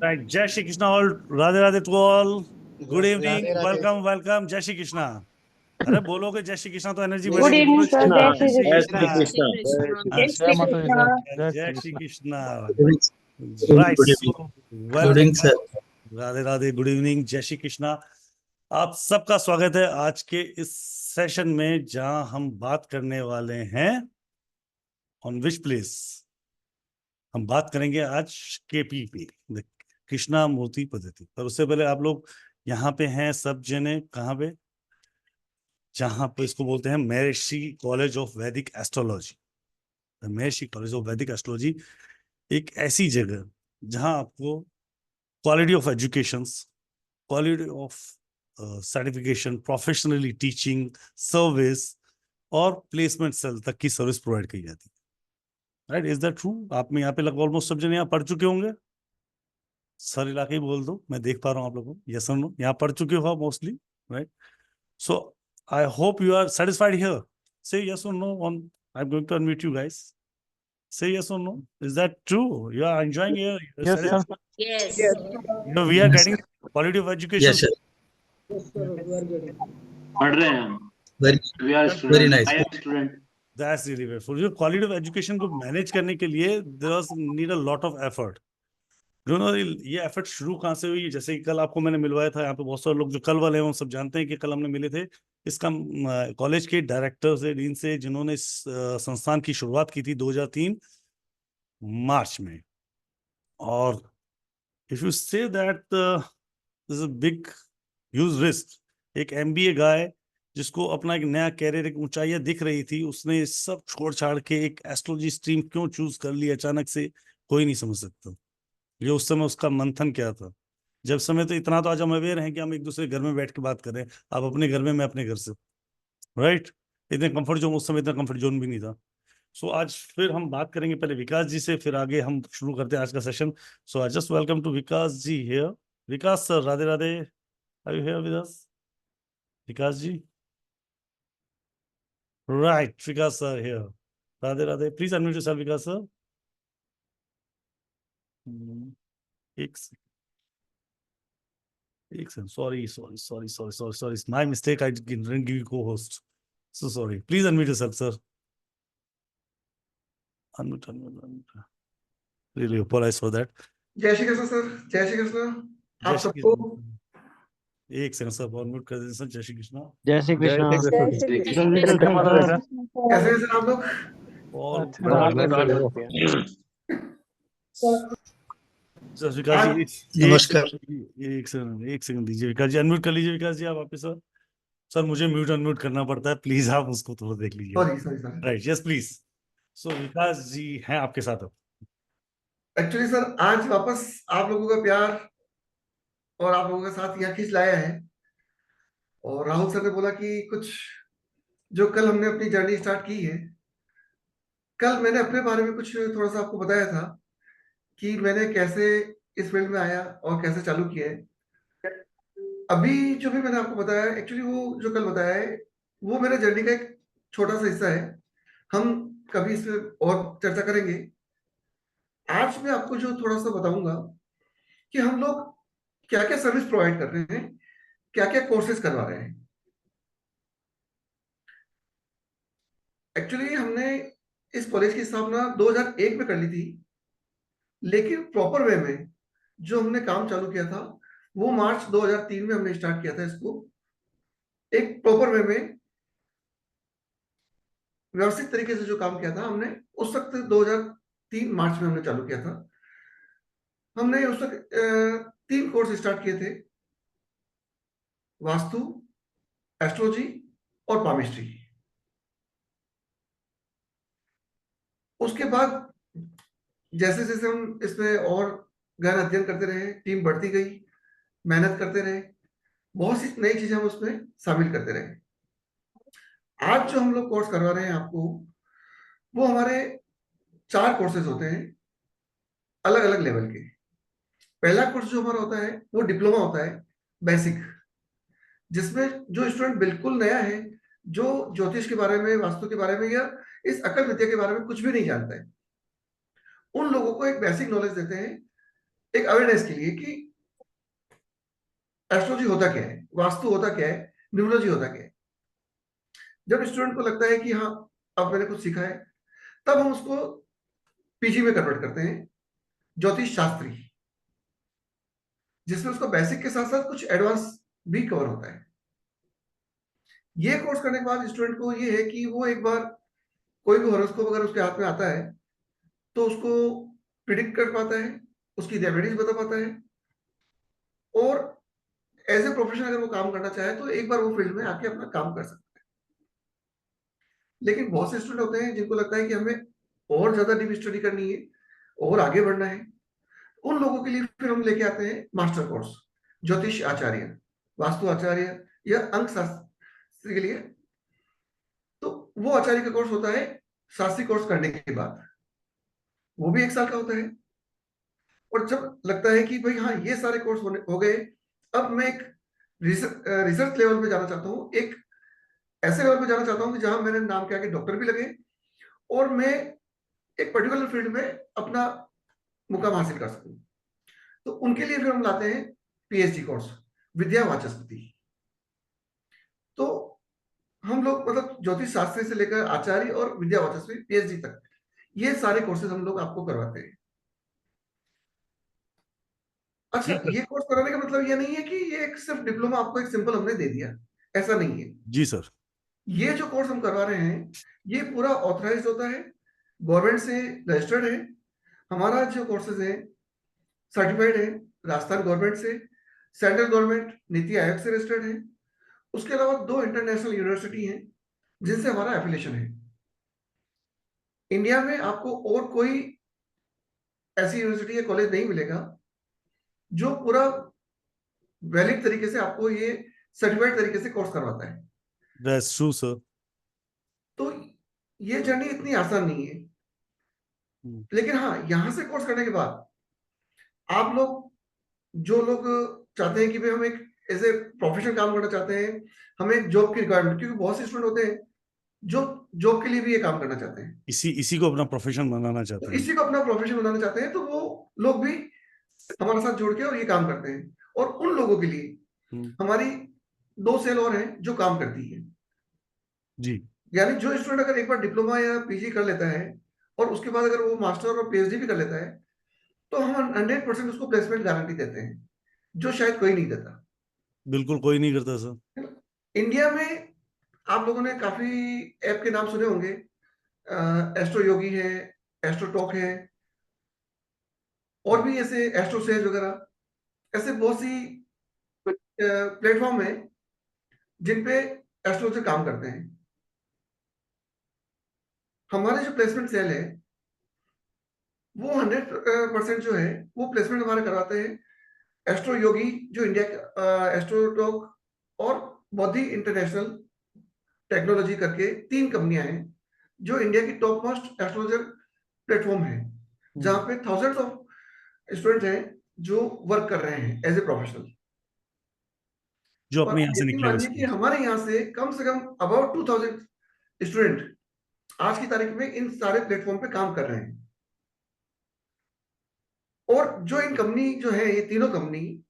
Right. Jai Shri Krishna all. Radhe Radhe to all. Good evening. Radhe Radhe. Welcome, welcome. Jai Shri Krishna. अरे बोलोगे जय श्री कृष्णा तो energy Good बढ़ेगी। evening, बोलो sir. जय Jai Shri Shri Krishna. Krishna. हाँ, Jai Shri Krishna. जय Shri Krishna. evening. Right. Good सो Good evening, sir. Radhe Radhe. Good evening. जय श्री कृष्णा। आप सबका स्वागत है आज के इस सेशन में जहां हम बात करने वाले हैं ऑन विच प्लेस। हम बात करेंगे आज केपी पे, कृष्णा मूर्ति पद्धति। पर उससे पहले आप लोग यहाँ पे हैं सब जने कहाँ पे, जहां पे इसको बोलते हैं महर्षि कॉलेज ऑफ वैदिक एस्ट्रोलॉजी। महर्षि कॉलेज ऑफ वैदिक एस्ट्रोलॉजी एक ऐसी जगह जहां आपको quality of education, quality of certification, professionally teaching, service और प्लेसमेंट सेल तक की सर्विस प्रोवाइड की जाती है। Right, is that true? आप में यहाँ पे लगभग ऑलमोस्ट सब जने यहाँ पढ़ चुके होंगे। सर इलाके ही बोल दो, मैं देख पा रहा हूँ आप लोगों को। यस और नो, यहाँ पढ़ चुके हो mostly, right? So I hope you are satisfied here. Say yes or no on. I'm going to unmute you guys. Say yes or no. Is that true? You are enjoying here? Yes, sir. Yes. You know, we are Yes, getting sir. quality of education. Yes, sir. पढ़ रहे हैं हम। Very, We are very student. nice. I am student. That's really beautiful. जो quality of education को manage करने के लिए there was need a lot of effort. You know, ये एफर्ट शुरू कहाँ से हुई? जैसे कि कल आपको मैंने मिलवाया था, यहाँ पे बहुत सारे लोग जो कल वाले हैं वो सब जानते हैं कि कल हमने मिले थे इसका कॉलेज के डायरेक्टर से, डीन से, जिन्होंने इस संस्थान की शुरुआत की थी 2003 मार्च में। और if you say that this is a big huge risk, एक एमबीए गाय जिसको अपना एक नया कैरियर, एक ऊंचाइयां दिख रही थी, उसने सब छोड़ छाड़ के एक एस्ट्रोलॉजी स्ट्रीम क्यों चूज कर ली अचानक से, कोई नहीं समझ सकता। ये उस समय उसका मंथन क्या था। जब समय तो इतना तो आज हम अवेयर हैं कि हम एक दूसरे घर में बैठ के बात करें, आप अपने घर में, मैं अपने घर से, राइट? इतने कंफर्ट जोन, उस समय इतना कंफर्ट जोन भी नहीं था। सो आज फिर हम बात करेंगे पहले विकास जी से, फिर आगे हम शुरू करते हैं आज का session. So I just welcome to Vikas ji here. Vikas sir, Radhe Radhe. Are you here with us Vikas ji? Right, Vikas sir here. Radhe Radhe. Please unmute yourself Vikas sir. एक second, sorry, it's my mistake. I didn't give you co-host, so sorry. Please unmute yourself, sir. Unmute. Really apologize for that. जय Shri Krishna sir. जय श्री कृष्ण आप जय श्री सबको। कृष्ण। एक second sir, unmute कर दीजिए sir. जय श्री कृष्ण। जय श्री कृष्ण। कैसे हैं सर आप लोग? और सर विकास जी नमस्कार। एक सेकंड दीजिए विकास जी, अनम्यूट कर लीजिए विकास जी आप वापस। सर सर मुझे म्यूट अनम्यूट करना पड़ता है, प्लीज आप उसको थोड़ा देख लीजिए। Sorry sir. Right, yes please. So Vikas ji हैं आपके साथ अब। एक्चुअली सर आज वापस आप लोगों का प्यार और आप लोगों के साथ यहाँ खींच लाया है। और राहुल सर ने बोला कि कुछ जो कल हमने अपनी जर्नी स्टार्ट की है, कल मैंने अपने बारे में कुछ थोड़ा सा आपको बताया था कि मैंने कैसे इस फील्ड में आया और कैसे चालू किया है। अभी जो भी मैंने आपको बताया, एक्चुअली वो जो कल बताया है वो मेरे जर्नी का एक छोटा सा हिस्सा है। हम कभी इस पर और चर्चा करेंगे। आज मैं आपको जो थोड़ा सा बताऊंगा कि हम लोग क्या क्या सर्विस प्रोवाइड कर रहे हैं, क्या क्या कोर्सेज करवा रहे हैं। एक्चुअली हमने इस कॉलेज की स्थापना 2001 में कर ली थी, लेकिन प्रॉपर वे में जो हमने काम चालू किया था वो मार्च 2003 में हमने स्टार्ट किया था इसको। एक प्रॉपर वे में व्यवस्थित तरीके से जो काम किया था हमने उस वक्त 2003 मार्च में हमने चालू किया था। हमने उस वक्त 3 कोर्स स्टार्ट किए थे, वास्तु, एस्ट्रोलॉजी और पामिस्ट्री। उसके बाद जैसे जैसे हम इसमें और गहन अध्ययन करते रहे, टीम बढ़ती गई, मेहनत करते रहे, बहुत सी नई चीजें हम उसमें शामिल करते रहे। आज जो हम लोग कोर्स करवा रहे हैं आपको, वो हमारे 4 कोर्सेज होते हैं अलग अलग लेवल के। पहला कोर्स जो हमारा होता है वो डिप्लोमा होता है, बेसिक, जिसमें जो स्टूडेंट बिल्कुल नया है, जो ज्योतिष के बारे में, वास्तु के बारे में या इस अकल विद्या के बारे में कुछ भी नहीं जानता है, उन लोगों को एक बेसिक नॉलेज देते हैं एक अवेयरनेस के लिए कि एस्ट्रोलॉजी होता क्या है, वास्तु होता क्या है, न्यूमरोलॉजी होता क्या है। जब स्टूडेंट को लगता है कि हाँ अब मैंने कुछ सीखा है, तब हम उसको पीजी में कन्वर्ट करते हैं, ज्योतिष शास्त्री, जिसमें उसका बेसिक के साथ साथ कुछ एडवांस भी कवर होता है। ये कोर्स करने के बाद स्टूडेंट को ये है कि वो एक बार कोई भी हॉरोस्कोप अगर उसके हाथ में आता है तो उसको प्रिडिक्ट कर पाता है, उसकी रेमेडीज बता पाता है, और एज ए प्रोफेशन अगर वो काम करना चाहे तो एक बार वो फील्ड में आके अपना काम कर सकता है। लेकिन बहुत से स्टूडेंट होते हैं जिनको लगता है कि हमें और ज्यादा डीप स्टडी करनी है और आगे बढ़ना है। उन लोगों के लिए फिर हम लेके आते हैं मास्टर कोर्स, ज्योतिष आचार्य, वास्तु आचार्य या अंक शास्त्र के लिए। तो वो आचार्य का कोर्स होता है शास्त्री कोर्स करने के बाद, वो भी 1 साल का होता है। और जब लगता है कि भाई हाँ ये सारे कोर्स हो गए, अब मैं एक रिसर्च लेवल पे जाना चाहता हूँ, एक ऐसे लेवल पे जाना चाहता हूँ कि जहां मेरे नाम के आगे डॉक्टर भी लगे और मैं एक पर्टिकुलर फील्ड में अपना मुकाम हासिल कर सकूं, तो उनके लिए फिर हम लाते हैं पीएचडी कोर्स, विद्या वाचस्पति। तो हम लोग मतलब ज्योतिष शास्त्री से लेकर आचार्य और विद्या वाचस्पति पीएचडी तक ये सारे कोर्सेज हम लोग आपको करवाते हैं। अच्छा, जी सर। ये कोर्स कराने का मतलब ये नहीं है कि ये एक सिर्फ डिप्लोमा आपको एक सिंपल हमने दे दिया, ऐसा नहीं है। जी सर। ये जो कोर्स हम करवा रहे हैं ये पूरा ऑथराइज्ड होता है, गवर्नमेंट से रजिस्टर्ड है। हमारा जो कोर्सेज है सर्टिफाइड है राजस्थान गवर्नमेंट से, सेंट्रल गवर्नमेंट नीति आयोग से रजिस्टर्ड है। उसके अलावा 2 इंटरनेशनल यूनिवर्सिटी हैं जिनसे हमारा एफिलिएशन है। इंडिया में आपको और कोई ऐसी यूनिवर्सिटी या कॉलेज नहीं मिलेगा जो पूरा वैलिड तरीके से आपको ये सर्टिफाइड तरीके से कोर्स करवाता है। That's true sir. तो ये जर्नी इतनी आसान नहीं है। लेकिन हाँ, यहां से कोर्स करने के बाद आप लोग, जो लोग चाहते हैं कि भाई हम एक एज ए प्रोफेशनल काम करना चाहते हैं, हमें एक जॉब की रिक्वायरमेंट, क्योंकि बहुत से स्टूडेंट होते हैं जो जॉब के लिए भी ये काम करना चाहते हैं, इसी को अपना प्रोफेशन बनाना तो चाहते हैं। इसी को अपना प्रोफेशन बनाना चाहते हैं, तो वो लोग भी हमारे साथ जुड़ के और ये काम करते हैं। और उन लोगों के लिए हम्म, हमारी 2 सेल और हैं जो काम करती है। जी। यानी जो स्टूडेंट अगर एक बार डिप्लोमा या पीजी कर लेता है और उसके बाद अगर वो मास्टर और पीएचडी भी कर लेता है, तो हम 100% उसको प्लेसमेंट गारंटी देते हैं, जो शायद कोई नहीं देता। बिल्कुल कोई नहीं करता सर। है ना? इंडिया में आप लोगों ने काफी ऐप के नाम सुने होंगे, एस्ट्रो योगी है, एस्ट्रो टॉक है, और भी ऐसे एस्ट्रो सेज वगैरह, ऐसे बहुत सी प्लेटफॉर्म है जिन पे एस्ट्रोलॉजर काम करते हैं। हमारे जो प्लेसमेंट सेल है वो 100% जो है वो प्लेसमेंट हमारे करवाते हैं एस्ट्रो योगी, जो इंडिया का एस्ट्रो टॉक और बौद्धि इंटरनेशनल टेक्नोलॉजी करके 3 कंपनियां हैं जो इंडिया की टॉप मोस्ट एस्ट्रोलॉजर प्लेटफॉर्म है, जहां पे थाउजेंड्स ऑफ स्टूडेंट हैं जो वर्क कर रहे हैं एज ए प्रोफेशनल। जो और अपने यहाँ से यकीन निकले हुए मानिए कि students। हमारे यहाँ से कम अबाउट 2000 स्टूडेंट आज की तारीख में इन सारे प्लेटफॉर्म पे काम कर रहे हैं। और जो इन कंपनी जो है, ये तीनों कंपनी,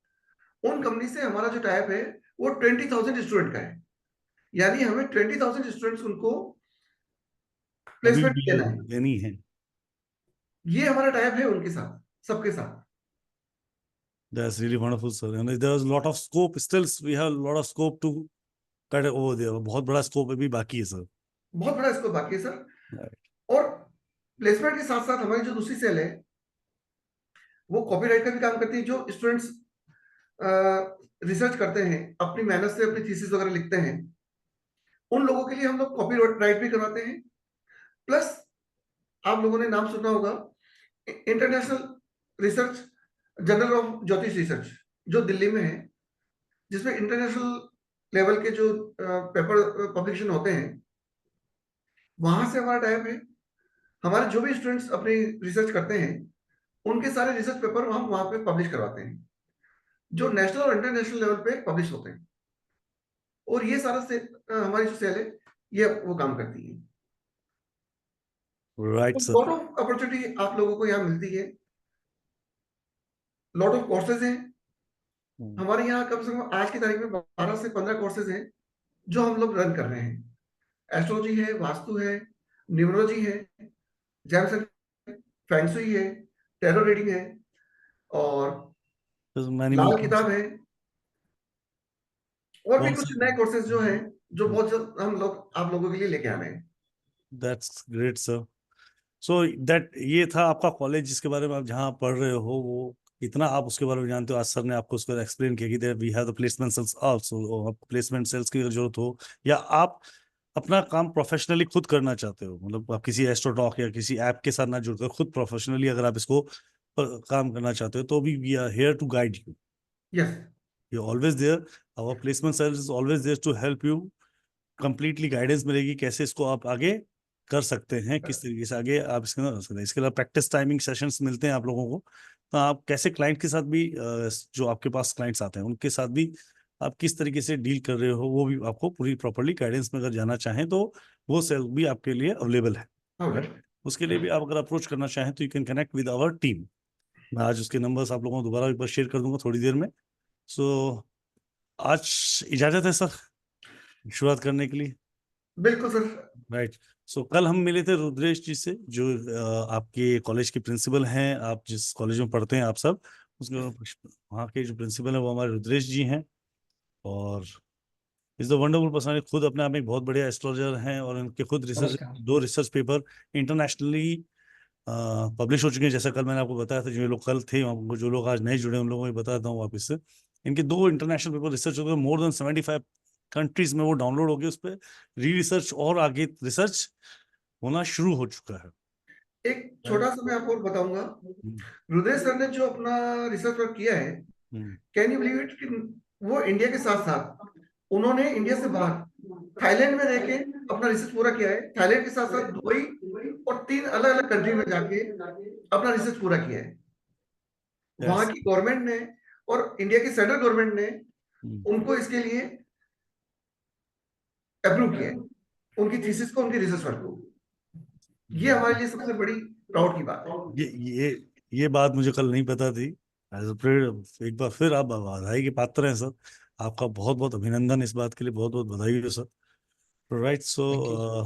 उन कंपनी से हमारा जो टाइप है वो 20,000 स्टूडेंट का है। यानी हमें 20,000 स्टूडेंट्स उनको अभी प्लेसमेंट भी देना है। देनी है। ये हमारा टाइप है उनके साथ, सबके साथ। That's really wonderful sir, and there's a lot of scope still, we have a lot of scope to cut over there। बहुत बड़ा स्कोप अभी बाकी है सर। बहुत बड़ा इसको बाकी है सर। और प्लेसमेंट के साथ साथ हमारी जो दूसरी सेल है वो कॉपीराइट का भी काम करती है। जो स्टूडेंट्स रिसर्च करते हैं, अपनी मेहनत से अपनी थीसिस वगैरह लिखते हैं, उन लोगों के लिए हम लोग कॉपीराइट भी करवाते हैं। प्लस आप लोगों ने नाम सुना होगा इंटरनेशनल रिसर्च जर्नल ऑफ ज्योतिष रिसर्च, जो दिल्ली में है, जिसमें इंटरनेशनल लेवल के जो पेपर पब्लिकेशन होते हैं, वहां से हमारा टाइप है। हमारे जो भी स्टूडेंट्स अपनी रिसर्च करते हैं उनके सारे रिसर्च पेपर हम वहां पे पब्लिश करवाते हैं, जो नेशनल और इंटरनेशनल लेवल पे पब्लिश होते हैं। और ये सारा से हमारी जो सेल है ये वो काम करती है। राइट तो सर। लॉट ऑफ अपॉर्चुनिटी आप लोगों को यहाँ मिलती है। लॉट ऑफ कोर्सेज हैं हम्म, हमारे यहाँ। कम से कम आज की तारीख में 12 से 15 कोर्सेज हैं जो हम लोग रन कर रहे हैं। एस्ट्रोलॉजी है, वास्तु है, न्यूमरोलॉजी है, जैम्स एंड फैंगशुई है, टैरो रीडिंग है, और there's many लाल more. किताब है, और भी कौन कुछ से? नए कोर्सेज जो हैं जो बहुत जल्द हम लोग आप लोगों के लिए लेके आने हैं। That's great sir. So that ये था आपका कॉलेज जिसके बारे में आप जहाँ पढ़ रहे हो, वो इतना आप उसके बारे में जानते हो। आज सर ने आपको उसको एक्सप्लेन किया कि we have the placement cells also. Placement cells की अगर जरूरत हो, या आप अपना काम प्रोफेशनली खुद करना चाहते हो, मतलब आप किसी एस्ट्रोटॉक या किसी ऐप के साथ ना जुड़कर खुद प्रोफेशनली अगर आप इसको काम करना चाहते हो, तो भी we are here to guide you. Yes, you always there. Our placement cells is always there to help you. Completely guidance मिलेगी कैसे इसको आप आगे कर सकते हैं, किस तरीके से आगे आप इसके अंदर कर सकते हैं। इसके अलावा प्रैक्टिस टाइमिंग सेशंस मिलते हैं आप लोगों को। तो आप कैसे क्लाइंट के साथ भी जो आपके पास क्लाइंट्स आते हैं उनके साथ भी आप किस तरीके से डील कर रहे हो, वो भी आपको पूरी प्रॉपरली गाइडेंस में अगर जाना चाहें तो वो सेल भी आपके लिए अवेलेबल है। राइट, उसके लिए भी आप अगर अप्रोच करना चाहें तो you can connect with our team. मैं आज उसके नंबर्स आप लोगों को दोबारा एक बार शेयर कर दूंगा थोड़ी देर में। सो आज इजाजत है सर शुरुआत करने के लिए। बिल्कुल सर। राइट। सो कल हम मिले थे रुद्रेश जी से, जो आपके कॉलेज के प्रिंसिपल हैं। आप जिस कॉलेज में पढ़ते हैं आप सब, उसके वहाँ के जो प्रिंसिपल हैं वो हमारे रुद्रेश जी हैं। और इज द वंडरफुल पर्सन। खुद अपने आप में एक बहुत बढ़िया एस्ट्रोलॉजर हैं, और उनके खुद रिसर्च, नमस्कार। 2 रिसर्च पेपर इंटरनेशनली पब्लिश हो चुके हैं। जैसा कल मैंने आपको बताया था, जो लोग कल थे, जो लोग आज नहीं जुड़े उन लोगों को बताता हूँ वापस से। इनके 2 इंटरनेशनल पेपर रिसर्च हो गए, मोर देन 75 कंट्रीज में वो डाउनलोड हो गए। उस पर री रिसर्च और आगे रिसर्च होना शुरू हो चुका है। एक छोटा सा मैं आपको और बताऊंगा, हम्म, रुद्र सर ने जो अपना रिसर्च वर्क किया है, हम्म, कैन यू बिलीव इट कि वो इंडिया के साथ साथ उन्होंने इंडिया से बाहर थाईलैंड में रह के अपना रिसर्च पूरा किया है। थाईलैंड के साथ साथ दुबई और 3 अलग अलग कंट्री में जाके अपना रिसर्च पूरा किया है। वहां yes, की गवर्नमेंट ने और इंडिया की सेंट्रल गवर्नमेंट ने हम्म, उनको इसके लिए अप्रूव किया है, उनकी थीसिस को, उनकी रिसर्च वर्क को। ये हमारे लिए सबसे बड़ी प्राउड की बात है। ये ये ये बात मुझे कल नहीं पता थी। एक बार फिर आप बधाई के पात्र हैं सर। आपका बहुत बहुत अभिनंदन इस बात के लिए, बहुत बहुत बधाई हो sir. Right. So thank you.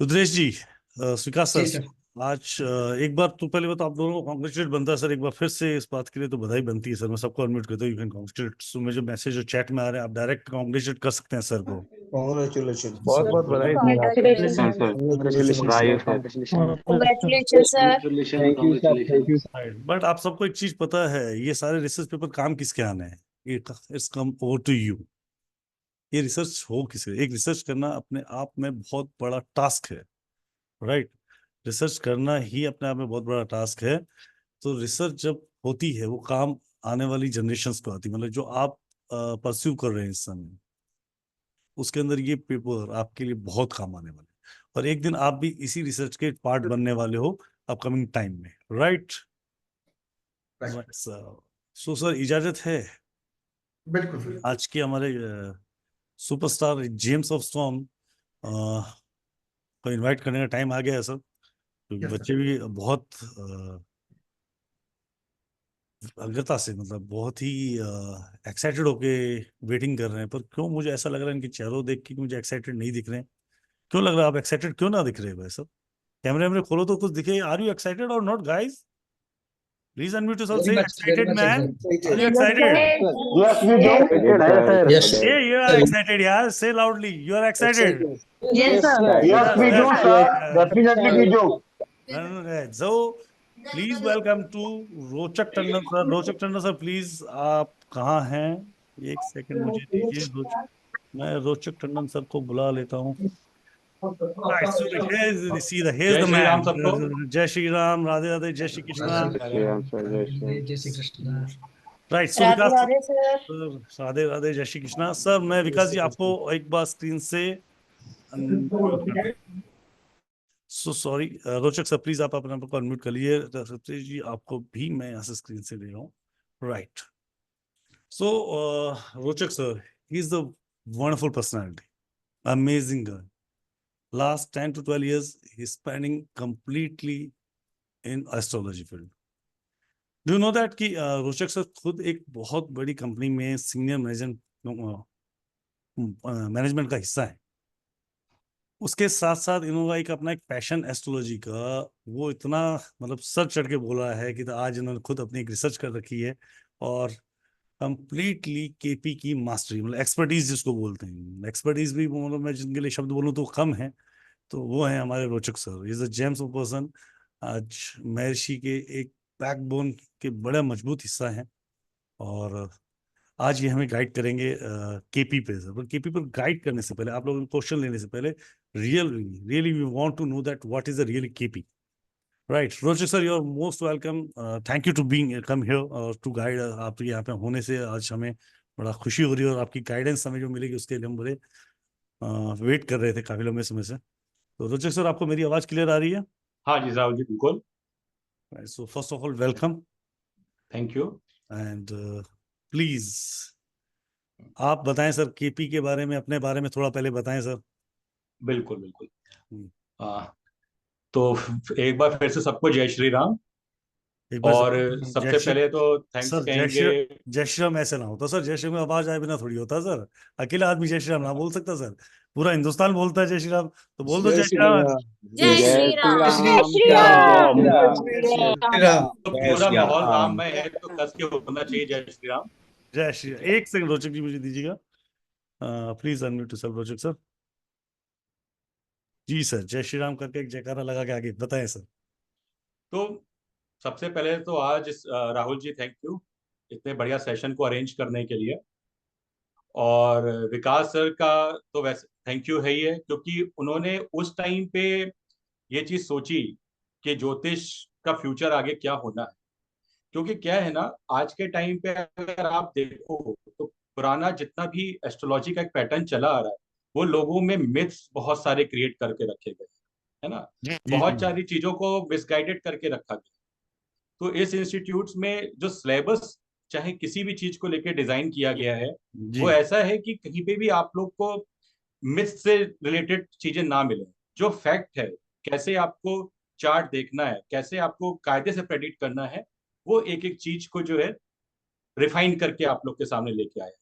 Rudresh ji, स्वीकार जी सर, सर। आज एक बार तो पहले तो आप दोनों को कॉन्ग्रेचुलेट बनता है सर। एक बार फिर से इस बात के लिए तो बधाई बनती है सर। मैं सबको अनम्यूट करता हूँ, यू कैन कॉन्ग्रेचुलेट। सो मुझे मैसेज जो चैट में आ रहे हैं, आप डायरेक्ट कॉन्ग्रेचुलेट कर सकते हैं सर को। कॉन्ग्रेचुलेशन। बहुत बहुत बधाई सर आपको। Congratulations. कॉन्ग्रेचुलेशन बधाई हो sir. Sir. Congratulations, sir. Thank you sir, thank you sir. But आप सबको एक चीज पता है, ये सारे रिसर्च पेपर काम किसके आने हैं? It's come over to you. ये रिसर्च हो किसे, एक रिसर्च करना अपने आप में बहुत बड़ा टास्क है। राइट। रिसर्च करना ही अपने आप में बहुत बड़ा टास्क है। तो रिसर्च जब होती है वो काम आने वाली जनरेशन्स को आती है, मतलब जो आप परस्यू कर रहे हैं इस समय, उसके अंदर ये पेपर आपके लिए बहुत काम आने वाले हैं। और एक दिन आप भी इसी रिसर्च के पार्ट बनने वाले हो अपकमिंग टाइम में। राइट। सो सर इजाजत है। बिल्कुल सर। आज के हमारे सुपरस्टार जेम्स ऑफ स्टॉर्म को इनवाइट करने का टाइम आ गया है सर, क्योंकि यस सर। बच्चे भी बहुत अग्रता से, मतलब बहुत ही एक्साइटेड होके वेटिंग कर रहे हैं। पर क्यों मुझे ऐसा लग रहा है इनके चेहरों देख के कि मुझे एक्साइटेड नहीं दिख रहे हैं। क्यों लग रहा है आप एक्साइटेड क्यों ना दिख रहे हैं भाई सब? कैमरे में खोलो तो कुछ दिखे। Are you excited or not guys? Please unmute yourself, very से much, very excited much man. Are you excited. Excited? Yes we do excited है sir. Hey, you are excited यार, say loudly you are excited. Yes, sir. Yes we do sir, definitely we do. So please welcome to रोचक Tandon sir. रोचक Tandon sir please, आप कहाँ हैं? एक second मुझे दीजिए। मैं रोचक टंडन सर को बुला लेता हूँ। Right, so here's the man. जय श्री राम, राधे राधे, जय श्री कृष्णा। जय श्री कृष्ण। राइट। सो Radhe विकास Radhe, sir. Sir, Radhe Radhe, जय श्री कृष्णा सर। मैं विकास जी आपको एक बार स्क्रीन से सो सॉरी। रोचक सर प्लीज आप अपने आप को अनम्यूट कर लीजिए। सतीश जी आपको भी मैं यहाँ से स्क्रीन से ले रहा हूँ। राइट। सो रोचक sir, he is the wonderful personality, amazing girl. Last 10 to 12 years he's spending completely in astrology field. Do know that कि रोचक सर खुद एक बहुत बड़ी कंपनी में सीनियर मैनेजमेंट का हिस्सा है। उसके साथ साथ इन्होंने एक अपना एक पैशन एस्ट्रोलॉजी का, वो इतना मतलब सर चढ़ के बोला है कि आज इन्होंने खुद अपनी एक रिसर्च कर रखी है और कंप्लीटली केपी की मास्टरी, मतलब एक्सपर्टीज जिसको बोलते हैं, एक्सपर्टीज भी मतलब मैं जिनके लिए शब्द बोलूँ तो कम है, तो वो है हमारे रोचक sir. Is a James of person. आज महर्षि के एक बैकबोन के बड़ा मजबूत हिस्सा है और आज ये हमें गाइड करेंगे केपी पे सर। पर केपी पर गाइड करने से पहले, आप लोगों को क्वेश्चन लेने से पहले, really we want to know that what is the real KP, right? Rochak sir, you are most welcome. Thank you to being come here to guide. आप यहाँ पे होने से आज हमें बड़ा खुशी हो रही है और आपकी गाइडेंस हमें जो मिलेगी उसके लिए हम बड़े वेट कर रहे थे काफी लंबे समय से। तो रोचक सर, आपको मेरी आवाज क्लियर आ रही है? हाँ जी राहुल जी, बिल्कुल। So first of all welcome thank you. And please आप बताएं सर, केपी के बारे में, अपने बारे में थोड़ा पहले बताएं सर। बिल्कुल बिल्कुल। तो एक बार फिर से सबको जय श्री राम। एक बार और जय सबसे श्री, पहले तो थैंक्स सर कहेंगे। जय श्री राम ऐसे ना होता सर, जय श्री राम में आवाज आए बिना थोड़ी होता सर। अकेला आदमी जय श्री राम ना बोल सकता सर, पूरा हिंदुस्तान बोलता है जय श्री राम, तो बोल दो जय श्री राम। जय श्री राम। जय श्री राम। तो पूरा माहौल राममय है तो कस के होना चाहिए जय श्री राम। जय श्री राम। एक सेकंड रोचक जी मुझे दीजिएगा, प्लीज अनम्यूट योरसेल्फ रोचक सर। जी सर, जय श्री राम करके एक जयकारा लगा के आगे बताएं सर। तो सबसे पहले तो आज राहुल जी, थैंक यू इतने बढ़िया सेशन को अरेंज करने के लिए। और विकास सर का तो वैसे थैंक यू है ही है, क्योंकि उन्होंने उस टाइम पे ये चीज सोची कि ज्योतिष का फ्यूचर आगे क्या होना है। क्योंकि क्या है ना, आज के टाइम पे अगर आप देखो तो पुराना जितना भी एस्ट्रोलॉजी का एक पैटर्न चला आ रहा है, वो लोगों में मिथ्स बहुत सारे क्रिएट करके रखे गए, है ना। जी बहुत सारी चीजों को मिसगाइडेड करके रखा गया। तो इस इंस्टीट्यूट्स में जो सिलेबस चाहे किसी भी चीज को लेकर डिजाइन किया गया है, जी वो ऐसा है कि कहीं पे भी आप लोग को मिथ से रिलेटेड चीजें ना मिले। जो फैक्ट है, कैसे आपको चार्ट देखना है, कैसे आपको कायदे से प्रेडिक्ट करना है, वो एक एक चीज को जो है रिफाइन करके आप लोग के सामने लेके आया।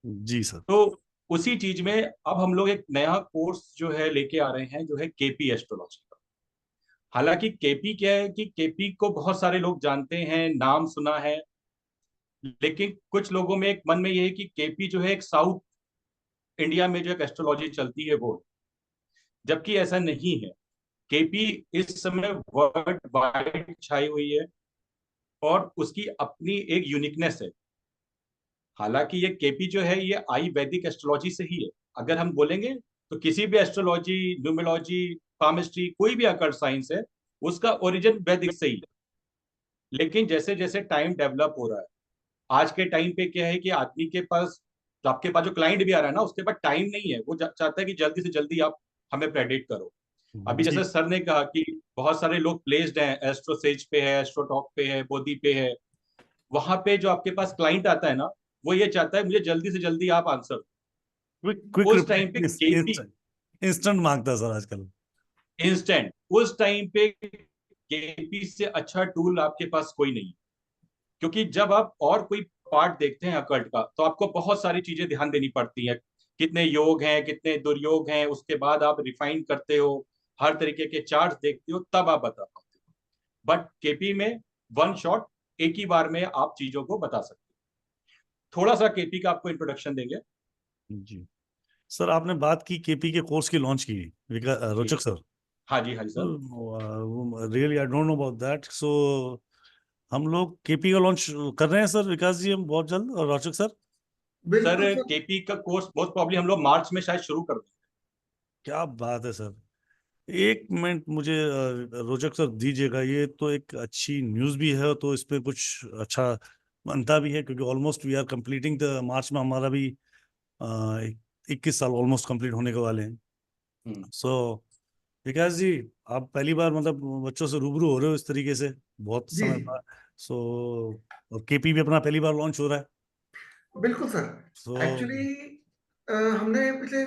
जी सर। तो उसी चीज में अब हम लोग एक नया कोर्स जो है लेके आ रहे हैं, जो है केपी एस्ट्रोलॉजी का। हालांकि केपी क्या है कि केपी को बहुत सारे लोग जानते हैं, नाम सुना है, लेकिन कुछ लोगों में एक मन में ये है कि केपी जो है एक साउथ इंडिया में जो एक एस्ट्रोलॉजी चलती है वो, जबकि ऐसा नहीं है। केपी इस समय वर्ल्ड वाइड छाई हुई है और उसकी अपनी एक यूनिकनेस है। हालांकि ये केपी जो है ये आई वैदिक एस्ट्रोलॉजी से ही है। अगर हम बोलेंगे तो किसी भी एस्ट्रोलॉजी, न्यूमरोलॉजी, पामिस्ट्री, कोई भी अकल्ट साइंस है, उसका ओरिजिन वैदिक से ही है। लेकिन जैसे जैसे टाइम डेवलप हो रहा है, आज के टाइम पे क्या है कि आदमी के पास, तो आपके पास जो क्लाइंट भी आ रहा है ना, उसके पास टाइम नहीं है। वो चाहता है कि जल्दी से जल्दी आप हमें प्रेडिक्ट करो। अभी जी जैसे सर ने कहा कि बहुत सारे लोग प्लेस्ड हैं, एस्ट्रो सेज पे है, एस्ट्रो टॉक पे है, बोधी पे है। वहां पे जो आपके पास क्लाइंट आता है ना, वो ये चाहता है मुझे जल्दी से जल्दी आप आंसर। क्विक क्विक उस टाइम पे केपी इंस्टेंट मांगता है सर आजकल। इंस्टेंट, उस टाइम पे केपी से अच्छा टूल आपके पास कोई नहीं। क्योंकि जब आप और कोई पार्ट देखते हैं अकल्ट का, तो आपको बहुत सारी चीजें ध्यान देनी पड़ती हैं। कितने योग हैं, कितने दुर्योग हैं, उसके बाद आप रिफाइन करते हो, हर तरीके के चार्ट्स देखते हो, तब आप बता पाते हो। बट केपी में वन शॉट, एक ही बार में आप चीजों को बता सकते हो। थोड़ा सा केपी का आपको इंट्रोडक्शन देंगे। जी सर, आपने बात की केपी के कोर्स की लॉन्च की, रोचक सर। हाँ जी, हाँ जी sir. Really I don't know about that. So हम लोग केपी का लॉन्च कर रहे हैं सर, विकास जी, हम बहुत जल्द। और रोचक सर, सर बिल्कुल सर। केपी का कोर्स मोस्ट प्रॉब्ली हम लोग मार्च में शायद शुरू कर देंगे। क्या बात है सर। एक मिनट मुझे रोचक सर दीजिएगा, ये तो एक अच्छी न्यूज़ भी है, तो इसमें कुछ अच्छा बनता भी है, क्योंकि almost we are completing the March में हमारा भी 21 साल ऑलमोस्ट कंप्लीट होने के वाले हैं। सो विकास जी, आप पहली बार मतलब बच्चों से रूबरू हो रहे हो इस तरीके से बहुत जी समय बाद। सो और केपी भी अपना पहली बार लॉन्च हो रहा है। बिल्कुल सर। सो एक्चुअली हमने पिछले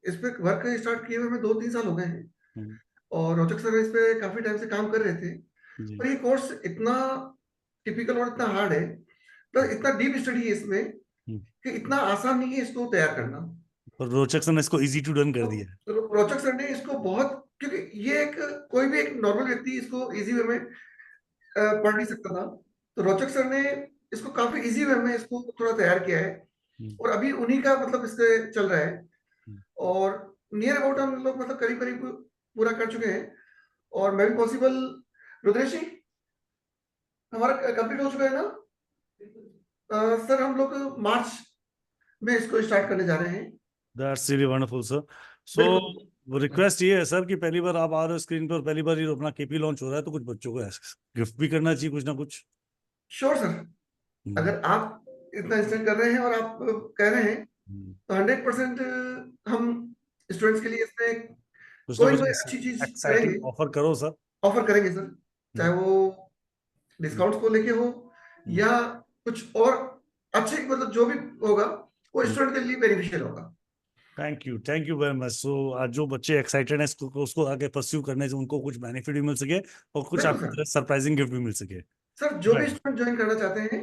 इस पे वर्क स्टार्ट किए हुए हमें 2-3 साल हो गए हैं और रोचक सर इस पे काफी टाइम से काम कर रहे थे। जी पर ये कोर्स इतना टिपिकल और इतना हार्ड है, प्लस इतना डीप स्टडी है इसमें कि इतना आसान नहीं है इसको तैयार करना। और रोचक सर ने इसको इजी टू डन कर दिया है। तो रोचक सर ने इसको बहुत, क्योंकि ये एक कोई भी एक नॉर्मल व्यक्ति इसको इजी वे में पढ़ नहीं सकता था, तो रोचक सर ने इसको काफी इजी वे में इसको थोड़ा तैयार किया है, और अभी उन्हीं का मतलब इससे चल रहा है, और नियर अबाउट हम लोग मतलब करीब करीब पूरा कर चुके हैं, और मैं भी पॉसिबल, रुद्रेश जी हमारा कंप्लीट हो चुका है ना? सर हम लोग मार्च में इसको स्टार्ट करने जा रहे हैं। That's really wonderful, sir. So वो रिक्वेस्ट ये है सर कि पहली बार आप आ रहे हो स्क्रीन पर, पहली बार ये अपना केपी लॉन्च हो रहा है, तो कुछ बच्चों को गिफ्ट भी करना चाहिए, कुछ ना कुछ। श्योर सर, अगर आप इतना इंस्टेंट कर रहे हैं और आप कह रहे हैं तो 100% हम स्टूडेंट्स के लिए इसमें कुछ ना कोई कुछ अच्छी चीज एक्साइटिंग करेंगे, ऑफर करो सर। ऑफर करेंगे सर, चाहे वो डिस्काउंट्स को लेके हो या कुछ और अच्छे, मतलब जो भी होगा वो स्टूडेंट के लिए बेनिफिशियल होगा। Thank you very much. So आज जो बच्चे एक्साइटेड हैं उसको आगे परस्यू करने से उनको कुछ बेनिफिट भी मिल सके और कुछ बिल्कुल आपकी तरह सरप्राइजिंग गिफ्ट भी मिल सके। सर जो भी स्टूडेंट ज्वाइन करना चाहते हैं,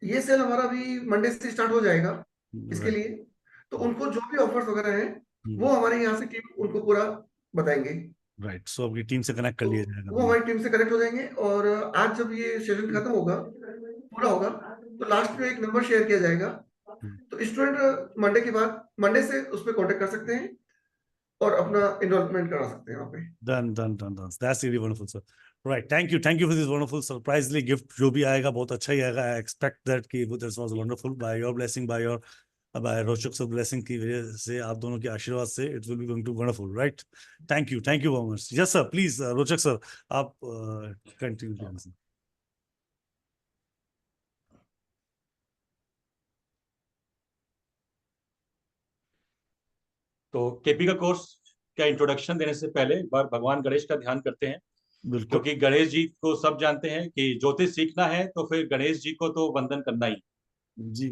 ये सेल हमारा भी मंडे से स्टार्ट हो जाएगा इसके लिए, तो उनको जो भी ऑफर्स वगैरह हैं वो हमारे यहाँ से टीम उनको पूरा बताएंगे। राइट, सो आपकी टीम से कनेक्ट कर लिया जाएगा। वो हमारी टीम से कनेक्ट हो जाएंगे, और आज जब ये सेशन खत्म होगा, पूरा होगा, तो लास्ट में एक नंबर शेयर किया जाएगा, तो स्टूडेंट मंडे के बाद, मंडे से उस पर कॉन्टेक्ट कर सकते हैं और अपना इनरोलमेंट करा सकते हैं वहाँ पे। Done. That's really wonderful, sir. Right, thank you for this wonderful surprisingly gift। जो भी आएगा बहुत अच्छा ही आएगा। I expect that कि this was wonderful by your blessing, by रोचक सर blessing की वजह से, आप दोनों के आशीर्वाद से, it will be going to wonderful, right? Thank you very much. Yes sir, please रोचक सर आप continue। तो केपी का कोर्स का इंट्रोडक्शन देने से पहले एक बार भगवान गणेश का ध्यान करते हैं, क्योंकि गणेश जी को सब जानते हैं कि ज्योतिष सीखना है तो फिर गणेश जी को तो वंदन करना ही जी।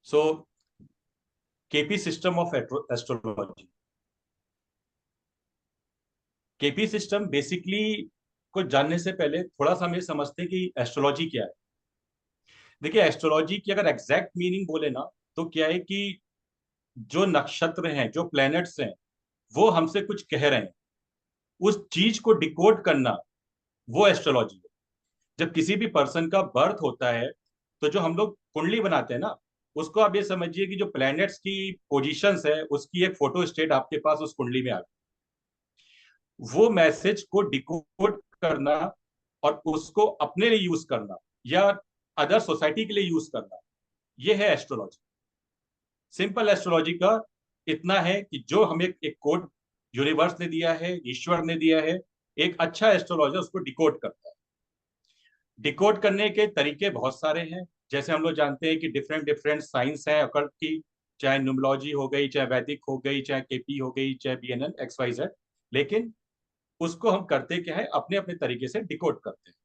So KP system of astrology. KP system basically को जानने से पहले थोड़ा सा हम ये समझते हैं कि एस्ट्रोलॉजी क्या है। देखिए, एस्ट्रोलॉजी की अगर एग्जैक्ट मीनिंग बोले ना, तो क्या है कि जो नक्षत्र हैं, जो प्लैनेट्स हैं, वो हमसे कुछ कह रहे हैं, उस चीज को डिकोड करना, वो एस्ट्रोलॉजी है। जब किसी भी पर्सन का बर्थ होता है, तो जो हम लोग कुंडली बनाते हैं ना, उसको आप ये समझिए कि जो प्लैनेट्स की पोजीशंस है, उसकी एक फोटो स्टेट आपके पास उस कुंडली में आ गई। वो मैसेज को डिकोड करना और उसको अपने लिए यूज करना या अदर सोसाइटी के लिए यूज करना, ये है एस्ट्रोलॉजी। सिंपल एस्ट्रोलॉजी का इतना है कि जो हमें एक कोड यूनिवर्स ने दिया है, ईश्वर ने दिया है, एक अच्छा एस्ट्रोलॉजर उसको डिकोड करता है। डिकोड करने के तरीके बहुत सारे हैं। जैसे हम लोग जानते हैं कि डिफरेंट साइंस हैं अकल्ट की, चाहे न्यूमरोलॉजी हो गई, चाहे वैदिक हो गई, चाहे केपी हो गई, चाहे बीएनएन XYZ, लेकिन उसको हम करते क्या है, अपने अपने तरीके से डिकोड करते हैं।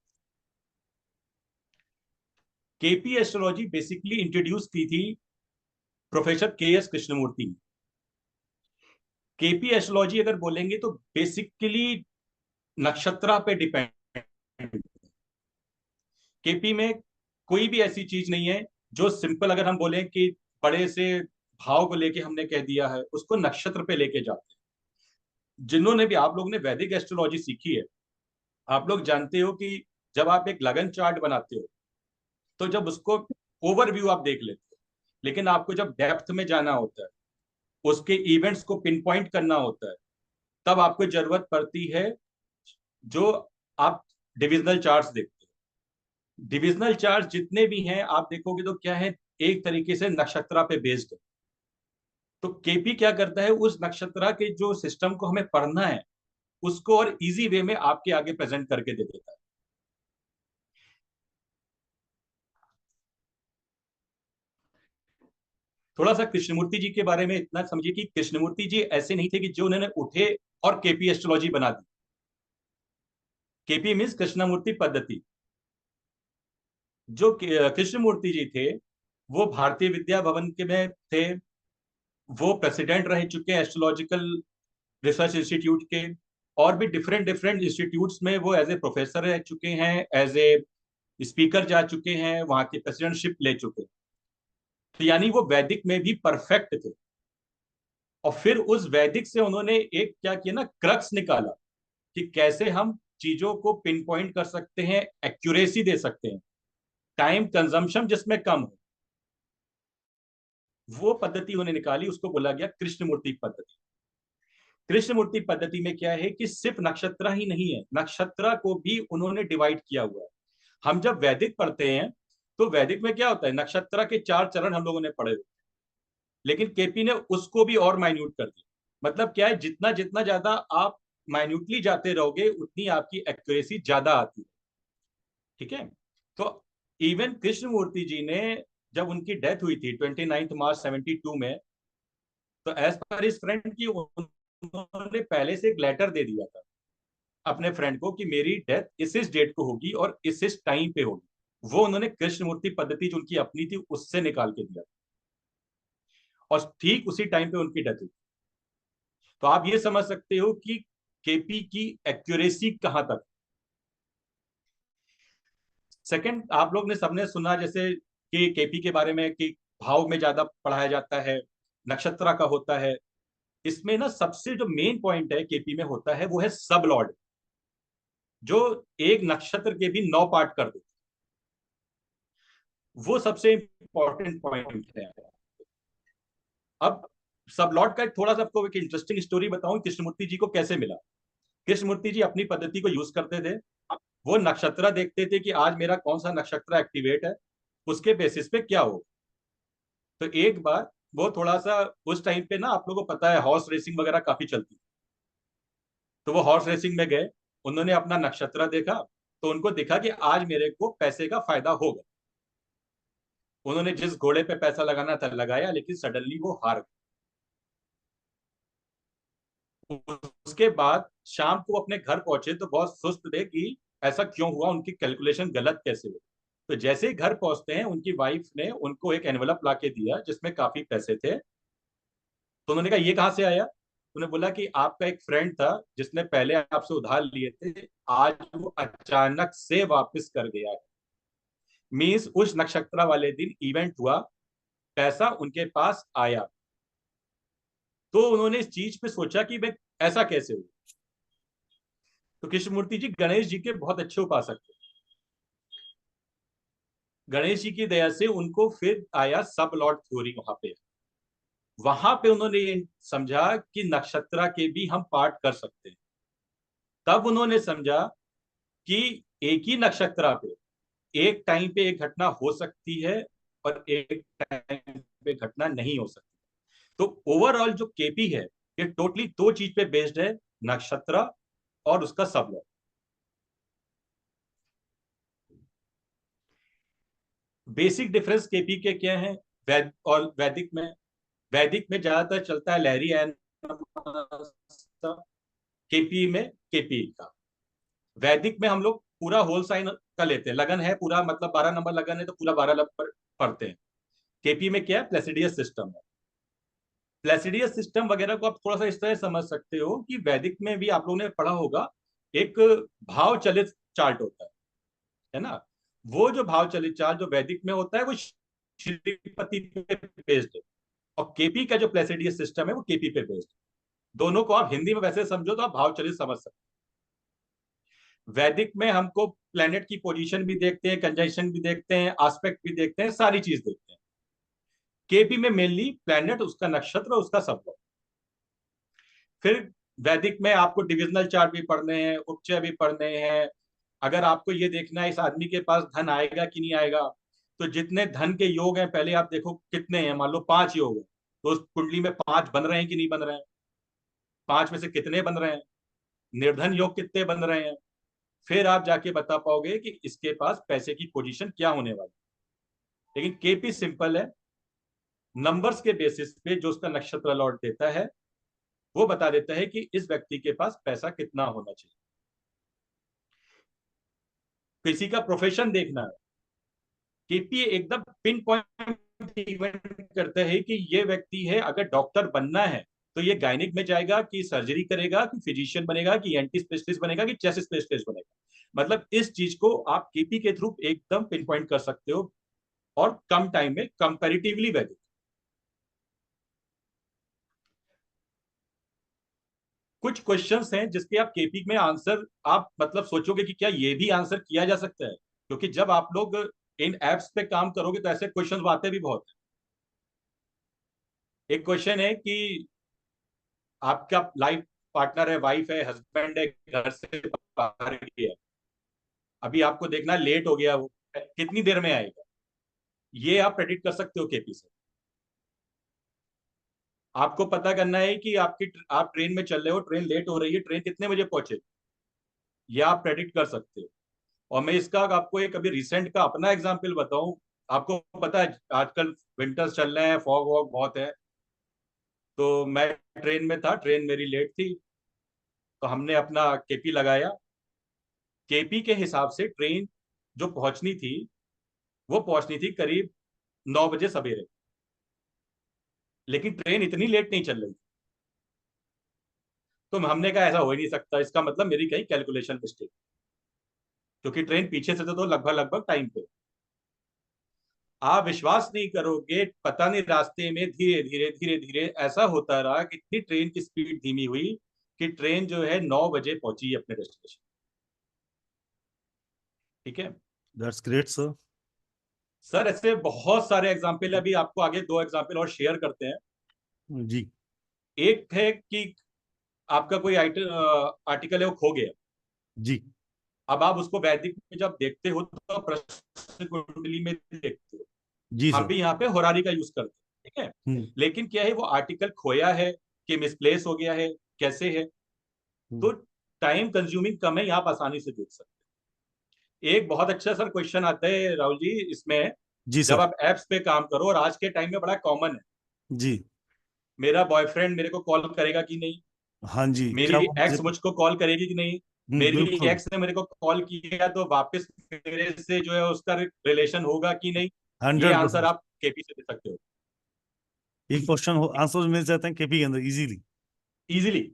केपी एस्ट्रोलॉजी बेसिकली इंट्रोड्यूस की थी professor KS Krishnamurti. KP astrology अगर बोलेंगे तो बेसिकली नक्षत्र पे डिपेंड। केपी में कोई भी ऐसी चीज नहीं है जो सिंपल, अगर हम बोलें कि बड़े से भाव को लेके हमने कह दिया है, उसको नक्षत्र पे लेके जाते हैं। जिन्होंने भी, आप लोगों ने वैदिक एस्ट्रोलॉजी सीखी है, आप लोग जानते हो कि जब आप एक लगन चार्ट बनाते हो, तो जब उसको ओवरव्यू आप देख लेते हो, लेकिन आपको जब डेप्थ में जाना होता है, उसके इवेंट्स को पिन पॉइंट करना होता है, तब आपको जरूरत पड़ती है जो आप डिविजनल चार्ट्स देखते हो। डिविजनल चार्ट जितने भी हैं आप देखोगे तो क्या है, एक तरीके से नक्षत्र पे बेस्ड है। तो केपी क्या करता है, उस नक्षत्र के जो सिस्टम को हमें पढ़ना है, उसको और इजी वे में आपके आगे प्रेजेंट करके दे देता है। थोड़ा सा कृष्णमूर्ति जी के बारे में इतना समझिए कि कृष्णमूर्ति जी ऐसे नहीं थे कि जो उन्होंने उठे और केपी एस्ट्रोलॉजी बना दी। केपी मीन्स कृष्णमूर्ति पद्धति। जो कृष्णमूर्ति जी थे, वो भारतीय विद्या भवन के में थे, वो प्रेसिडेंट रह चुके हैं एस्ट्रोलॉजिकल रिसर्च इंस्टीट्यूट के, और भी डिफरेंट डिफरेंट इंस्टीट्यूट्स में वो एज ए प्रोफेसर रह चुके हैं, एज ए स्पीकर जा चुके हैं, वहां की प्रेसिडेंटशिप ले चुके हैं। तो यानी वो वैदिक में भी परफेक्ट थे। और फिर उस वैदिक से उन्होंने एक क्या किया ना, क्रक्स निकाला कि कैसे हम चीजों को पिन पॉइंट कर सकते हैं, एक्यूरेसी दे सकते हैं, टाइम कंजम्पशन जिसमें कम हो। वो पद्धति उन्हें निकाली, उसको बोला गया कृष्णमूर्ति पद्धति। कृष्णमूर्ति पद्धति में क्या है कि सिर्फ नक्षत्र ही नहीं है, नक्षत्र को भी उन्होंने डिवाइड किया हुआ है। हम जब वैदिक पढ़ते हैं तो वैदिक में क्या होता है, नक्षत्र के 4 चरण हम लोगों ने पढ़े हुए, लेकिन केपी ने उसको भी और माइन्यूट कर दिया। मतलब क्या है, जितना जितना ज्यादा आप माइन्यूटली जाते रहोगे उतनी आपकी एक्यूरेसी ज्यादा आती है। ठीक है, तो इवन कृष्णमूर्ति जी ने जब उनकी डेथ हुई थी 29 मार्च 72 में, तो एज पर हिज फ्रेंड की उन्होंने पहले से एक लेटर दे दिया था अपने फ्रेंड को कि मेरी डेथ इस डेट को होगी और इस टाइम पे होगी। वो उन्होंने कृष्णमूर्ति पद्धति जो उनकी अपनी थी उससे निकाल के दिया और ठीक उसी टाइम पे उनकी डेथ हुई। तो आप ये समझ सकते हो कि केपी की एक्यूरेसी कहां तक। सेकंड, आप लोग ने सबने सुना जैसे कि केपी के बारे में कि भाव में ज्यादा पढ़ाया जाता है, नक्षत्र का होता है। इसमें ना सबसे जो मेन पॉइंट है केपी में होता है वो है सब लॉर्ड, जो एक नक्षत्र के भी 9 पार्ट कर देते। वो सबसे इंपॉर्टेंट पॉइंट है। अब सब लॉर्ड का थोड़ा सा आपको एक इंटरेस्टिंग स्टोरी बताऊं, कृष्णमूर्ति जी को कैसे मिला। कृष्णमूर्ति जी अपनी पद्धति को यूज करते थे। वो नक्षत्र देखते थे कि आज मेरा कौन सा नक्षत्र एक्टिवेट है, उसके बेसिस पे क्या हो। तो एक बार वो थोड़ा सा उस टाइम पे ना, आप लोगों को पता है हॉर्स रेसिंग वगैरह काफी चलती। तो वो हॉर्स रेसिंग में गए, उन्होंने अपना नक्षत्र देखा, तो उनको दिखा कि आज मेरे को पैसे का फायदा होगा। उन्होंने जिस घोड़े पे पैसा लगाना था लगाया, लेकिन सडनली वो हार गए। उसके बाद शाम को अपने घर पहुंचे तो बहुत सुस्त थे कि ऐसा क्यों हुआ, उनकी कैलकुलेशन गलत कैसे हुई। तो जैसे ही घर पहुंचते हैं उनकी वाइफ ने उनको एक एनवलप ला के दिया जिसमें काफी पैसे थे। तो उन्होंने कहा ये कहाँ से आया। उन्होंने बोला कि आपका एक फ्रेंड था जिसने पहले आपसे उधार लिए थे, आज वो अचानक से वापस कर गया है। मीन्स उस नक्षत्र वाले दिन इवेंट हुआ, पैसा उनके पास आया। तो उन्होंने इस चीज पे सोचा कि भाई ऐसा कैसे हुआ। तो कृष्णमूर्ति जी गणेश जी के बहुत अच्छे उपासक थे। गणेश जी की दया से उनको फिर आया सब लॉर्ड थ्योरी। वहां पे उन्होंने ये समझा कि नक्षत्र के भी हम पार्ट कर सकते हैं। तब उन्होंने समझा कि एक ही नक्षत्र पे एक टाइम पे एक घटना हो सकती है और एक टाइम पे घटना नहीं हो सकती। तो ओवरऑल जो केपी है ये टोटली 2 चीज पे बेस्ड है, नक्षत्र और उसका सब लॉर्ड। बेसिक डिफरेंस केपी के क्या है वैद और वैदिक में। वैदिक में ज्यादातर चलता है लहरी एन, केपी में केपी का। वैदिक में हम लोग पूरा होल साइन का लेते हैं, लगन है पूरा, मतलब 12 नंबर लगन है तो पूरा 12 नंबर पढ़ते हैं। केपी में क्या है, प्लेसिडियस सिस्टम है। प्लेसिडियस सिस्टम वगैरह को आप थोड़ा सा इस तरह समझ सकते हो कि वैदिक में भी आप लोगों ने पढ़ा होगा, एक भाव चलित चार्ट होता है ना। वो जो भाव चलित चार्ट जो वैदिक में होता है वो श्रीपति पे बेस्ड है, और केपी का जो प्लेसिडियस सिस्टम है वो केपी पे बेस्ड। दोनों को आप हिंदी में वैसे समझो तो आप भाव चलित समझ सकते हैं। वैदिक में हमको प्लेनेट की पोजीशन भी देखते हैं, कंजंक्शन भी देखते हैं, एस्पेक्ट भी देखते हैं, सारी चीज देखते हैं। केपी में मेनली प्लेनेट, उसका नक्षत्र, उसका सब। फिर वैदिक में आपको डिविजनल चार्ट भी पढ़ने हैं, उपचय भी पढ़ने हैं। अगर आपको ये देखना है इस आदमी के पास धन आएगा कि नहीं आएगा, तो जितने धन के योग हैं पहले आप देखो कितने हैं। मान लो 5 योग है, तो उस कुंडली में 5 बन रहे हैं कि नहीं बन रहे हैं, 5 में से कितने बन रहे हैं, निर्धन योग कितने बन रहे हैं। फिर आप जाके बता पाओगे कि इसके पास पैसे की पोजीशन क्या होने वाली। लेकिन केपी सिंपल है, नंबर्स के बेसिस पे जो उसका नक्षत्र लॉर्ड देता है वो बता देता है कि इस व्यक्ति के पास पैसा कितना होना चाहिए। किसी का प्रोफेशन देखना है, केपी एकदम पिन पॉइंट इवेंट करता है कि ये व्यक्ति है, अगर डॉक्टर बनना है तो ये गायनिक में जाएगा कि सर्जरी करेगा कि फिजिशियन बनेगा कि एंटी स्पेशलिस्ट बनेगा कि चेस्ट स्पेशलिस्ट बनेगा। मतलब इस चीज को आप केपी के थ्रू एकदम पिन पॉइंट कर सकते हो और कम टाइम में कंपैरेटिवली वैलिड। कुछ क्वेश्चंस हैं जिसके आप केपी में आंसर आप मतलब सोचोगे कि क्या ये भी आंसर किया जा सकता है, क्योंकि जब आप लोग इन एप्स पे काम करोगे तो ऐसे क्वेश्चंस आते भी बहुत हैं। एक क्वेश्चन है कि आपका लाइफ पार्टनर है, वाइफ है, हस्बैंड है, घर से बाहर गया, अभी आपको देखना लेट हो गया, वो कितनी देर में आएगा, ये आप प्रेडिक्ट कर सकते हो केपी से। आपको पता करना है कि आप ट्रेन में चल रहे हो, ट्रेन लेट हो रही है, ट्रेन कितने बजे पहुंचे, ये आप प्रेडिक्ट कर सकते हो। और मैं इसका आपको एक अभी रिसेंट का अपना एग्जांपल बताऊं। आपको पता है आजकल विंटर्स चल रहे हैं, फॉग वॉग बहुत है, तो मैं ट्रेन में था, ट्रेन मेरी लेट थी, तो हमने अपना केपी लगाया। केपी के हिसाब से ट्रेन जो पहुंचनी थी वो पहुंचनी थी करीब 9 बजे सवेरे, लेकिन ट्रेन इतनी लेट नहीं चल रही। तो हमने कहा ऐसा हो ही नहीं सकता, इसका मतलब मेरी कहीं कैलकुलेशन मिस्टेक, क्योंकि ट्रेन पीछे से तो लगभग लगभग टाइम पे। आप विश्वास नहीं करोगे, पता नहीं रास्ते में धीरे धीरे धीरे धीरे ऐसा होता रहा कि इतनी ट्रेन की स्पीड धीमी हुई कि ट्रेन जो है 9 बजे पहुंची अपने डेस्टिनेशन। ठीक है, दैट्स ग्रेट सर। सर ऐसे बहुत सारे एग्जाम्पल, अभी आपको आगे 2 एग्जाम्पल और शेयर करते हैं। जी। एक है कि आपका कोई आर्टिकल है वो खो गया, जी। अब आप उसको वैदिक में जब देखते हो तो आप प्रश्न कुंडली में देखते हो। जी हम सर। भी यहाँ पे होरारी का यूज करते हैं, ठीक है। लेकिन क्या है, वो आर्टिकल खोया है कि मिसप्लेस हो गया है, कैसे है, तो टाइम कंज्यूमिंग कम है, आप आसानी से देख सकते हैं। एक बहुत अच्छा सर क्वेश्चन आता है राहुल जी इसमें, जी जब सर। आप एप्स पे काम करो, और आज के टाइम में बड़ा कॉमन है, जी। मेरा बॉयफ्रेंड मेरे को कॉल करेगा कि नहीं, हाँ जी, क्या मेरी वो एक्स मुझको कॉल करेगी कि नहीं, मेरी बिल्कुल। एक्स ने मेरे को कॉल किया तो वापस मेरे से जो है उसका रिलेशन होगा कि नहीं, ये आंसर 100%। आप केपी से दे सकते हो एक क्वेश्चन आंसर मिल जाते हैं केपी के अंदर इजीली। इजीली।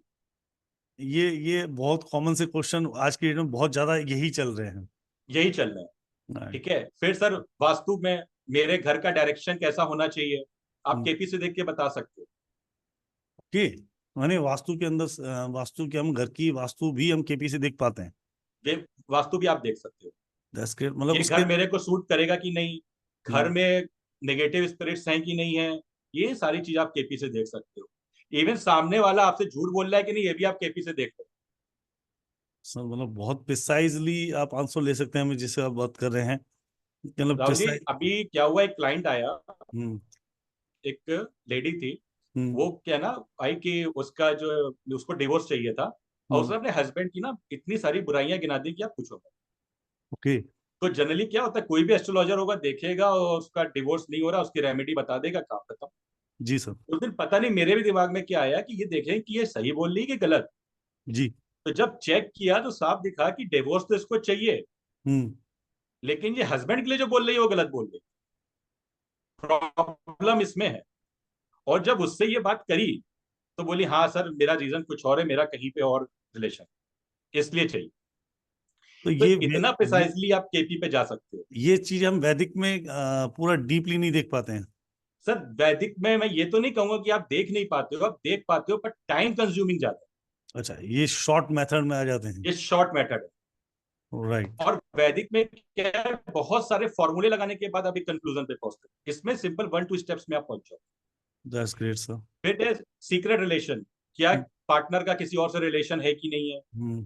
ये बहुत कॉमन से क्वेश्चन आज की डेट में बहुत ज्यादा यही चल रहे हैं। यही चल रहा है, Right. ठीक है। फिर सर वास्तु में मेरे घर का डायरेक्शन कैसा होना चाहिए, आप केपी से देख के बता सकते हो। ओके, माने वास्तु के अंदर वास्तु के हम घर की वास्तु भी हम केपी से देख पाते हैं। ये वास्तु भी आप देख सकते हो, दैट्स ग्रेट। मतलब ये उसके घर मेरे को सूट करेगा कि नहीं, घर में नेगेटिव स्पिरिट्स हैं कि नहीं है, ये सारी चीज आप केपी से देख सकते हो। इवन सामने वाला आपसे झूठ बोल रहा है कि नहीं, ये भी आप केपी से देख सकते हो। सर मतलब बहुत प्रिसाइजली आप आंसर ले सकते हैं जिससे आप बात कर रहे हैं, मतलब राहुल जी अभी क्या हुआ, एक क्लाइंट आया, एक लेडी थी, वो क्या ना आई कि उसका जो उसको डिवोर्स चाहिए था, और उसने अपने हस्बैंड की ना इतनी सारी बुराइयां गिना दी कि आप पूछो। ओके। तो जनरली क्या होता है, कोई भी एस्ट्रोलॉजर होगा देखेगा और उसका डिवोर्स नहीं हो रहा, उसकी रेमेडी बता देगा, काम खत्म। जी सर। उस दिन पता नहीं मेरे भी दिमाग में क्या आया कि ये देखें कि ये सही बोल रही है कि गलत। जी। तो जब चेक किया तो साफ दिखा कि डिवोर्स तो इसको चाहिए, हम्म। लेकिन ये हस्बैंड के लिए जो बोल रही है वो गलत बोल रही है, प्रॉब्लम इसमें है। और जब उससे ये बात करी तो बोली हाँ सर मेरा रीजन कुछ और है, मेरा कहीं पे और रिलेशन, इसलिए चाहिए। तो तो ये इतना प्रिसाइजली आप केपी पे जा सकते हो। ये चीज हम वैदिक में पूरा डीपली नहीं देख पाते हैं। सर वैदिक में मैं ये तो नहीं कहूंगा कि आप देख नहीं पाते हो, आप देख पाते हो, पर टाइम कंज्यूमिंग ज्यादा है। अच्छा, ये शॉर्ट मेथड में आ जाते हैं। ये शॉर्ट मेथड है। राइट। और वैदिक में क्या है, बहुत सारे फॉर्मूले लगाने के बाद अभी कंक्लूजन पे पहुंचते हैं, इसमें सिंपल 1-2 स्टेप्स में आप पहुंच जाओ। That's great sir. फिर है सीक्रेट रिलेशन, क्या पार्टनर का किसी और से रिलेशन है कि नहीं है,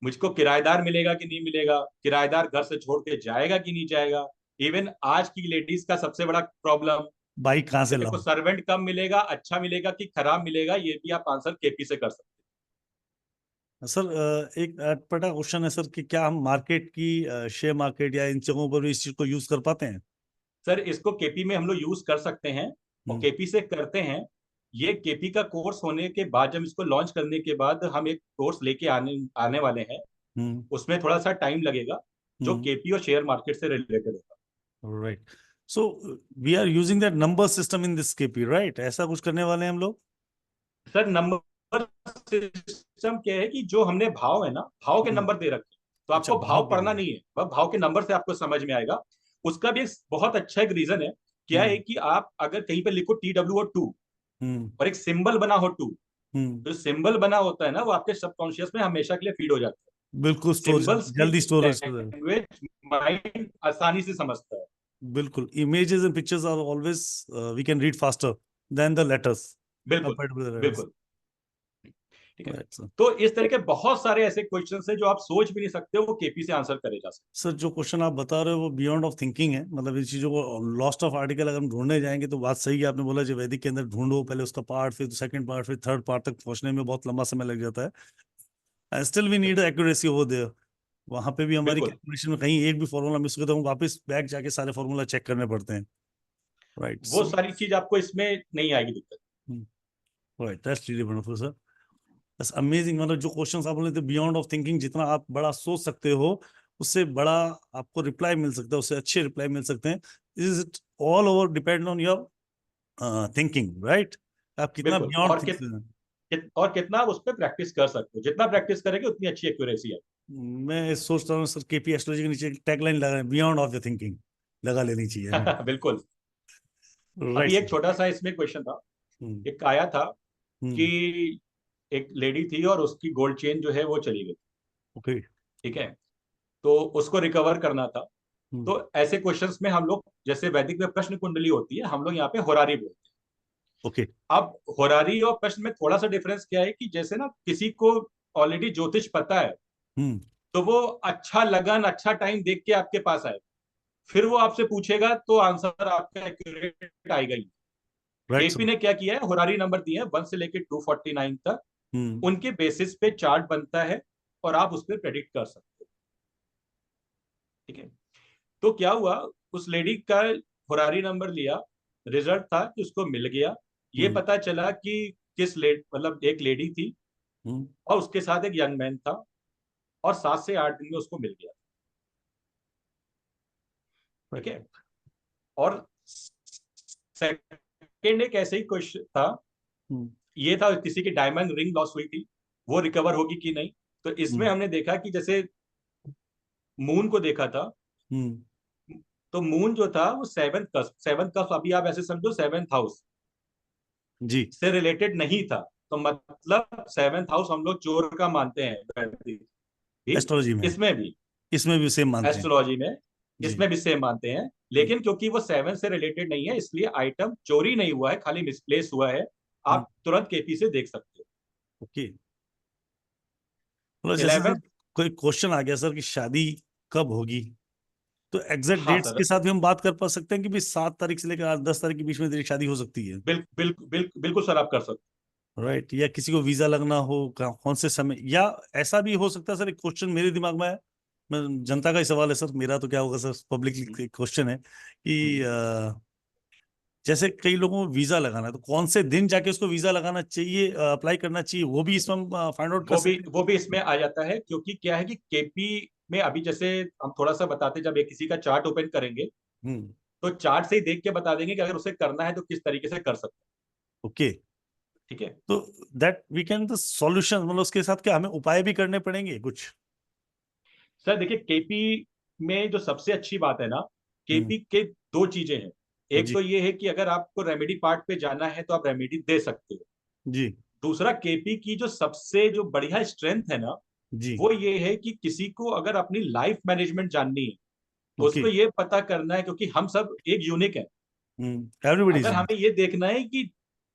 मुझको किराएदार मिलेगा कि नहीं मिलेगा, किराएदार घर से छोड़ के जाएगा कि नहीं जाएगा। इवन आज की लेडीज का सबसे बड़ा प्रॉब्लम, बाइक कहाँ से मेरे को लाऊं। सर्वेंट कम मिलेगा, अच्छा मिलेगा कि खराब मिलेगा, ये भी आप आंसर केपी से कर सकते हैं। सर एक अटपटा क्वेश्चन है सर कि क्या हम मार्केट की शेयर मार्केट या इन जगहों पर भी इस चीज को यूज कर पाते हैं। सर इसको केपी में हम लोग यूज कर सकते हैं और केपी से करते हैं। ये केपी का कोर्स होने के बाद, जब इसको लॉन्च करने के बाद हम एक कोर्स लेके आने वाले हैं, उसमें थोड़ा सा टाइम लगेगा, जो केपी और शेयर मार्केट से रिलेटेड होगा। Right, so we are using that number system in this KP, right, ऐसा कुछ करने वाले हैं हम लोग। सर नंबर सिस्टम क्या है कि जो हमने भाव है ना, भाव के नंबर दे रखे, तो अच्छा, आपको भाव भाव के पढ़ना नंबर। नहीं है, वह भाव के नंबर से आपको समझ में आएगा। उसका भी एक बहुत अच्छा एक रीजन है। क्या है कि आप अगर कहीं पे लिखो TW और 2 हम्म और एक सिंबल बना हो 2, हम्म जो सिंबल बना होता है ना, वो आपके सबकॉन्शियस में हमेशा के लिए फीड हो जाता है। बिल्कुल स्टोर, सिंबल्स की जल्दी स्टोर हो जाता है। लैंग्वेज माइंड आसानी से समझता है। बिल्कुल, images and pictures are always we can read faster than the letters बिल्कुल compared to the letters. बिल्कुल। ठीक है। Right, sir. तो इस तरह के बहुत सारे ऐसे क्वेश्चंस हैं जो आप सोच भी नहीं सकते हो, वो केपी से आंसर करे जा सकते सर जो क्वेश्चन आप बता रहे हो वो बियॉन्ड ऑफ थिंकिंग है, मतलब इन चीजों को लॉस्ट ऑफ आर्टिकल अगर हम ढूंढने जाएंगे तो बात सही है, आपने बोला जो वैदिक के अंदर ढूंढो, पहले उसका पार्ट, फिर सेकंड पार्ट, फिर थर्ड पार्ट तक पहुंचने में बहुत लंबा समय लग जाता है। And still we need accuracy over there. वहां पे भी हैं। हमारी बिल्कुल, कैलकुलेशन में कहीं एक भी फॉर्मूला मिस हो गया तो हम वापस बैक जाके सारे फॉर्मूला चेक करने पड़ते हैं। राइट, वो सो सारी चीज आपको इसमें नहीं आएगी दिक्कत। Right, that's really wonderful sir, that's amazing. मतलब जो क्वेश्चंस आप बोले थे बियॉन्ड ऑफ थिंकिंग, जितना आप बड़ा सोच सकते हो उससे बड़ा आपको रिप्लाई मिल सकता है, उससे अच्छे रिप्लाई मिल सकते हैं। Is it all over depend on your thinking, right? आप कितना बिल्कुल। बियॉन्ड और थिंक। और कितना आप उस पर प्रैक्टिस कर सकते हो, जितना प्रैक्टिस करेंगे उतनी अच्छी एक्यूरेसी है। मैं सोच रहा हूँ सर केपी एस्ट्रोलॉजी के नीचे टैगलाइन लगा बियॉन्ड ऑफ योर थिंकिंग लगा लेनी चाहिए हमें। बिल्कुल। राइट अभी एक सर। छोटा सा इसमें क्वेश्चन था। एक आया था कि एक लेडी थी और उसकी गोल्ड चेन जो है वो चली गई। ओके। ठीक है। तो उसको रिकवर करना था। तो ऐसे क्वेश्चंस में हम लोग, जैसे वैदिक में प्रश्न कुंडली होती है, हम लोग यहाँ पे होरारी बोलते हैं। ओके। अब होरारी और प्रश्न में थोड़ा सा डिफरेंस क्या है कि जैसे ना किसी को ऑलरेडी ज्योतिष पता है, हम्म तो वो अच्छा लगन, अच्छा टाइम देख के आपके पास आए, फिर वो आपसे पूछेगा तो आंसर आपका एक्यूरेट आएगा ही। Right KP sir. ने क्या किया है, होरारी नंबर दिए हैं 1 से लेकर 249 तक, हम्म उनके बेसिस पे चार्ट बनता है और आप उस पर प्रेडिक्ट कर सकते हो। ठीक है। तो क्या हुआ, उस लेडी का होरारी नंबर लिया, रिजल्ट था कि उसको मिल गया। ये हम्म पता चला कि मतलब एक लेडी थी हम्म और उसके साथ एक यंग मैन था, और 7 से 8 दिन में उसको मिल गया। ठीक है। और सेकेंड एक ऐसे ही क्वेश्चन था, ये था किसी की डायमंड रिंग लॉस हुई थी, वो रिकवर होगी कि नहीं। तो इसमें हमने देखा कि जैसे मून को देखा था, हम्म तो मून जो था वो सेवंथ कस्प, अभी आप ऐसे समझो 7th हाउस जी, से रिलेटेड नहीं था। तो मतलब 7th हाउस हम लोग चोर का मानते हैं, ठीक? एस्ट्रोलॉजी में, इसमें भी, इसमें भी सेम मानते हैं। एस्ट्रोलॉजी में, जी। इसमें भी सेम मानते हैं। लेकिन क्योंकि वो 7 से रिलेटेड नहीं है, इसलिए आइटम चोरी नहीं हुआ है, खाली मिसप्लेस हुआ है। आप तुरंत केपी से देख सकते हो। ओके। मतलब जैसे सर 11th। कोई क्वेश्चन आ गया सर कि शादी कब होगी, तो एग्जैक्ट हाँ डेट्स सर, के साथ भी हम बात कर पा सकते हैं कि भाई 7 तारीख से लेकर 10 तारीख के बीच में तेरी शादी हो सकती है। बिल्कुल सर, आप कर सकते राइट, या किसी को वीजा लगना हो कौन से समय, या ऐसा भी हो सकता है सर, एक क्वेश्चन मेरे दिमाग में है, मैं जनता का ही सवाल है सर, मेरा तो क्या होगा सर, पब्लिक क्वेश्चन है कि हो। जैसे कई लोगों को वीजा लगाना है तो कौन से दिन जाके उसको वीजा लगाना चाहिए, अप्लाई करना चाहिए, वो भी इसमें हम फाइंड आउट कर सकते हैं। वो भी इसमें आ जाता है, क्योंकि क्या है कि केपी में अभी जैसे हम थोड़ा सा बताते, जब एक किसी का चार्ट ओपन करेंगे हम्म तो चार्ट से ही देख के बता देंगे कि अगर उसे करना है तो किस तरीके से कर सकते ओके। हैं। ठीक है। तो that we can the solution, मतलब उसके साथ क्या हमें उपाय भी करने पड़ेंगे कुछ? सर देखिए, केपी में जो सबसे अच्छी बात है ना, हम्म केपी के दो चीजें हैं। एक जी तो ये है कि अगर आपको रेमेडी पार्ट पे जाना है तो आप रेमेडी दे सकते हो। जी दूसरा, केपी की जो सबसे जो बढ़िया स्ट्रेंथ है ना, जी। वो ये है कि किसी को अगर अपनी लाइफ मैनेजमेंट जाननी है, ओके। उसको ये पता करना है, क्योंकि हम सब एक यूनिक है। एवरीबडी अगर इज। हमें ये देखना है कि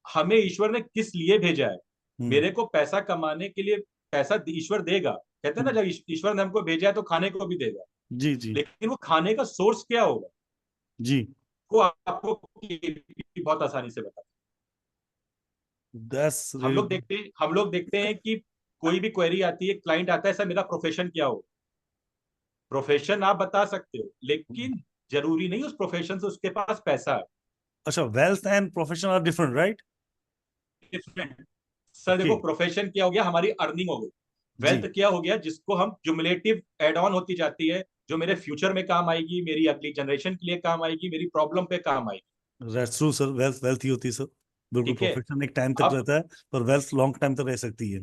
हमें ईश्वर ने किस लिए भेजा है, हम्म मेरे को पैसा कमाने के लिए पैसा ईश्वर देगा, कहते हैं ना, हम्म, जब ईश्वर ने हमको भेजा है तो खाने को भी देगा। जी जी लेकिन वो खाने का सोर्स क्या होगा, जी। वो आपको बहुत आसानी से बता। That's really. हम लोग देखते हैं कि कोई भी क्वेरी आती है, क्लाइंट आता है, सर मेरा प्रोफेशन क्या हो। प्रोफेशन आप बता सकते हो, लेकिन जरूरी नहीं उस प्रोफेशन से उसके पास पैसा है। अच्छा, wealth and profession are different, right? Different. Sir okay. देखो, प्रोफेशन क्या हो गया, हमारी अर्निंग हो गई। जी वेल्थ क्या हो गया, जिसको हम क्यूमुलेटिव एड ऑन होती जाती है, जो मेरे फ्यूचर में काम आएगी, मेरी अगली जनरेशन के लिए काम आएगी, मेरी प्रॉब्लम पे काम आएगी। That's true sir, wealth wealth ही होती है सर। बिल्कुल, ठीक है। प्रोफेशन एक टाइम तक अब रहता है, पर वेल्थ लॉन्ग टाइम तक रह सकती है।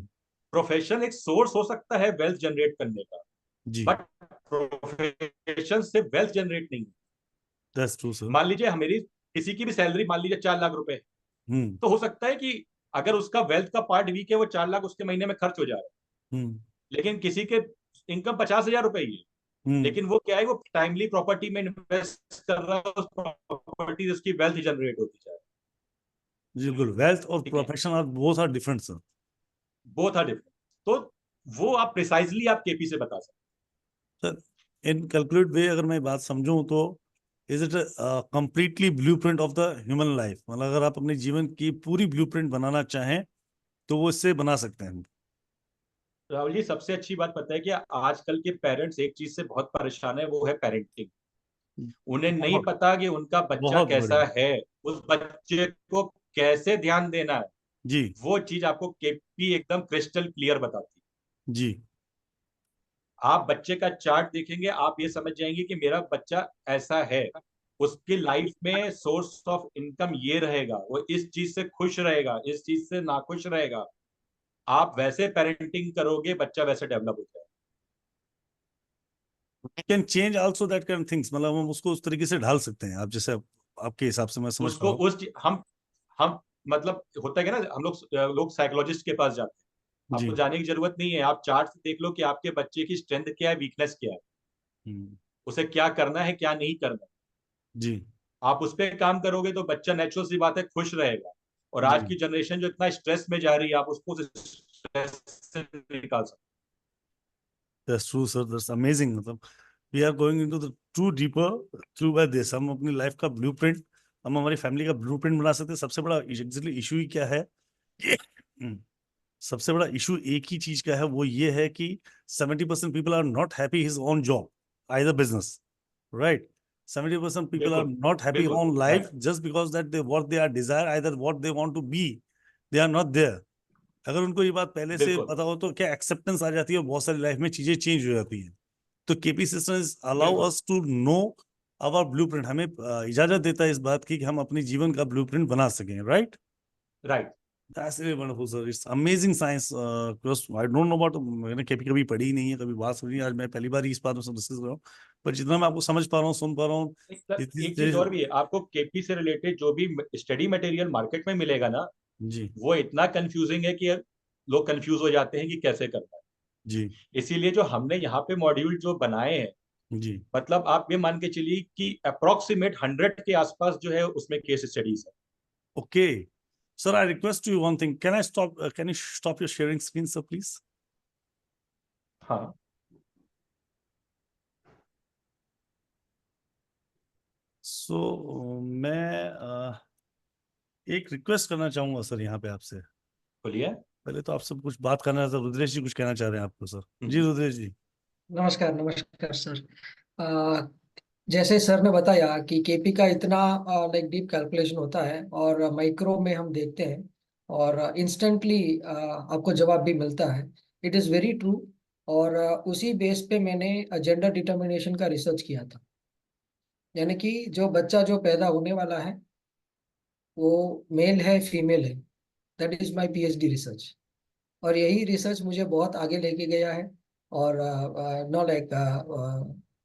प्रोफेशन एक सोर्स हो सकता है वेल्थ जनरेट करने का, जी, बट प्रोफेशन से वेल्थ जनरेट नहीं है। That's true sir. मान लीजिए मेरी किसी की भी सैलरी मान लीजिए 4 लाख रुपए है, हम्म तो हो सकता है कि अगर उसका वेल्थ का पार्ट वीक है, वो 4 लाख उसके महीने में खर्च हो जा रहा है। हम्म लेकिन किसी के इनकम 50,000 रुपए ही है, हम्म लेकिन वो क्या है, वो टाइमली प्रॉपर्टी में इन्वेस्ट कर रहा है, उस प्रॉपर्टी उसकी वेल्थ जनरेट होती जा रही बिल्कुल, वेल्थ और है। ठीक है, profession are both are different sir. Both are different. तो वो आप प्रिसाइजली आप केपी से बता सकते सर, इन कैलकुलेट वे अगर मैं बात समझूं तो is it completely blueprint of the human life, मतलब अगर आप अपने जीवन की पूरी ब्लूप्रिंट बनाना चाहें तो वो इससे बना सकते हैं। हैं। राहुल जी, सबसे अच्छी बात पता है कि आजकल के पेरेंट्स एक चीज से बहुत परेशान है, वो है पेरेंटिंग। उन्हें नहीं बहुत पता कि उनका बच्चा बहुत कैसा बढ़िया। है, उस बच्चे को कैसे ध्यान देना है। जी वो चीज आपको केपी एकदम क्रिस्टल क्लियर बताती है। जी आप बच्चे का चार्ट देखेंगे, आप ये समझ जाएंगे कि मेरा बच्चा ऐसा है, उसकी लाइफ में सोर्स ऑफ इनकम ये रहेगा, वो इस चीज से खुश रहेगा, इस चीज से नाखुश रहेगा। आप वैसे पेरेंटिंग करोगे, बच्चा वैसे डेवलप हो जाएगा। Can change also that kind things, मतलब हम उसको उस तरीके से ढाल सकते हैं, आप जैसे आपके हिसाब से मैं समझ पा उसको रहा हूँ। हम मतलब होता है ना, हम लोग साइकोलॉजिस्ट के पास जाते हैं। जी। आपको जाने की जरूरत नहीं है, आप चार्ट से देख लो कि आपके बच्चे की स्ट्रेंथ क्या है, वीकनेस क्या है, हम्म, उसे क्या करना है क्या नहीं करना है। जी आप उस पर काम करोगे तो बच्चा नेचुरल सी बात है खुश रहेगा। और जी, आज की जनरेशन जो इतना स्ट्रेस में जा रही है, आप उसको उस स्ट्रेस से निकाल सकते that's true sir, that's amazing. मतलब we are going into the true deeper through by this. हम अपनी लाइफ का ब्लूप्रिंट, हम हमारी फैमिली का ब्लूप्रिंट बना सकते हैं। सबसे बड़ा एग्जैक्टली इशू ही क्या है कि सबसे बड़ा इशू एक ही चीज का है, वो ये है कि 70% people are not happy his own job, either business, right. 70% हैं। people are बिल्कुल, not happy बिल्कुल on life right, just because that they what they are desire, either what they want to be, they are not there. अगर उनको ये बात पहले से बिल्कुल पता हो तो क्या एक्सेप्टेंस आ जाती है, बहुत सारी लाइफ में चीजें चेंज हो जाती हैं। तो केपी सिस्टम अलाउ बिल्कुल us to know our blueprint, हमें इजाजत देता है इस बात की कि हम अपने जीवन का ब्लूप्रिंट बना सकें, right. Right. That's really wonderful, sir. It's amazing science. Because I don't know about, मैंने कभी पढ़ी ही नहीं है, कभी बात सुनी, आज मैं पहली बार ही इस बात में डिस्कस कर रहा हूँ। पर जितना मैं आपको समझ पा रहा हूँ, सुन पा रहा हूँ, एक चीज और भी है, आपको केपी से रिलेटेड जो भी स्टडी मटेरियल मार्केट में मिलेगा ना, जी वो इतना कंफ्यूजिंग है कि लोग कंफ्यूज हो जाते हैं कि कैसे करना है। जी इसीलिए जो हमने यहाँ पे मॉड्यूल जो बनाए हैं, जी, मतलब आप ये मान के चलिए कि अप्रोक्सीमेट 100 के आसपास जो है उसमें केस स्टडीज है। okay. Sir, I request you one thing. Can you stop your sharing screen, sir, please? हाँ, So, मैं एक रिक्वेस्ट करना चाहूंगा सर यहाँ पे आपसे। बोलिए। पहले तो आपसे कुछ बात करना है, सर रुद्रेश जी कुछ कहना चाह रहे हैं आपको सर। जी रुद्रेश जी। नमस्कार नमस्कार सर। अ, जैसे सर ने बताया कि केपी का इतना लाइक डीप कैलकुलेशन होता है और माइक्रो में हम देखते हैं और इंस्टेंटली आपको जवाब भी मिलता है। It is very true. और उसी बेस पे मैंने जेंडर डिटर्मिनेशन का रिसर्च किया था। यानी कि जो बच्चा जो पैदा होने वाला है वो मेल है फीमेल है। That is my PhD research. और यही रिसर्च मुझे बहुत आगे लेके गया है। और नो लाइक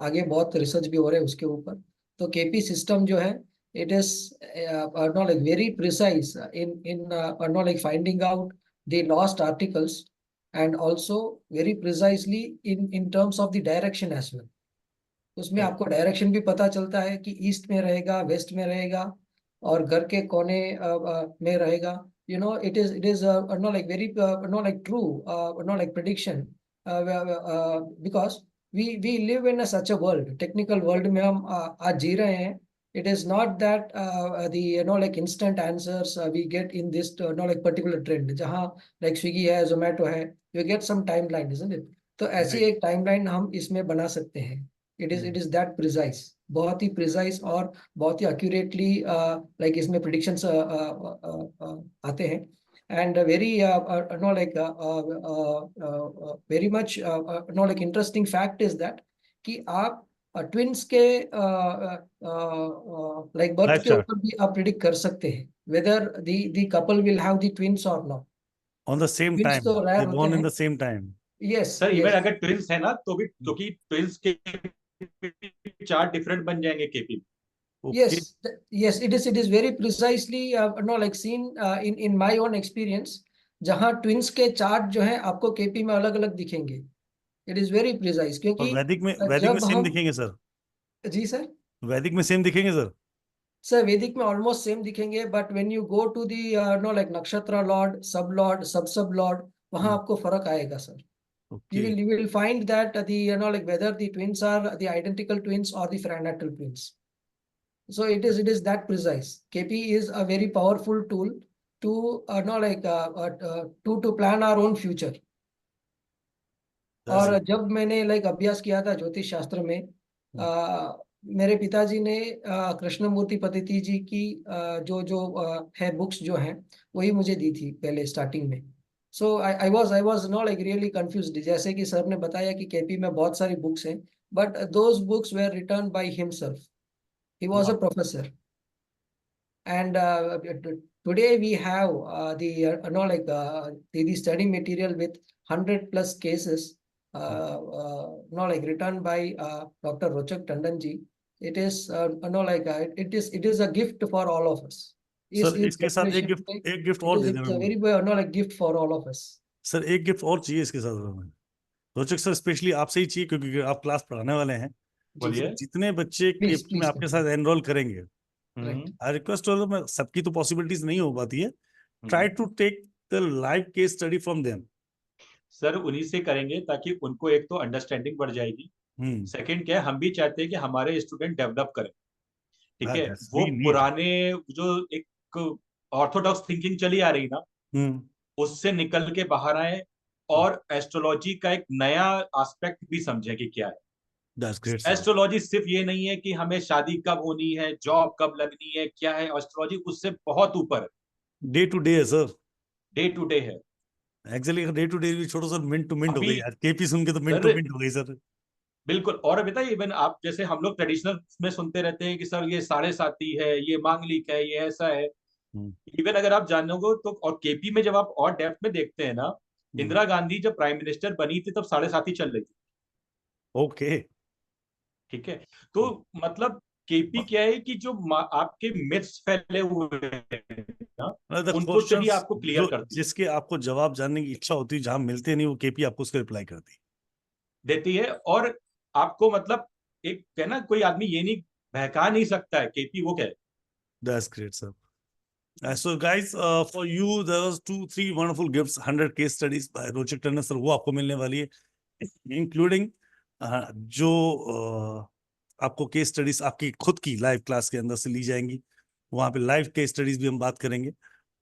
आगे बहुत रिसर्च भी हो रहे हैं उसके ऊपर। तो केपी सिस्टम जो है it is no like very precise in in no like finding out the lost articles and also very precisely in terms of the direction as well. उसमें आपको डायरेक्शन भी पता चलता है कि ईस्ट में रहेगा वेस्ट में रहेगा और घर के कोने में रहेगा। it is not like very not like true not like prediction because we live in such a world technical world में हम आज जी रहे हैं। It is not that the like instant answers we get in this like particular trend जहाँ like Swiggy है Zomato है you get some timeline isn't it। तो ऐसी Right. एक टाइमलाइन हम इसमें बना सकते हैं। इट इज दैट प्रिसाइज बहुत ही प्रिसाइज और बहुत ही एक्यूरेटली लाइक इसमें प्रिडिक्शंस आते हैं। And very no like very much know like interesting fact is that कि आप ट्विंस के लाइक बर्थ Life के chart ऊपर भी आप प्रिडिक्ट कर सकते हैं whether the couple will have the twins or not. on the same twins time. तो They रेयर होते born in हैं। the same time. Yes sir even yes अगर ट्विंस है ना तो भी, क्योंकि ट्विंस के चार्ट डिफरेंट बन जाएंगे KP. Yes, Okay. yes, it is very precisely no like seen in my own experience, जहाँ ट्विंस के चार्ट जो है आपको केपी में अलग अलग दिखेंगे। इट इज वेरी प्रिसाइज, और क्योंकि वैदिक में जब सेम हम दिखेंगे सर? जी सर वैदिक में सेम दिखेंगे सर? सर वैदिक में ऑलमोस्ट सेम दिखेंगे, but when you go to the no like नक्षत्र lord, sub lord, sub lord, वहाँ आपको फर्क आएगा sir. Okay. You will find that the like whether the twins are the identical twins or the fraternal twins. So it is that precise. KP is a very powerful tool to no like to plan our own future. That's और it. जब मैंने like अभ्यास किया था ज्योतिष शास्त्र में, मेरे पिताजी ने कृष्णमूर्ति पतिति जी की जो है बुक्स जो हैं वही मुझे दी थी पहले स्टार्टिंग में। So I was no like really confused, जैसे कि सर ने बताया कि केपी में बहुत सारी बुक्स हैं, but those books were written by himself. He was a Wow. Professor, and today we have the no like the study material with 100 plus cases no like written by Dr. Rochak Tandon ji. It is no like it is a gift for all of us. Sir इस इसके साथ एक gift और it they is देना a very no like gift for all of us. Sir. एक gift और चाहिए इसके साथ हमें, रोचक सर, स्पेशली आपसे ही चाहिए क्योंकि आप क्लास पढ़ाने वाले हैं। बोलिए। जितने बच्चे Please, केपी में please आपके continue. साथ एनरोल करेंगे, हम्म, आई रिक्वेस्ट ऑल में, सबकी तो पॉसिबिलिटीज नहीं हो पाती है, try to take the live case study from them. Sir उन्हीं से करेंगे ताकि उनको एक तो अंडरस्टैंडिंग बढ़ जाएगी, सेकंड क्या है, हम भी चाहते हैं कि हमारे स्टूडेंट डेवलप करें, ठीक है। वो वी नीड। पुराने जो एक ऑर्थोडॉक्स थिंकिंग चली आ रही ना, उससे निकल के बाहर आए और एस्ट्रोलॉजी का एक नया एस्पेक्ट भी समझे कि क्या है। That's great sir. एस्ट्रोलॉजी सिर्फ ये नहीं है कि हमें शादी कब होनी है, जॉब कब लगनी है, क्या है। एस्ट्रोलॉजी उससे बहुत ऊपर, डे टू डे है सर, डे टू डे है। एक्चुअली डे टू डे भी छोड़ो सर, मिनट टू मिनट हो अभी गई यार, केपी सुन के तो मिनट सर टू मिनट हो गई सर। बिल्कुल। और बताइए, इवन आप जैसे हम लोग ट्रेडिशनल में सुनते रहते हैं कि सर ये साढ़े साती है, ये मांगलिक है, ये ऐसा है। इवन अगर आप जानोगे तो, और केपी में जब आप और डेप्थ में देखते हैं ना, इंदिरा गांधी जब प्राइम मिनिस्टर बनी थी तब साढ़े साती चल रही थी। ओके, ठीक है। तो मतलब केपी क्या है कि जो आपके मिथ्स फैले हुए हैं ना, उनको चलिए आपको क्लियर करती है, जिसके आपको जवाब जानने की इच्छा होती है, जहां मिलते नहीं, वो केपी आपको उसका रिप्लाई करती देती है। और आपको मतलब एक है ना, कोई आदमी ये नहीं बहका नहीं सकता है, केपी वो क्या है। That's great, sir. So guys, for you there was 2-3 wonderful gifts, 100 case studies by रोचक टंडन सर, वो आपको मिलने वाली है, इंक्लूडिंग जो आपको केस स्टडीज आपकी खुद की लाइव क्लास के अंदर से ली जाएंगी, वहां पे लाइव केस स्टडीज भी हम बात करेंगे।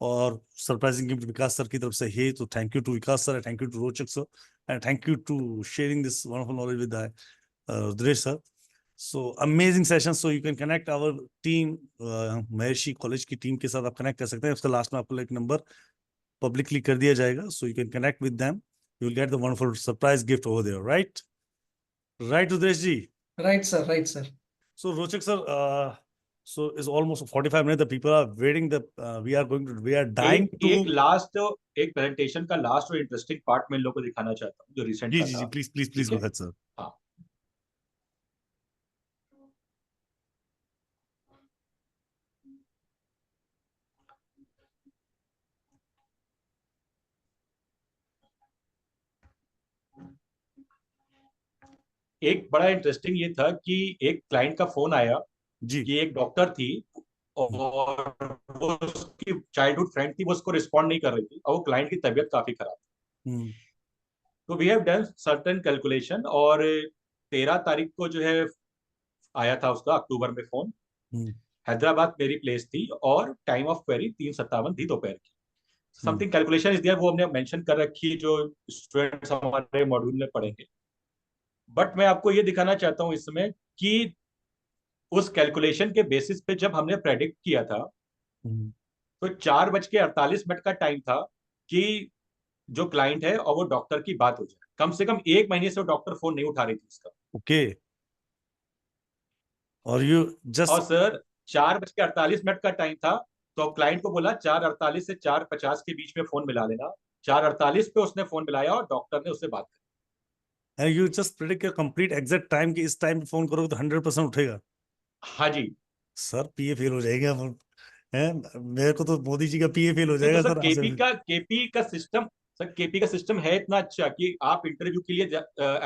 और सरप्राइजिंग गिफ्ट विकास सर की तरफ से है, तो thank you to Vikas sir, thank you to Rochak sir, and thank you to sharing this wonderful knowledge with Rudresh sir. So amazing session. So you can connect our team, Maharshi college की team के साथ आप connect कर सकते हैं। उसका last में आपको एक नंबर पब्लिकली कर दिया जाएगा, so you can connect with them. You will get the wonderful surprise gift over there, right? Right, Udresh ji? Right, sir. Right, sir. So Rochak sir, so it's almost 45 minutes. The people are waiting. We are dying to. एक presentation का last और interesting part मैं इन लोगों को दिखाना चाहता हूँ जो रिसेंट जी का जी जी, था। Please go ahead, sir. हाँ, एक बड़ा इंटरेस्टिंग ये था कि एक क्लाइंट का फोन आया जी कि एक डॉक्टर थी और वो उसकी चाइल्डहुड फ्रेंड थी, वो उसको रिस्पॉन्ड नहीं कर रही थी और वो क्लाइंट की तबीयत काफी खराब थी। तो we have done certain calculation, और 13 तारीख को जो है आया था उसका अक्टूबर में फोन। हैदराबाद मेरी प्लेस थी और टाइम ऑफ क्वेरी 3:57 थी दोपहर की। समथिंग कैलकुलेशन इज देयर, वो हमने मेंशन कर रखी जो स्टूडेंट्स हमारे मॉड्यूल में पढ़ेंगे। बट मैं आपको ये दिखाना चाहता हूँ इसमें कि उस कैलकुलेशन के बेसिस पे जब हमने प्रेडिक्ट किया था तो 4:48 का टाइम था कि जो क्लाइंट है और वो डॉक्टर की बात हो जाए। कम से कम 1 महीने से वो डॉक्टर फोन नहीं उठा रही थी उसका। ओके। और यू और जस्ट सर 4:48 का टाइम था, तो क्लाइंट को बोला 4:48 से 4:50 के बीच में फोन मिला लेना। 4:48 पे उसने फोन मिलाया और डॉक्टर ने उससे बात की। You just predict your complete exact time कि इस टाइम पे फोन करोगे तो 100% उठेगा। हाँ जी। सर पीए फेल हो जाएगा हम हैं, मेरे को तो मोदी जी का पीए फेल हो नहीं तो जाएगा सर सर आपसे। केपी का सिस्टम, सर केपी का सिस्टम है इतना अच्छा कि आप इंटरव्यू के लिए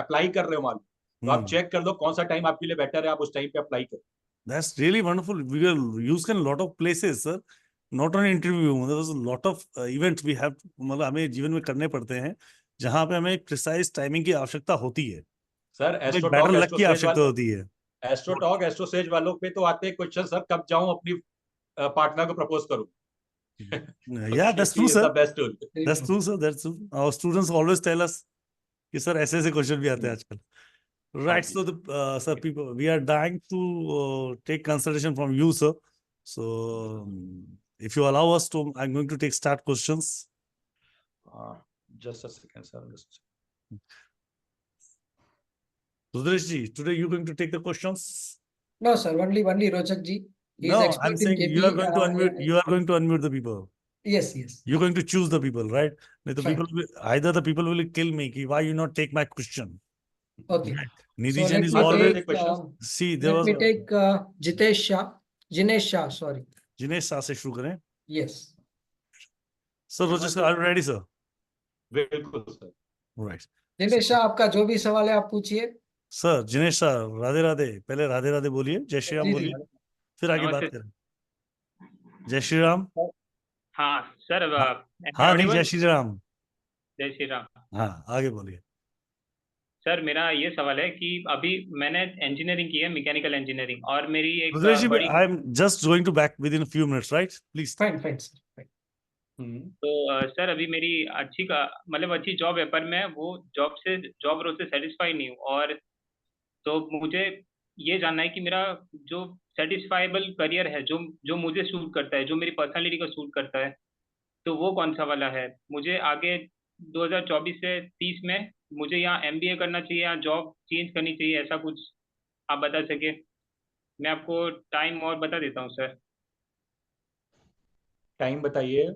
अप्लाई कर रहे हो मान लो, तो आप चेक कर लो कौन सा टाइम आपके लिए बेटर है, आप उस टाइम पे अप्लाई करो। That's really wonderful. We will use in a lot of places, sir. Not only interview, there was a lot of events we have, मतलब हमें जीवन में करने पड़ते हैं जहां पे हमें प्रिसाइज टाइमिंग की आवश्यकता होती है, सर एक बेटर एस्ट्रोटॉक लक की आवश्यकता होती है। एस्ट्रोसेज वालों पे तो आते हैं क्वेश्चन, सर कब जाऊं अपनी पार्टनर को प्रपोज करूं। Yeah, that's true, KP is sir. The best tool. That's true, sir. That's true. Our students always tell us कि सर ऐसे ऐसे क्वेश्चन भी आते हैं आजकल। हाँ Right, जी। so the sir, people, we are dying to take consideration from you, sir. So, if you allow us to, I'm going to take start questions. Just a second sir. Rudresh ji, today you're going to take the questions? No, sir. Only Rochak ji. He is No, expert I'm in saying you KP. are going to unmute. You are going to unmute the people. Yes, yes. You're going to choose the people, right? The Fine. people will, either the people will kill me. Ki, why you not take my question? Okay. Nidhi So Jain let is me always take. see. There Let was me take Jitesh Shah. Jinesh Shah. Sorry. Jinesh Shah से शुरू करें. Yes. Sir, Rochester, are you ready, sir? बिल्कुल sir. Right. Jinesh Shah, आपका जो भी सवाल है आप पूछिए। सर जिनेश शाह, राधे राधे। पहले राधे राधे बोलिए, जय श्री राम जी जी। बोलिए, फिर आगे बात नमस्ते। करें। जय श्री राम। हाँ सर, हाँ, am I हाँ नहीं, audible? जय श्री राम। जय श्री राम। हाँ, आगे बोलिए। सर मेरा ये सवाल है कि अभी मैंने इंजीनियरिंग की है, मैकेनिकल इंजीनियरिंग, और मेरी एक रुद्रेश जी, बड़ी, I am just going to back within few minutes, right? Please. Fine fine sir, fine. तो सर अभी मेरी अच्छी का मतलब अच्छी जॉब है, पर मैं वो जॉब रोल से सेटिस्फाई नहीं हूँ, और तो मुझे ये जानना है कि मेरा जो सेटिस्फाइबल करियर है, जो जो मुझे सूट करता है, जो मेरी पर्सनालिटी को सूट करता है, तो वो कौन सा वाला है। मुझे आगे 2024 से 30 में मुझे यहाँ एमबीए करना चाहिए या जॉब चेंज करनी चाहिए, ऐसा कुछ आप बता सके। मैं आपको टाइम और बता देता हूँ सर। टाइम बताइए।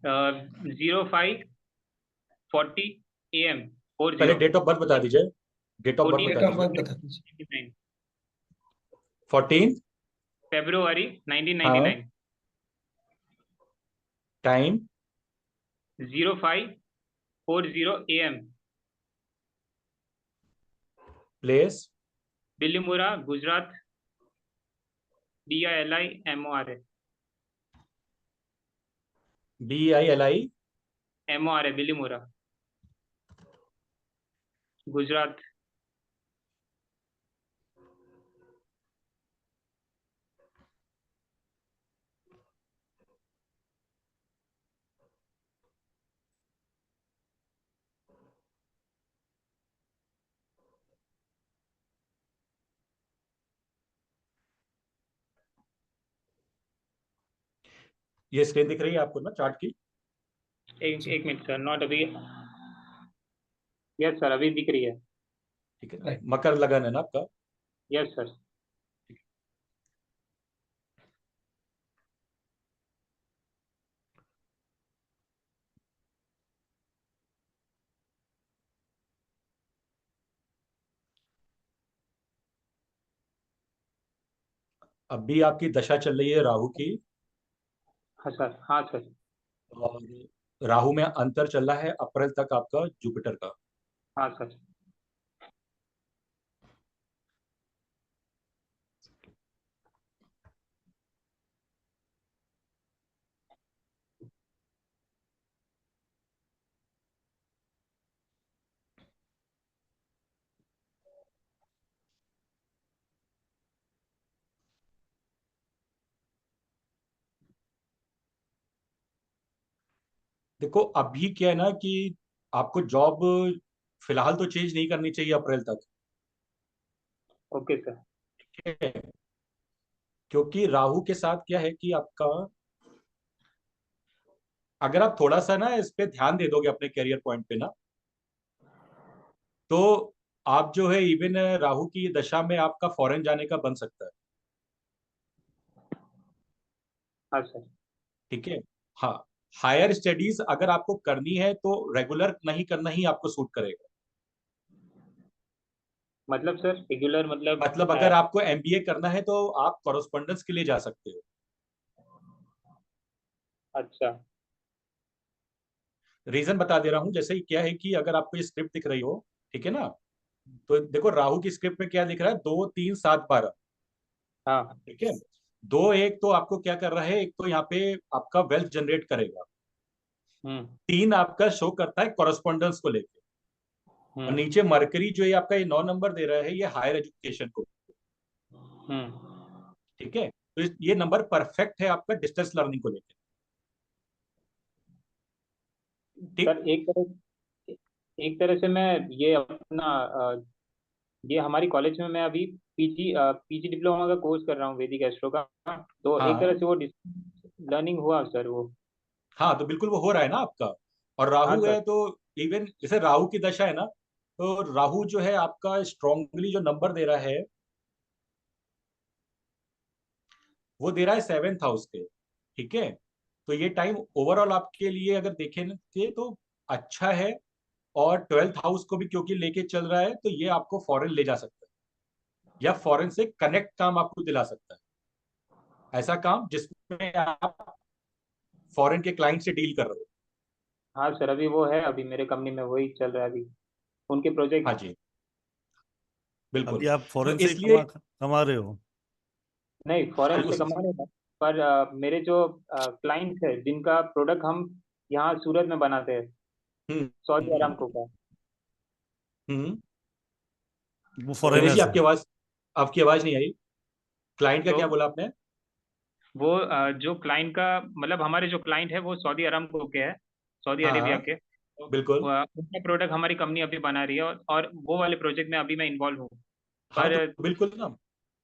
05:40 AM। पहले डेट ऑफ बर्थ बता दीजिए। डेट ऑफ बर्थ डेट बता ऑफ बर्थ दीजिए। बता दीजिए। 14 फरवरी 1999। Time 05:40 AM। Place Bilimora, Gujarat. BILIMORA। BILI MORA, Bilimora, Gujarat. ये स्क्रीन दिख रही है आपको ना चार्ट की? एक मिनट सर, नॉट अभी। यस सर, अभी दिख रही है। ठीक है। Right. मकर लगन है ना आपका? Yes sir. अभी आपकी दशा चल रही है राहु की, हाँ सर, हाँ सर। और राहु में अंतर चल रहा है अप्रैल तक आपका जुपिटर का। हाँ सर। देखो अभी क्या है ना कि आपको जॉब फिलहाल तो चेंज नहीं करनी चाहिए अप्रैल तक। Okay sir. ठीक है, क्योंकि राहु के साथ क्या है कि आपका, अगर आप थोड़ा सा ना इस पे ध्यान दे दोगे अपने करियर पॉइंट पे ना, तो आप जो है इवन राहु की दशा में आपका फॉरेन जाने का बन सकता है। हाँ सर। ठीक है। हाँ, हायर स्टडीज अगर आपको करनी है तो रेगुलर नहीं करना ही आपको सूट करेगा। मतलब सर रेगुलर मतलब मतलब अगर आपको एमबीए करना है तो आप कॉरेस्पॉन्डेंस के लिए जा सकते हो। अच्छा। रीजन बता दे रहा हूँ, जैसे ही क्या है कि अगर आपको ये स्क्रिप्ट दिख रही हो, ठीक है ना, तो देखो राहु की स्क्रिप्ट में क्या दिख रहा है, 2 3 7 12। हाँ। ठीक है। 2 1 तो आपको क्या कर रहा है, एक तो यहाँ पे आपका वेल्थ जनरेट करेगा। 3 आपका शो करता है कॉरेस्पॉन्डेंस को लेके। और नीचे मरकरी जो ये आपका ये 9 नंबर दे रहा है, ये हायर एजुकेशन को। ठीक है। तो ये नंबर परफेक्ट है आपका डिस्टेंस लर्निंग को लेके। ठीक। सर एक तरह से मैं ये अपना ये हमारी कॉलेज में मैं अभी पीजी डिप्लोमा का कोर्स कर रहा हूँ वैदिक एस्ट्रो का। तो एक हाँ तरह से वो लर्निंग हुआ सर वो। हाँ, तो बिल्कुल वो हो रहा है ना आपका। और हाँ राहु सर। है तो इवन जैसे राहु की दशा है ना, तो राहु जो है आपका स्ट्रांगली जो नंबर दे रहा है, वो दे रहा है 7th हाउस के। ठीक है। तो ये टाइम ओवरऑल आपके लिए अगर देखें तो अच्छा है। और 12th हाउस को भी क्योंकि लेके चल रहा है, तो ये आपको फॉरेन ले जा सकता है या फॉरेन से कनेक्ट काम आपको दिला सकता है। ऐसा काम जिसमें आप फॉरेन के क्लाइंट से डील कर रहे हो। हाँ सर, अभी वो है, अभी मेरे कंपनी में वही चल रहा है अभी उनके हाँ प्रोजेक्ट। जी, बिल्कुल। अभी आप तो फॉरेन से ही इसलिए कमा रहे हो? नहीं, हाँ, फॉरेन से कमा रहे हैं, पर मेरे जो क्लाइंट्स है जिनका प्रोडक्ट हम यहाँ सूरत में बनाते हैं, हम्म सऊदी हम्म अरामको का। हम्म। वो दिनेश जी, फॉरेनर्स हैं? आपकी आवाज नहीं आई। क्लाइंट का तो क्या बोला आपने? वो जो क्लाइंट का मतलब हमारे जो क्लाइंट है वो सऊदी अरामको के है, सऊदी हाँ अरेबिया हाँ, के। तो बिल्कुल। उनका प्रोडक्ट हमारी कंपनी अभी बना रही है, और वो वाले प्रोजेक्ट में अभी मैं इन्वॉल्व हूँ। हाँ, पर तो बिल्कुल ना।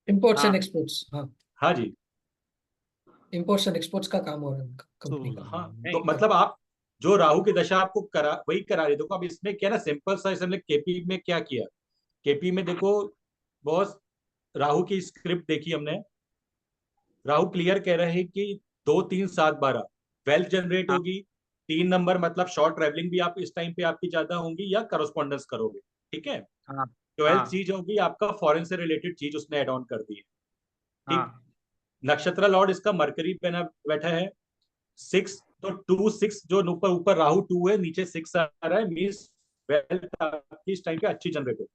इम्पोर्ट्स एंड हाँ एक्सपोर्ट्स, हाँ, हाँ जी। इम्पोर्ट्स एंड एक्सपोर्ट्स का काम हो रहा है उनका, कंपनी तो का। हाँ, तो नहीं मतलब आप जो राहु की दशा आपको करा वही करा रहे। देखो अब इसमें क्या ना, सिंपल सा इसने केपी में क्या किया। केपी में देखो बॉस, राहु की स्क्रिप्ट देखी हमने। राहु क्लियर कह रहे हैं कि 2 3 7 12 वेल्थ जनरेट हाँ होगी। 3 नंबर मतलब शॉर्ट ट्रेवलिंग भी आप इस टाइम पे आपकी ज्यादा होंगी या करस्पॉन्डेंस करोगे। ठीक है। हाँ 12th हाँ चीज होगी आपका फॉरेन से रिलेटेड चीज उसने एड ऑन कर दी है। ठीक। हाँ नक्षत्र लॉर्ड इसका मरकरी पे ना बैठा है। 6, तो 2 6 जो ऊपर ऊपर राहु 2 है, नीचे 6 आ रहा है, मीन्स वेल्थ आपकी इस टाइम पे अच्छी जनरेट हो।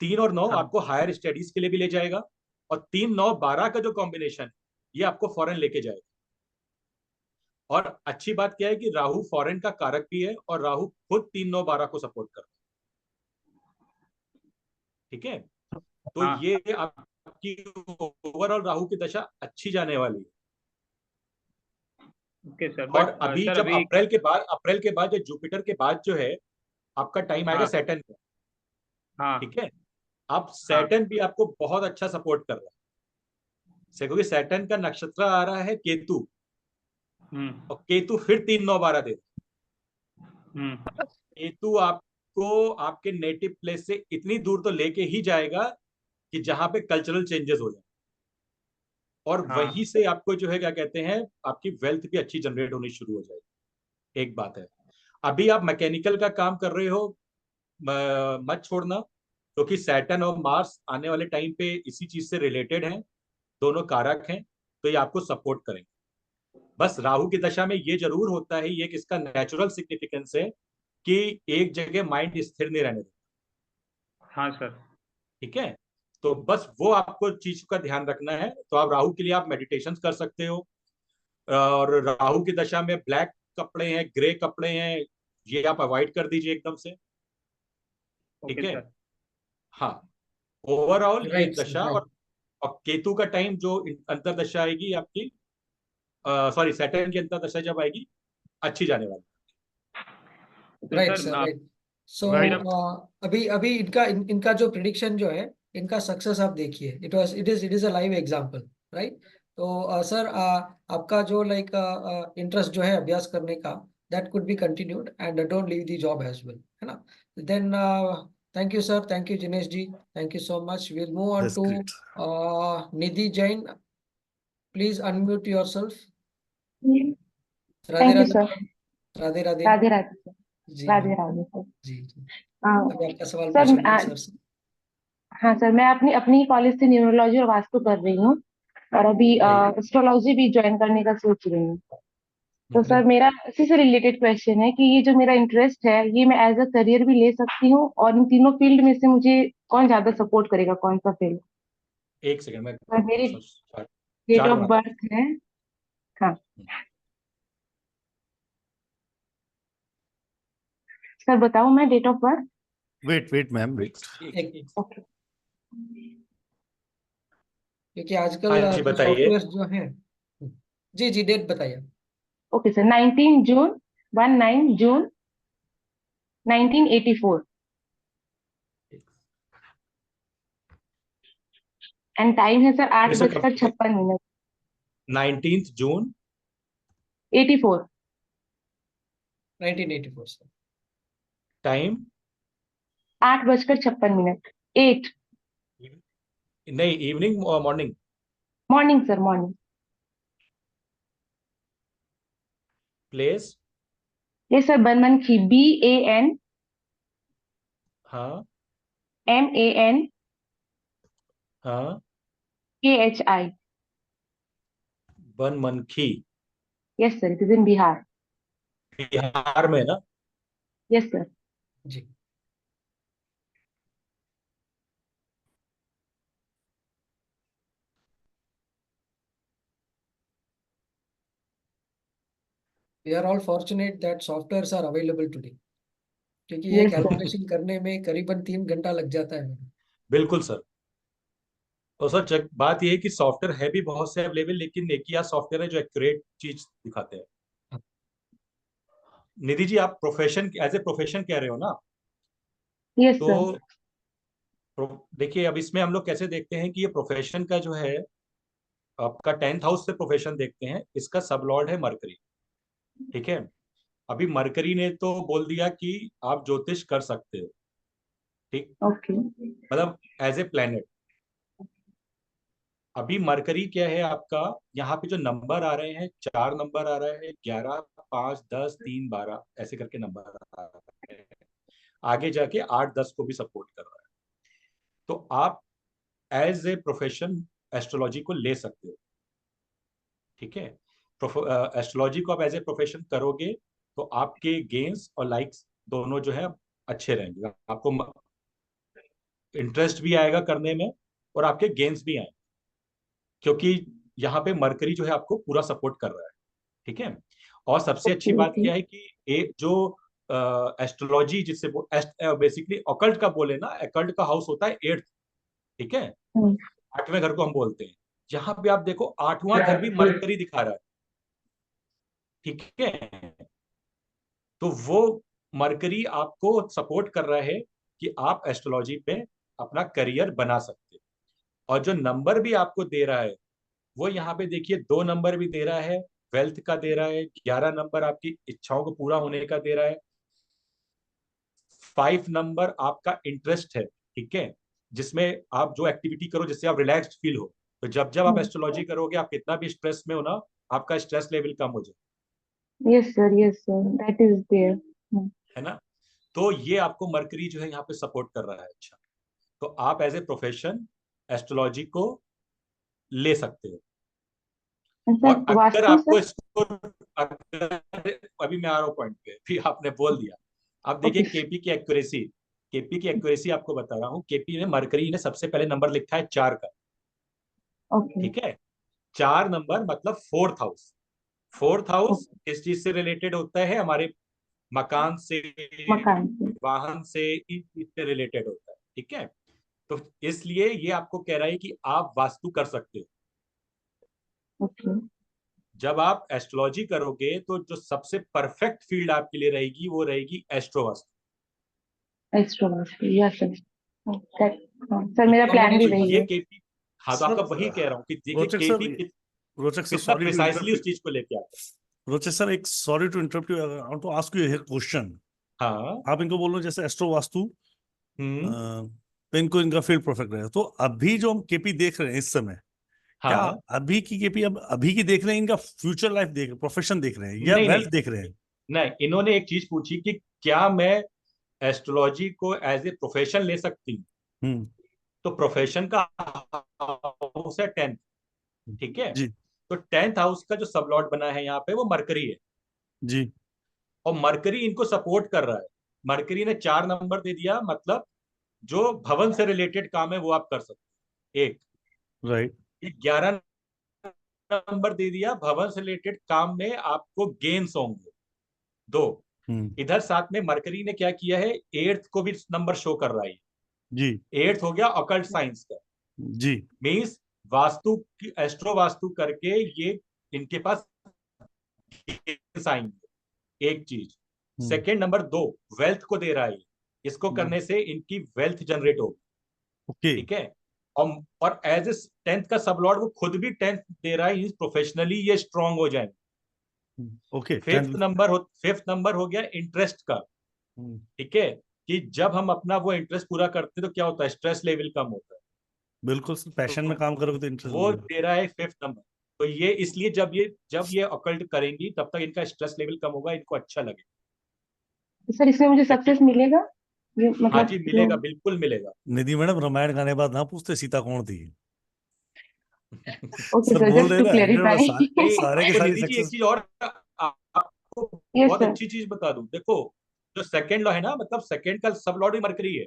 3 और 9 हाँ आपको हायर स्टडीज के लिए भी ले जाएगा। और 3 9 12 का जो कॉम्बिनेशन, ये आपको फॉरेन लेके जाएगा। और अच्छी बात क्या है कि राहु फॉरेन का कारक भी है, और राहु खुद 3 9 12 को सपोर्ट करता है। ठीक है। तो हाँ। ये आपकी ओवरऑल राहु की दशा अच्छी जाने वाली है। ओके सर, और बट अभी सर जब अभी अप्रैल के बाद जो जुपिटर के बाद जो है आपका टाइम आएगा हाँ सैटर्न का। हाँ ठीक है। अब हाँ। सैटर्न भी आपको बहुत अच्छा सपोर्ट कर रहा है, क्योंकि सैटर्न का नक्षत्र आ रहा है केतु। और केतु फिर 3 9 12 दे। हम्म। केतु आपको आपके नेटिव प्लेस से इतनी दूर तो लेके ही जाएगा कि जहां पे कल्चरल चेंजेस हो जाए। और वहीं हाँ से आपको जो है क्या कहते हैं, आपकी वेल्थ भी अच्छी जनरेट होनी शुरू हो जाएगी। एक बात है, अभी आप मैकेनिकल का काम कर रहे हो, मत छोड़ना, क्योंकि सैटर्न और मार्स आने वाले टाइम पे इसी चीज से रिलेटेड हैं, दोनों कारक हैं। तो ये आपको सपोर्ट करेंगे। बस राहु की दशा में ये जरूर होता है, ये किसका नेचुरल सिग्निफिकेंस है कि एक जगह माइंड स्थिर नहीं रहने देता। हाँ सर। ठीक है। तो बस वो आपको चीज का ध्यान रखना है। तो आप राहु के लिए आप मेडिटेशन कर सकते हो। और राहु की दशा में ब्लैक कपड़े हैं, ग्रे कपड़े हैं, ये आप अवॉइड कर दीजिए एकदम से। ठीक ओके है। सर। हाँ, ओवरऑल ये राइट सर, दशा राइट। और केतु का टाइम जो अंतर दशा आएगी आपकी, सॉरी सैटर्न की अंतर दशा जब आएगी, अच्छी जाने वाली। तो राइट सर सर, राइट। सो मेरा अभी अभी इनका जो प्रिडिक्शन जो है, इनका सक्सेस आप देखिए, it is a live example, right. तो सर आपका जो लाइक इंटरेस्ट जो है अभ्यास करने का, that could be continued and don't leave the job as well, है ना। Then Thank you, sir. Thank you, Jinesh ji. Thank you so much. We'll move on That's to great. Nidhi Jain. Please unmute yourself. Radhe thank you Radhe sir. Madam. Radhe Radhe. Radhe Radhe sir. जी Radhe ma'am. Radhe sir. जी जी। हाँ अभी आपका सवाल sir, पूछिए sir से। हाँ सर, मैं अपनी अपनी कॉलेज से न्यूरोलॉजी और वास्तु कर रही हूँ और अभी एस्ट्रोलॉजी भी ज्वाइन करने का सोच रही हूँ। तो सर मेरा इसी से रिलेटेड क्वेश्चन है कि ये जो मेरा इंटरेस्ट है ये मैं एज अ करियर भी ले सकती हूँ और इन तीनों फील्ड में से मुझे कौन ज्यादा सपोर्ट करेगा, कौन सा फील्ड? एक सेकंड में सर मेरी चार्ट डेट ऑफ बनाता हूँ। बर्थ है, हाँ सर बताऊँ मैं date of birth? Wait ma'am, wait. Okay. क्योंकि आजकल हाँ जी, बताइए। सॉफ्टवेयर जो हैं। जी जी, डेट बताइए। Okay sir, 19 June 19 June 1984 and time है सर 8:56 19 जून 84 1984 सर। टाइम 8:56 8 नहीं, इवनिंग और morning? Morning sir, morning. Place? ये सर बनमनखी, BAN हाँ MAN हाँ, KHI। Banmankhi yes sir, it is in Bihar. Bihar में ना? Yes sir. जी। We are all fortunate that softwares are available today. क्योंकि ये यस सर। कैलकुलेशन करने में करीबन 3 घंटा लग जाता है। बिल्कुल सर। और सर बात यह है कि सॉफ्टवेयर है भी बहुत से अवेलेबल, लेकिन एक ही सॉफ्टवेयर है जो एक्यूरेट चीज दिखाते हैं। निधि जी, आप प्रोफेशन एज ए प्रोफेशन कह रहे हो ना? यस तो सर। देखिए, अब इसमें हम लोग कैसे देखते हैं कि ये प्रोफेशन का जो है आपका 10th हाउस से प्रोफेशन देखते हैं। इसका सब लॉर्ड है मरकरी, ठीक है। अभी मरकरी ने तो बोल दिया कि आप ज्योतिष कर सकते हो, ठीक, ओके। मतलब एज ए प्लेनेट। अभी मरकरी क्या है आपका, यहाँ पे जो नंबर आ रहे हैं, 4 नंबर आ रहे हैं, 11, 5, 10, 3, 12 ऐसे करके नंबर आ रहे हैं। आगे जाके 8, 10 को भी सपोर्ट कर रहा है। तो आप एज ए प्रोफेशन एस्ट्रोलॉजी को ले सकते हो, ठीक है। एस्ट्रोलॉजी को आप एज ए प्रोफेशन करोगे तो आपके गेन्स और लाइक्स दोनों जो है अच्छे रहेंगे। आपको इंटरेस्ट भी आएगा करने में और आपके गेन्स भी आएंगे, क्योंकि यहाँ पे मरकरी जो है आपको पूरा सपोर्ट कर रहा है, ठीक है। और सबसे अच्छी बात क्या है कि एक जो एस्ट्रोलॉजी जिससे बेसिकली ऑकल्ट का बोले ना, ऑकल्ट का हाउस होता है 8th, ठीक है। 8वें घर को हम बोलते हैं। यहाँ पे आप देखो 8वां घर भी मरकरी दिखा रहा है, ठीक है। तो वो मरकरी आपको सपोर्ट कर रहा है कि आप एस्ट्रोलॉजी पे अपना करियर बना सकते हो। और जो नंबर भी आपको दे रहा है वो यहाँ पे देखिए 2 नंबर भी दे रहा है, वेल्थ का दे रहा है, 11 नंबर आपकी इच्छाओं को पूरा होने का दे रहा है, 5 नंबर आपका इंटरेस्ट है, ठीक है, जिसमें आप जो एक्टिविटी करो जिससे आप रिलैक्स्ड फील हो। तो जब जब आप एस्ट्रोलॉजी करोगे, आप कितना भी स्ट्रेस में हो ना, आपका स्ट्रेस लेवल कम हो जाए, yes sir, that is there. है ना। तो ये आपको मरकरी जो है यहाँ पे सपोर्ट कर रहा है। अच्छा, तो आप एज ए प्रोफेशन एस्ट्रोलॉजी को ले सकते हो। और सर अगर वास्तु आपको सर? इसको अभी मैं आ रहा हूँ पॉइंट पे, भी आपने बोल दिया। अब देखिए ओके। केपी की एक्यूरेसी आपको बता रहा हूँ। केपी में मरकरी ने सबसे पहले नंबर लिखा है 4 का, ओके। ठीक है। 4 नंबर मतलब 4th हाउस। 4th हाउस किस चीज से रिलेटेड होता है? हमारे मकान से, मकान से। वाहन से, इस चीज से रिलेटेड होता है, ठीक है। तो इसलिए ये आपको कह रहा है कि आप वास्तु कर सकते हो। ओके। जब आप एस्ट्रोलॉजी करोगे तो जो सबसे परफेक्ट फील्ड आपके लिए रहेगी वो रहेगी astrovastu. Astrology, yes sir. Sir ठीक मेरा है, प्लान भी तो वही ये है। केपी, हाँ तो आपका वही कह रहा हूँ कि देखिए रोचक केपी सर, रोचक सर, कितना सॉरी टू प्रिसाइसली उस इंटरप्ट। चीज को लेके आता है। रोचक सर, एक sorry to interrupt you, I want to ask you here question. हाँ आप इनको बोल रहे हो जैसे एस्ट्रो वास्तु तो इनको इनका फील्ड परफेक्ट रहेगा। तो अभी जो हम केपी देख रहे हैं इस समय, क्या हाँ अभी की केपी अब अभी की देख रहे हैं, इनका फ्यूचर लाइफ देख प्रोफेशन देख रहे हैं या नहीं वेल्थ नहीं देख रहे हैं? नहीं, इन्होंने एक चीज पूछी कि क्या मैं एस्ट्रोलॉजी को एज ए प्रोफेशन ले सकती हूँ। हम्म। तो प्रोफेशन का हाउस है 10th, ठीक है। जी तो 10th हाउस का जो सबलॉर्ड बना है यहाँ पे वो मरकरी है, जी और मरकरी इनको सपोर्ट कर रहा है। मरकरी ने 4 नंबर दे दिया, मतलब जो भवन से रिलेटेड काम है वो आप कर सकते हैं। एक राइट। 11 नंबर दे दिया, भवन से रिलेटेड काम में आपको गेन्स होंगे। 2 इधर साथ में मरकरी ने क्या किया है, 8th को भी नंबर शो कर रहा है। जी 8th हो गया ऑकल्ट साइंस का, जी मीन्स वास्तु की एस्ट्रो वास्तु करके ये इनके पास आएंगे। एक चीज। सेकेंड नंबर 2 वेल्थ को दे रहा है, इसको करने से इनकी वेल्थ जनरेट होगी। ओके। ठीक है। और एज ए 10th का सबलॉर्ड वो खुद भी 10th दे रहा है, प्रोफेशनली ये स्ट्रांग हो जाएंगे। ओके। फिफ्थ नंबर हो गया इंटरेस्ट का। ठीक है, कि जब हम अपना वो इंटरेस्ट पूरा करते हैं तो क्या होता है, स्ट्रेस लेवल कम होता है। बिल्कुल, पैशन में काम करोगे तो इंटरेस्ट वो दे रहा है 5th नंबर। तो ये इसलिए जब ये ऑकल्ट करेंगी तब तक इनका स्ट्रेस लेवल कम होगा, इनको अच्छा लगेगा। सर इसमें मुझे सक्सेस मिलेगा? ये हाँ मतलब जी मिलेगा, बिल्कुल मिलेगा। निधि मैडम, रामायण गाने बाद ना पूछते सीता कौन थी। ओके सब सर, बोल जस्ट रहे टू ना, क्लेरिफाई। सारे के तो सारी निधि जी एक सक्सेस। चीज और आपको यस बहुत सर। अच्छी चीज बता दूं, देखो जो सेकंड लॉ है ना, मतलब सेकंड का सब लॉर्ड ही मरकरी है।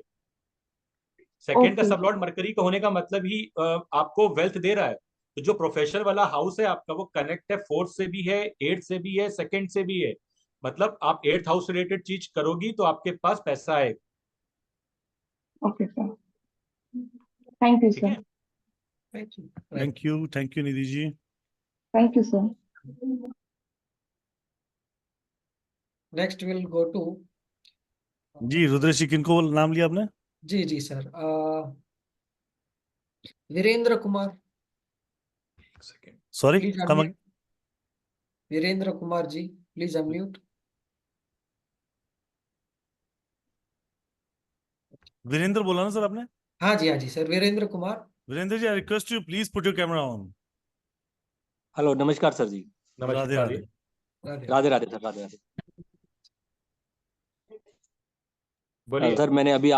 सेकंड का ओके। सब लॉर्ड मरकरी का होने का मतलब ही आपको वेल्थ दे रहा है। तो जो प्रोफेशनल वाला हाउस है आपका, वो कनेक्ट है 4th से भी है, 8th से भी है, सेकंड से भी है। मतलब आप 8th हाउस रिलेटेड चीज करोगी तो आपके पास पैसा आएगा। ओके सर, थैंक यू ठीक सर। है। Thank you Nidhi ji. Thank you sir. Next will go to जी रुद्रजी, किनको नाम लिया आपने? जी जी sir, Virendra Kumar. Sorry, please come unmute. Virendra Kumar ji, please unmute. Virendra बोला ना सर आपने? हाँ जी sir, Virendra Kumar. Virendra ji, I request you please put your camera on. Hello, नमस्कार सर जी। राधे नमस्कार। राधे। राधे राधे सर, राधे राधे। बोलिए। सर मैंने अभी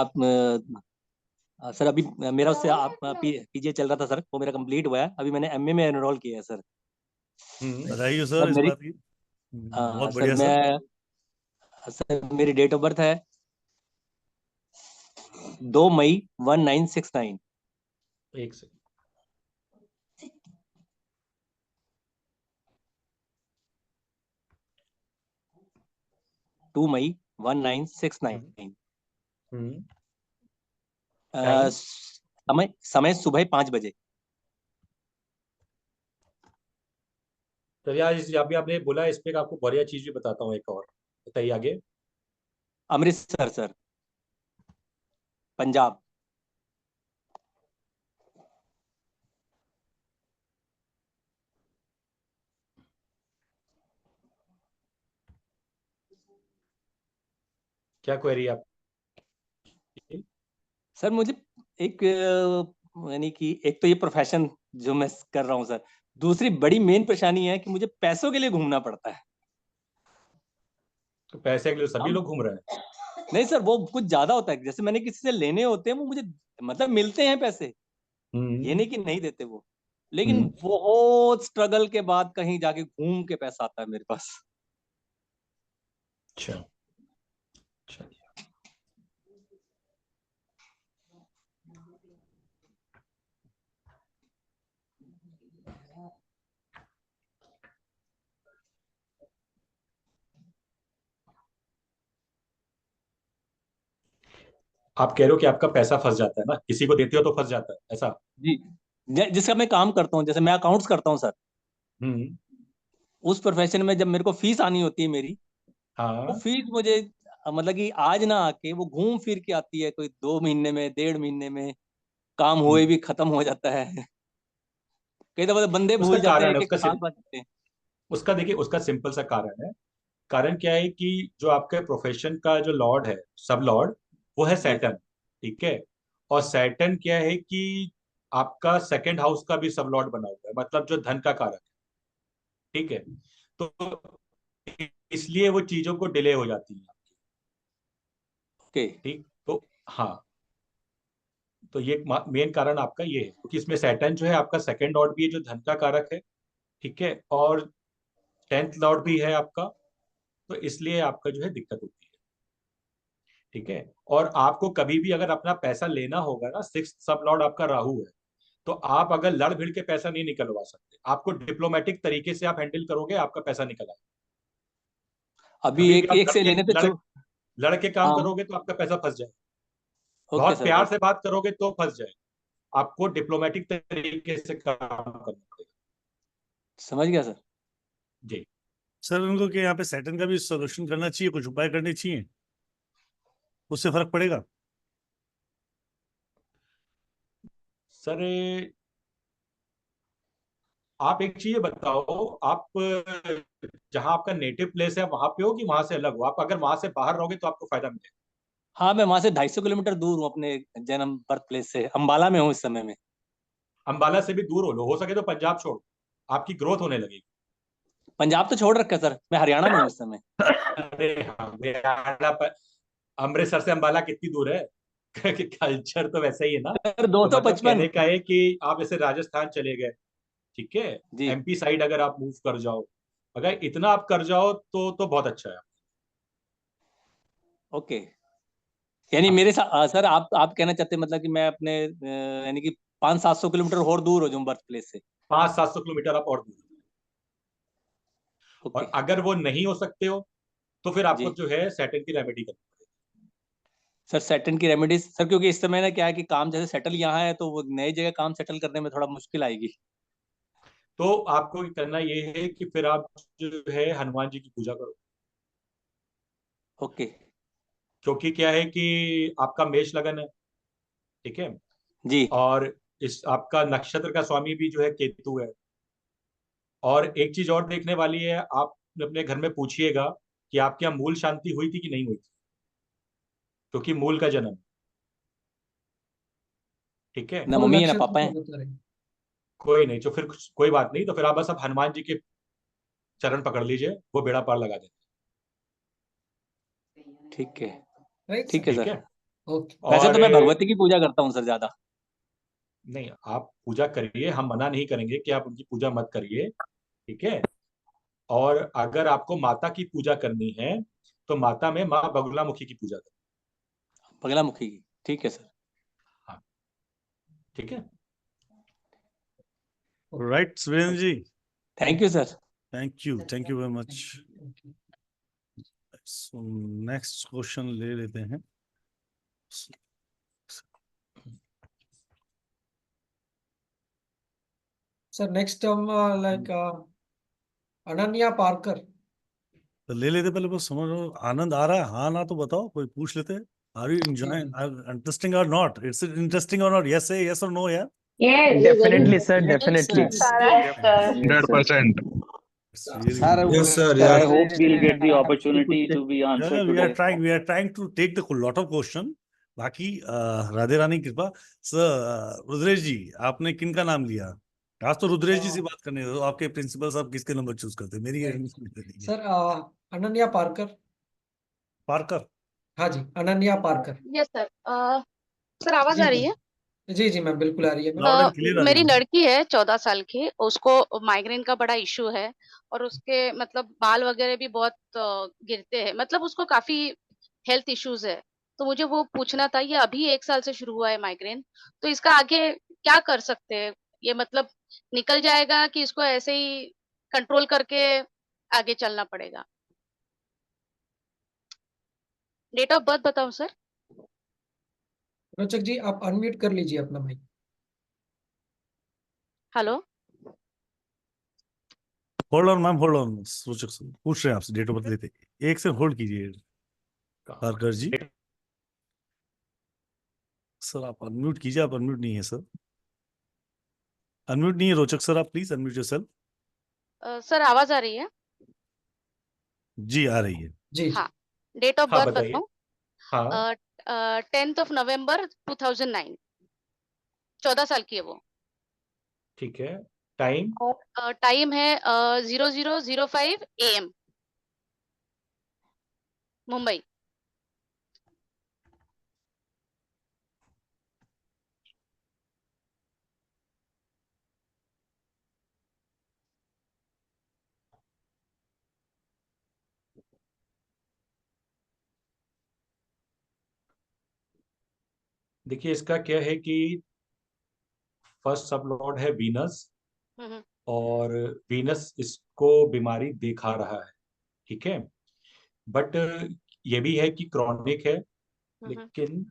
सर अभी मेरा उससे पीजीए चल रहा था सर, वो मेरा कंप्लीट हुआ है। अभी मैंने एमए में एनरोल किया है सर। बधाई हो सर सर इस मेरी बात की। बहुत सर बढ़िया सर। मेरी डेट ऑफ बर्थ है 2 मई 1969। एक सेकंड। 2 मई 1969। टाइम? समय सुबह 5 बजे। तो यार अभी आपने बोला, इस पे आपको बढ़िया चीज भी बताता हूँ एक और, बताइए आगे। अमृतसर सर, पंजाब। क्या क्वेरी आप? सर मुझे एक यानी कि एक तो ये प्रोफेशन जो मैं कर रहा हूँ सर, दूसरी बड़ी मेन परेशानी है कि मुझे पैसों के लिए घूमना पड़ता है। तो पैसे के लिए सभी लोग घूम रहे हैं। नहीं सर, वो कुछ ज्यादा होता है। जैसे मैंने किसी से लेने होते हैं, वो मुझे मतलब मिलते हैं पैसे, ये नहीं कि नहीं देते वो, लेकिन बहुत स्ट्रगल के बाद कहीं जाके घूम के पैसा आता है मेरे पास। अच्छा। आप कह रहे हो कि आपका पैसा फंस जाता है ना, किसी को देते हो तो फंस जाता है, ऐसा? जी, जिसका मैं काम करता हूँ, जैसे मैं अकाउंट्स करता हूँ सर, उस प्रोफेशन में जब मेरे को फीस आनी होती है मेरी, वो फीस मुझे मतलब कि आज ना आके वो घूम फिर के आती है, कोई 2 महीने में, 1.5 महीने में, काम हुए भी खत्म हो जाता है। कई दफा तो बंदे उसका भूल जाते हैं कारण है, कि कहाँ बचते हैं। उसका देखिए, उसका सिंपल सा कारण है। कारण क्या है कि जो आपके प्रोफेशन का जो लॉर्ड है, सब लॉर्ड, वो है सैटर्न। ठीक है। और सैटर्न क्या है कि आपका सेकंड हाउस का भी सब लॉर्ड बना हुआ है, मतलब जो धन का कारक है, ठीक है। तो इसलिए वो चीजों को डिले हो जाती है आपकी, ठीक। तो हाँ, तो ये मेन कारण आपका ये है, क्योंकि इसमें सैटर्न जो है आपका सेकंड लॉर्ड भी है जो धन का कारक है, ठीक है, और 10th लॉर्ड भी है आपका, तो इसलिए आपका जो है दिक्कत होती है, ठीक है। और आपको कभी भी अगर अपना पैसा लेना होगा ना, 6th सब लॉर्ड आपका राहु है, तो आप अगर लड़ भिड़ के पैसा नहीं निकलवा सकते, आपको डिप्लोमेटिक तरीके से आप हैंडल करोगे, आपका पैसा निकल आएगा। अभी एक से लेने पे लड़ के काम करोगे तो आपका पैसा फंस जाएगा। बहुत प्यार से बात करोगे तो फंस जाएगा। आपको डिप्लोमेटिक तरीके से काम करना पड़ेगा। समझ गया सर जी। सर उनको कि यहाँ पे सैटर्न का भी सोल्यूशन करना चाहिए, कुछ उपाय करने चाहिए, उससे फर्क पड़ेगा? सर आप एक चीज बताओ, आप जहां आपका नेटिव प्लेस है वहां पे हो कि वहां से अलग हो? आप अगर वहां से बाहर रहोगे तो आपको फायदा मिलेगा। हाँ, मैं वहां से 250 किलोमीटर दूर हूँ अपने जन्म बर्थ प्लेस से। अंबाला में हूँ इस समय में। अंबाला से भी दूर हो सके तो पंजाब छोड़, आपकी ग्रोथ होने लगेगी। पंजाब तो छोड़ रखा सर, मैं हरियाणा में हूँ इस समय। अरे हाँ, अमृतसर से अंबाला कितनी दूर है? कल्चर तो वैसे ही है ना। सर 255। तो मतलब कहने का है कि आप जैसे राजस्थान चले गए, ठीक है, एमपी साइड अगर आप मूव कर जाओ, अगर इतना आप कर जाओ तो बहुत अच्छा है। ओके, यानी मेरे साथ सर आप कहना चाहते हैं मतलब कि मैं अपने यानी कि 500-700 किलोमीटर और दूर हो जाऊं बर्थ प्लेस से? 500-700 किलोमीटर आप और दूर हो। और अगर वो नहीं हो सकते हो तो फिर आपको जो है सैटर्न की रेमेडी करनी पड़ेगी। सर सैटर्न की रेमेडीज सर, क्योंकि इस समय ना क्या है कि काम जैसे सेटल यहाँ है तो वो नई जगह काम सेटल करने में थोड़ा मुश्किल आएगी। तो आपको करना ये है कि फिर आप जो है हनुमान जी की पूजा करो। ओके। क्योंकि क्या है कि आपका मेष लगन है, ठीक है जी। और इस आपका नक्षत्र का स्वामी भी जो है केतु है। और एक चीज और देखने वाली है, आप अपने घर में पूछिएगा कि आपके यहाँ मूल शांति हुई थी कि नहीं हुई थी, क्योंकि मूल का जन्म, ठीक है। ना मम्मी है ना पापा है। कोई नहीं, तो फिर कोई बात नहीं, तो फिर आप बस अब हनुमान जी के चरण पकड़ लीजिए, वो बेड़ा पार लगा देंगे। ठीक है, ठीक है सर। वैसे तो मैं भगवती की पूजा करता हूँ सर ज्यादा। नहीं, आप पूजा करिए, हम मना नहीं करेंगे कि आप उनकी पूजा मत करिए, ठीक है। और अगर आपको माता की पूजा करनी है तो माता में माँ बगुलामुखी की पूजा करें। बगलामुखी की, ठीक है सर। हाँ, ठीक है। Right Surendra ji, thank you sir. Thank you very much. So next question ले लेते हैं। सर नेक्स्ट हम लाइक अनन्या पारकर। तो ले लेते, पहले बस समझो आनंद आ रहा है हाँ ना तो बताओ, कोई पूछ लेते हैं। आर यू एंजॉयिंग, इंटरेस्टिंग और नॉट? इट्स इंटरेस्टिंग और नॉट? यस से यस और नो यार? Yes. Definitely, sir. Definitely. Yes, sir. 100%. Yes, sir. I Yeah. hope we'll get the opportunity to be answered we are today. trying to take the lot of question. बाकी राधे रानी कृपा। Sir Rudresh जी, आपने किन का नाम लिया? आज तो रुद्रेश जी से बात करने दो। आपके प्रिंसिपल साहब किसके नंबर चूज करते हैं? मेरी सर अनन्या पारकर। पारकर? हाँ जी, Ananya Parkar. Yes sir. Sir आवाज आ रही है? जी जी मैम, बिल्कुल आ रही है। मेरी लड़की है 14 साल की, उसको माइग्रेन का बड़ा इशू है और उसके मतलब बाल वगैरह भी बहुत गिरते हैं, मतलब उसको काफी हेल्थ इश्यूज है। तो मुझे वो पूछना था, ये अभी 1 साल से शुरू हुआ है माइग्रेन, तो इसका आगे क्या कर सकते हैं? ये मतलब निकल जाएगा कि इसको ऐसे ही कंट्रोल करके आगे चलना पड़ेगा? डेट ऑफ बर्थ बताऊं सर? रोचक जी आप अनम्यूट कर लीजिए अपना mic. Hello, hold on ma'am, hold on. Rochak sir पूछ रहे हैं आपसे, डेट ऑफ बर्थ लेते। एक से होल्ड कीजिए पारकर जी। सर आप अनम्यूट कीजिए, आप अनम्यूट नहीं है सर, अनम्यूट नहीं है रोचक सर, आप प्लीज अनम्यूट योरसेल्फ। सर आवाज आ रही है? जी आ रही है जी। हाँ, डेट ऑफ बर्थ बताऊं? 10th of November 2009, 14 साल की है वो। ठीक है, टाइम? और टाइम है 00:05 AM, मुंबई। देखिए इसका क्या है कि फर्स्ट सब लॉर्ड है वीनस, और वीनस इसको बीमारी दिखा रहा है, ठीक है, बट ये भी है कि क्रॉनिक है, लेकिन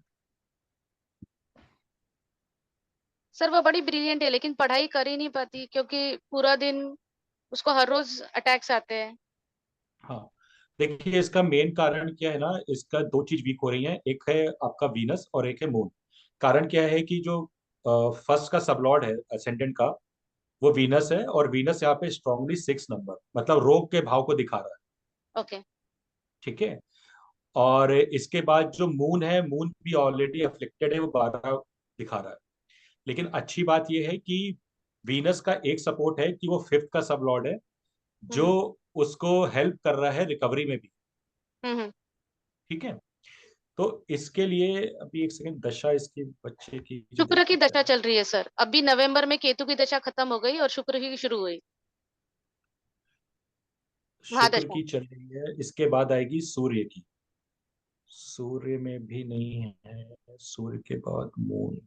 सर वो बड़ी ब्रिलियंट है, लेकिन पढ़ाई कर ही नहीं पाती क्योंकि पूरा दिन उसको हर रोज अटैक्स आते हैं। हाँ देखिए इसका मेन कारण क्या है ना, इसका दो चीज वीक हो रही है, एक है आपका वीनस और एक है मून। कारण क्या है कि जो फर्स्ट का सबलॉर्ड है असेंडेंट का, वो वीनस है, और वीनस यहाँ पे स्ट्रांगली 6 नंबर, मतलब रोग के भाव को दिखा रहा है। ओके। ठीक है, और इसके बाद जो मून है, मून भी ऑलरेडी अफ्लिक्टेड है, वो 12 दिखा रहा है। लेकिन अच्छी बात यह है कि वीनस का एक सपोर्ट है कि वो फिफ्थ का सब लॉर्ड है, जो उसको हेल्प कर रहा है रिकवरी में भी। ठीक है, तो इसके लिए अभी एक सेकंड, दशा इसकी बच्चे की जो शुक्र की दशा चल रही है सर, अभी नवंबर में केतु की दशा खत्म हो गई और शुक्र की शुरू हुई। शुक्र की चल रही है, इसके बाद आएगी सूर्य की। सूर्य में भी नहीं है, सूर्य के बाद मून,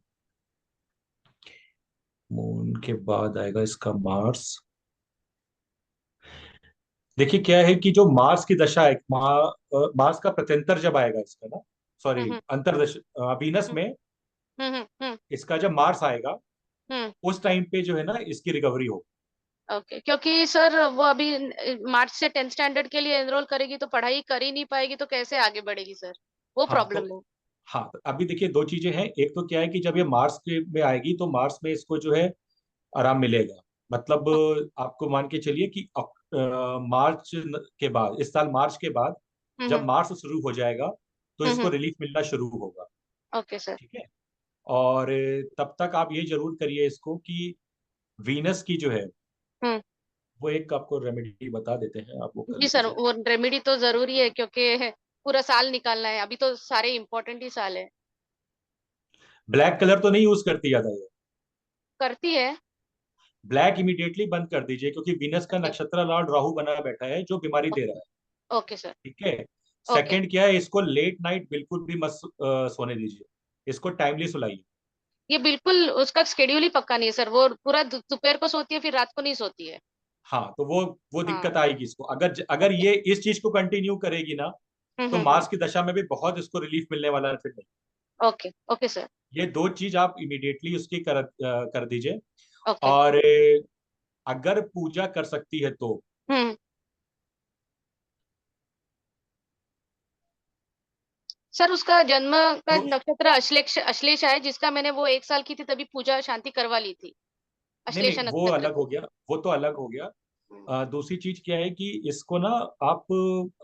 मून के बाद आएगा इसका मार्स। देखिए क्या है कि जो मार्स की दशा है, मार्स का प्रत्यंतर जब आएगा इसका ना, सॉरी अंतरदश वीनस में इसका जब मार्स आएगा, उस टाइम पे जो है ना इसकी रिकवरी हो। ओके, क्योंकि सर वो अभी मार्च से 10th स्टैंडर्ड के लिए एनरोल करेगी तो पढ़ाई कर ही नहीं पाएगी, तो कैसे आगे बढ़ेगी सर, वो हाँ प्रॉब्लम है। हाँ तो अभी देखिए दो चीजें हैं, एक तो क्या है कि जब ये मार्स के में आएगी तो मार्स में इसको जो है आराम मिलेगा, मतलब आपको मान के चलिए कि मार्च के बाद, इस साल मार्च के बाद जब मार्च शुरू हो जाएगा तो इसको रिलीफ मिलना शुरू होगा। Okay sir. ठीक है, और तब तक आप ये जरूर करिए इसको कि वीनस की जो है वो एक आपको रेमेडी बता देते हैं, आप वो कर जी सर, लीजिए। वो रेमेडी तो जरूरी है क्योंकि पूरा साल निकालना है, अभी तो सारे इम्पोर्टेंट ही साल है। ब्लैक कलर तो नहीं यूज करती ज्यादा ये? करती है। ब्लैक इमीडिएटली बंद कर दीजिए, क्योंकि वीनस का नक्षत्र लॉर्ड राहु बना बैठा है जो बीमारी दे रहा है। Okay sir. ठीक है, ओके। सेकंड क्या है, इसको लेट नाइट बिल्कुल भी मत सोने दीजिए, इसको टाइमली सुलाइए। ये बिल्कुल उसका शेड्यूल ही पक्का नहीं है सर, वो पूरा दोपहर को सोती है फिर रात को नहीं सोती है। हाँ तो वो हाँ। दिक्कत आएगी इसको, अगर अगर ये इस चीज को कंटिन्यू करेगी ना, तो मार्स की दशा में भी बहुत इसको रिलीफ मिलने वाला है फिर नहीं। Okay okay sir. ये दो चीज आप इमीडिएटली उसकी कर दीजिए। ओके। और अगर पूजा कर सकती है तो सर उसका जन्म का नक्षत्र अश्लेष अश्लेष है, जिसका मैंने वो 1 साल की थी तभी पूजा शांति करवा ली थी। नहीं अश्लेष नहीं, वो नक्षत्र अलग की। हो गया, वो तो अलग हो गया। दूसरी चीज क्या है कि इसको ना, आप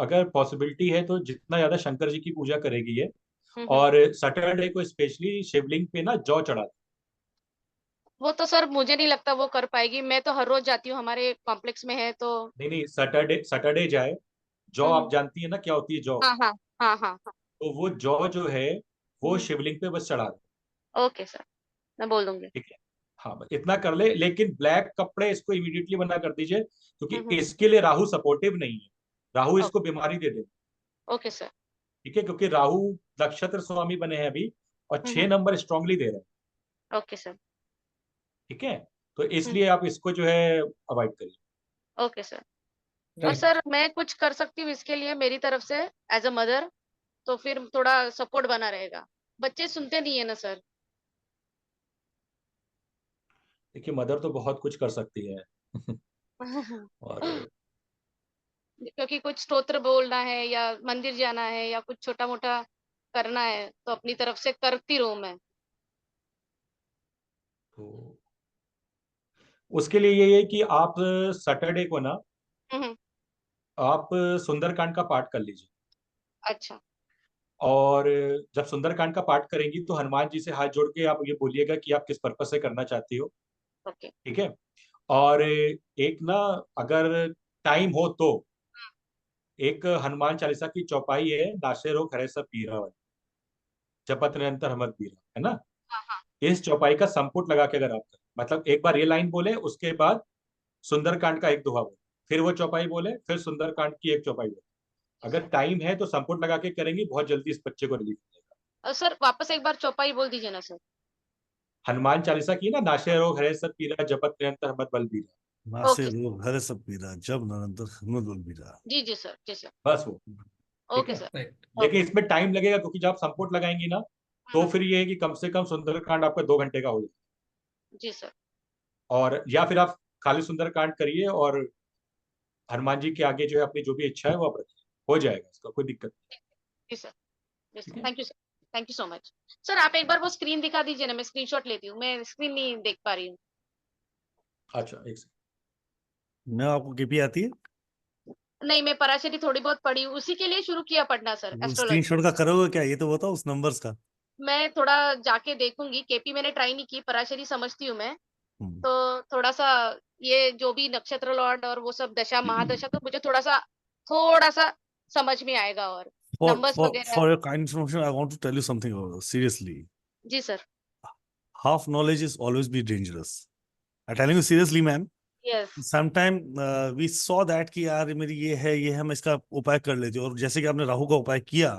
अगर पॉसिबिलिटी है तो जितना ज्यादा शंकर जी की पूजा करेगी ये, और सैटरडे को स्पेशली शिवलिंग पे ना जौ चढ़ा। वो तो सर मुझे नहीं लगता वो कर पाएगी, मैं तो हर रोज जाती हूँ, हमारे कॉम्प्लेक्स में है तो। नहीं नहीं, सैटरडे सैटरडे जाए, जौ आप जानती है ना क्या होती है जौ, हाँ हाँ हाँ हाँ हाँ। तो वो जौ जो है वो शिवलिंग पे बस चढ़ा दे। ओके सर, मैं बोल दूंगी। ठीक है, हाँ बस इतना कर ले, लेकिन ब्लैक कपड़े इसको इमीडिएटली मना कर दीजिए, क्योंकि इसके लिए राहु सपोर्टिव नहीं है, राहु इसको बीमारी दे दे। Okay sir. ठीक है, क्योंकि राहु नक्षत्र स्वामी बने हैं अभी, और 6 नंबर स्ट्रांगली दे रहे हैं। Okay sir. ठीक है, तो इसलिए आप इसको जो है अवॉइड करिए। Okay sir. और सर मैं कुछ कर सकती हूँ इसके लिए मेरी तरफ से एज अ मदर, तो फिर थोड़ा सपोर्ट बना रहेगा। बच्चे सुनते नहीं है ना सर। देखिए मदर तो बहुत कुछ कर सकती है और क्योंकि कुछ स्तोत्र बोलना है या मंदिर जाना है या कुछ छोटा मोटा करना है तो अपनी तरफ से करती रहूं मैं। तो उसके लिए ये है कि आप सैटरडे को ना, आप सुंदरकांड का पाठ कर लीजिए। अच्छा। और जब सुंदरकांड का पाठ करेंगी तो हनुमान जी से हाथ जोड़ के आप ये बोलिएगा कि आप किस पर्पस से करना चाहती हो, ओके। ठीक है। और एक ना, अगर टाइम हो तो एक हनुमान चालीसा की चौपाई है, नाशे रोग हरे सब पीरा वाली, जपत निरंतर हमर पीरा, है ना। हाँ हाँ इस चौपाई का संपुट लगा के अगर आप करें, मतलब एक बार ये लाइन बोले, उसके बाद सुंदरकांड का एक दोहा बोले, फिर वो चौपाई बोले, फिर सुंदरकांड की एक चौपाई बोले, अगर टाइम है तो संपुट लगा के करेंगी, बहुत जल्दी इस बच्चे को रिलीफ मिलेगा। सर वापस एक बार चौपाई बोल दीजिए ना सर। हनुमान चालीसा की ना, नाशे रोग हरे सब पीरा, जपत निरंतर हमर बलबीरा। नासे ओके रोग हरे सब पीरा, जब निरंतर हनुमत बलबीरा। जी जी सर, जी सर। बस वो, ठीक ओके है। सर। लेकिन इसमें टाइम लगेगा, क्योंकि जब आप संपुट लगाएंगी ना, तो फिर ये है कि कम से कम सुंदरकांड आपका 2 घंटे का हो जाएगा। जी सर। और या फिर आप खाली सुंदरकांड करिए और हनुमान जी के आगे जो है अपनी जो भी इच्छा है वो आप रखिए, हो जाएगा, इसका कोई दिक्कत नहीं। जी सर, जी ठीक सर, है। Thank you sir, thank you so much. Sir आप एक बार वो स्क्रीन दिखा दीजिए ना, मैं स्क्रीनशॉट लेती हूँ, मैं स्क्रीन नहीं देख पा रही हूँ। अच्छा, एक सेकंड। मैं आपको केपी आती है? नहीं, मैं पराशरी थोड़ी बहुत पढ़ी हूँ, उसी के लिए शुरू किया पढ़ना सर, एस्ट्रोलॉजी। स्क्रीनशॉट का करोगे क्या, ये तो बताओ उस नंबर्स का। मैं थोड़ा जाके देखूंगी, केपी मैंने ट्राई नहीं की, पराशरी समझती हूँ मैं। हम्म। तो थोड़ा सा ये जो भी नक्षत्र लॉर्ड और वो सब दशा महादशा, तो मुझे थोड़ा सा समझ में आएगा, और नंबर्स वगैरह। For your kind information, I want to tell you something about this. Seriously, जी sir. half knowledge is always be dangerous. I'm telling you seriously, man. Yes. Sometime we saw that कि यार मेरी ये है, ये हम इसका उपाय कर लेते हैं, और जैसे कि आपने राहु का उपाय किया,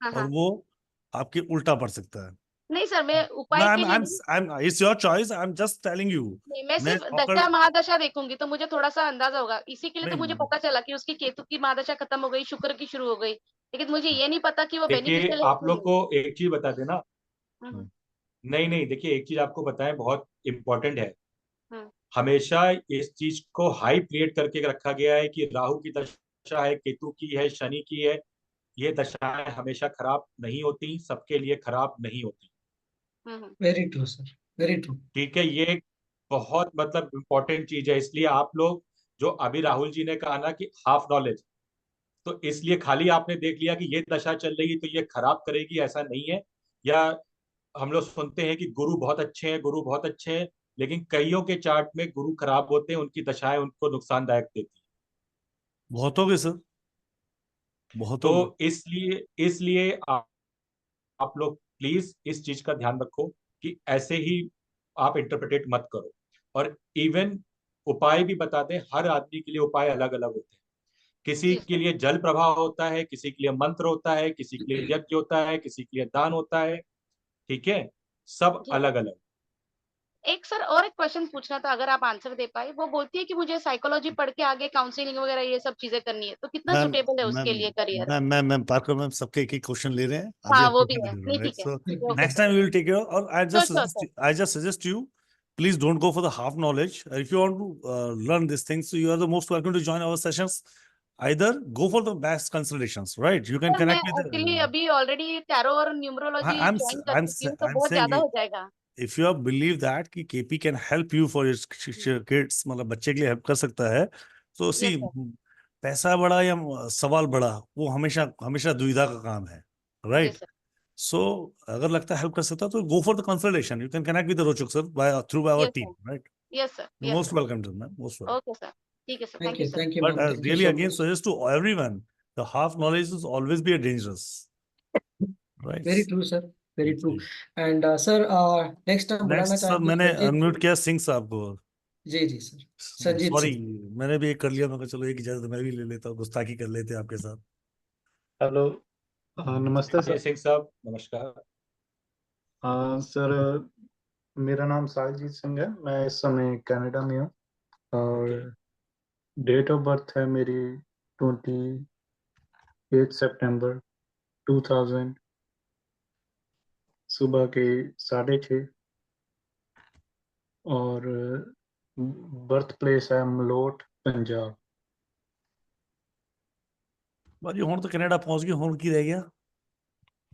हाँ और हाँ। वो आपके उल्टा पड़ सकता है। नहीं सर, मैं No, उपाय के लिए नहीं, it's your choice. I'm just telling you. नहीं, मैं मैं सिर्फ पकड़ दशा महादशा देखूंगी तो मुझे थोड़ा सा अंदाजा होगा। इसी के लिए तो मुझे नहीं, पता चला कि उसकी केतु की महादशा खत्म हो गई, शुक्र की शुरू हो गई, लेकिन मुझे ये नहीं पता कि वो देखिए, बेनिफिशियल है आप कि लोग नहीं। को एक चीज बता देना। हम्म नहीं नहीं, देखिए एक चीज आपको बताएं, बहुत इंपॉर्टेंट है। हम्म हमेशा इस चीज को हाई क्रिएट करके रखा गया है कि राहु की दशा है, केतु की है, शनि की है, ये दशाएं हमेशा खराब नहीं होती, सबके लिए खराब नहीं होती। Very true sir, very true. ठीक है, ये एक बहुत मतलब इम्पोर्टेंट चीज है। इसलिए आप लोग, जो अभी राहुल जी ने कहा ना कि हाफ नॉलेज, तो इसलिए खाली आपने देख लिया कि ये दशा चल रही है तो ये खराब करेगी, ऐसा नहीं है। या हम लोग सुनते हैं कि गुरु बहुत अच्छे हैं, गुरु बहुत अच्छे हैं, लेकिन कईयों के चार्ट में गुरु खराब होते हैं, उनकी दशाएं उनको नुकसानदायक देती बहुत हो गए सर, हैं। बहुत हो गए। तो इसलिए आप लोग प्लीज इस चीज का ध्यान रखो कि ऐसे ही आप इंटरप्रेट मत करो। और इवन उपाय भी बता दें, हर आदमी के लिए उपाय अलग अलग होते हैं। किसी जी के सर। लिए जल प्रभाव होता है, किसी के लिए मंत्र होता है, किसी के लिए यज्ञ होता है, किसी के लिए दान होता है, ठीक है, सब जी अलग सर। अलग। एक सर और एक क्वेश्चन पूछना था, अगर आप आंसर दे पाए। वो बोलती है कि मुझे साइकोलॉजी पढ़ के आगे काउंसलिंग वगैरह ये सब चीजें करनी है, तो कितना मैम सुटेबल है मैम उसके लिए करियर? मैम पार्कर मैम सबके एक एक क्वेश्चन ले रहे हैं, अभी हाँ आप वो भी क्वेश्चन है, ले रहे नहीं हो, राइट? ठीक है, so okay next sir. Time we will take your, और sure sure sir. I just suggest you, please don't go for the half knowledge. If you want to learn these things, so you are the most welcome to join our sessions. Either go for the best consultations, right? You can sir मैं connect with actually अभी already tarot और numerology I'm join कर चुकी हूँ, तो I'm बहुत saying ज्यादा हो जाएगा। if you believe that कि KP can help you for your kids, मतलब बच्चे के लिए हेल्प कर सकता है, तो सी यस सर। पैसा बड़ा या सवाल बड़ा, वो हमेशा हमेशा दुविधा का काम है, जी राइट? सर। सो अगर लगता है हेल्प कर सकता है तो go for the consultation, you can connect with Rochak sir by through our yes team, sir. Right? Yes sir. You yes most sir. Welcome to ma'am, most welcome. Okay sir, ठीक है sir, thank you sir. Thank you But ma'am, thank you really so again much. suggest to everyone, the half knowledge is always be a dangerous, right? Very true sir, very true. And sir next time बुलाना next sir चाहेंगे मैंने Sanjeet. Unmute किया सिंह साहब को। जी जी sir, Sanjeet sorry, Singh. मैंने भी एक कर लिया, मैं कहा चलो एक इजाजत मैं भी ले लेता हूँ, गुस्ताखी कर लेते हैं आपके साथ। हेलो, नमस्ते जय सर। सिंह साहब, नमस्कार। सर, मेरा नाम साहिलजीत सिंह है, मैं इस समय कनाडा में हूँ, और डेट ऑफ बर्थ है मेरी 28 सितंबर 2000, सुबह के 6:30, और बर्थ प्लेस है मलोट, पंजाब। भाई हूँ तो कनाडा पहुंच गए, हूँ की रह गया?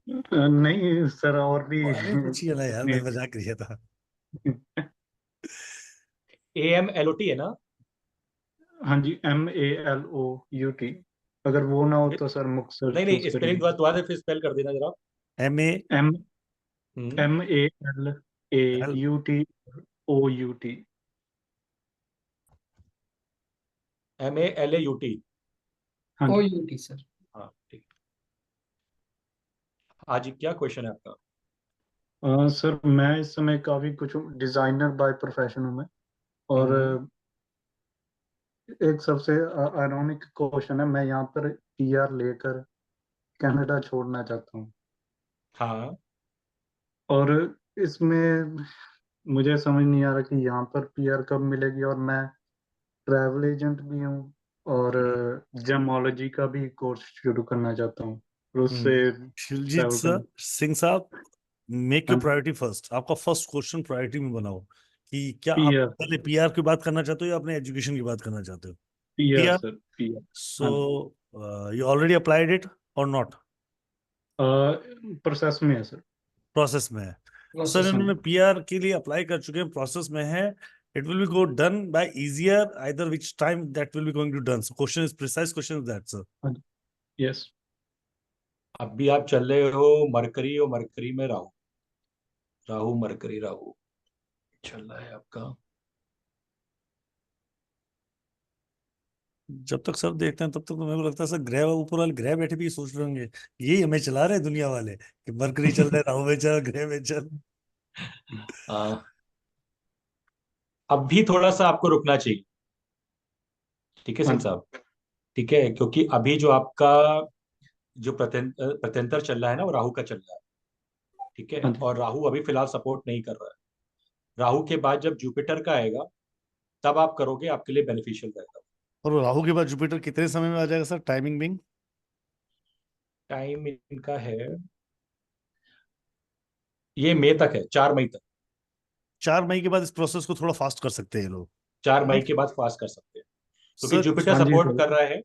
नहीं सर, और भी अरे पूछिए ना यार, मैं मजाक किया था। AMLOT है ना? हाँ जी, MALOUT। अगर वो ना हो तो सर मुख सर नहीं नहीं, चूज स्पेलिंग करेंगे। दोबारा फिर स्पेल कर देना जरा। MA एम हम्म, MALAUT MALAUT। हाँ जी। OUT sir. हाँ ठीक। हाँ जी, क्या क्वेश्चन है आपका? सर मैं इस समय काफी कुछ डिजाइनर बाय प्रोफेशन हूँ मैं, और एक सबसे आयरॉनिक क्वेश्चन है, मैं यहाँ पर PR लेकर कनाडा छोड़ना चाहता हूँ, हाँ और इसमें मुझे समझ नहीं आ रहा कि यहाँ पर PR कब मिलेगी, और मैं ट्रैवल एजेंट भी हूँ, और जेमोलॉजी का भी कोर्स शुरू करना चाहता हूँ, और उससे शिवजीत ट्रैवल सर, करना। सिंह साहब, मेक योर हाँ जी। Priority first. आपका फर्स्ट क्वेश्चन प्रायोरिटी में बनाओ कि क्या आप PR पहले PR की बात करना चाहते हो या अपने एजुकेशन की बात करना चाहते हो? PR PR। Sir PR। सो हाँ जी। यू ऑलरेडी अप्लाइड इट और नॉट? प्रोसेस में है सर। प्रोसेस में है सर। प्रोसेस इन्होंने में। PR के लिए अप्लाई कर चुके हैं, प्रोसेस में है। It will be go done by easier either which time that will be going to done. So question is precise question is that sir. हाँ जी। यस। अभी आप चल रहे हो मरकरी, और मरकरी में राहु, राहु मरकरी राहु चल रहा है आपका। जब तक सर देखते हैं तब तक तो मेरे को लगता है सर ग्रह ऊपर वाले ग्रह बैठे भी सोच रहे होंगे यही हमें चला रहे हैं दुनिया वाले कि मरकरी चल रहे, राहु में चल, ग्रह में चल। अभी थोड़ा सा आपको रुकना चाहिए, ठीक है हाँ सिंह जी। साहब? ठीक है, क्योंकि अभी जो आपका जो प्रत्यंतर चल रहा है ना, वो राहु का चल रहा है, ठीक है? हाँ जी। और राहु अभी फिलहाल सपोर्ट नहीं कर रहा है। राहु के बाद जब जुपिटर का आएगा तब आप करोगे, आपके लिए बेनिफिशियल रहेगा। और वो राहु के बाद जुपिटर कितने समय में आ जाएगा सर, टाइमिंग बिंग? टाइम इनका है, ये मई तक है, 4 मई तक। 4 मई के बाद इस प्रोसेस को थोड़ा फास्ट कर सकते हैं ये लोग, 4 मई राइट के बाद फास्ट कर सकते हैं, क्योंकि सर? जुपिटर हाँ जी सपोर्ट सर। कर रहा है।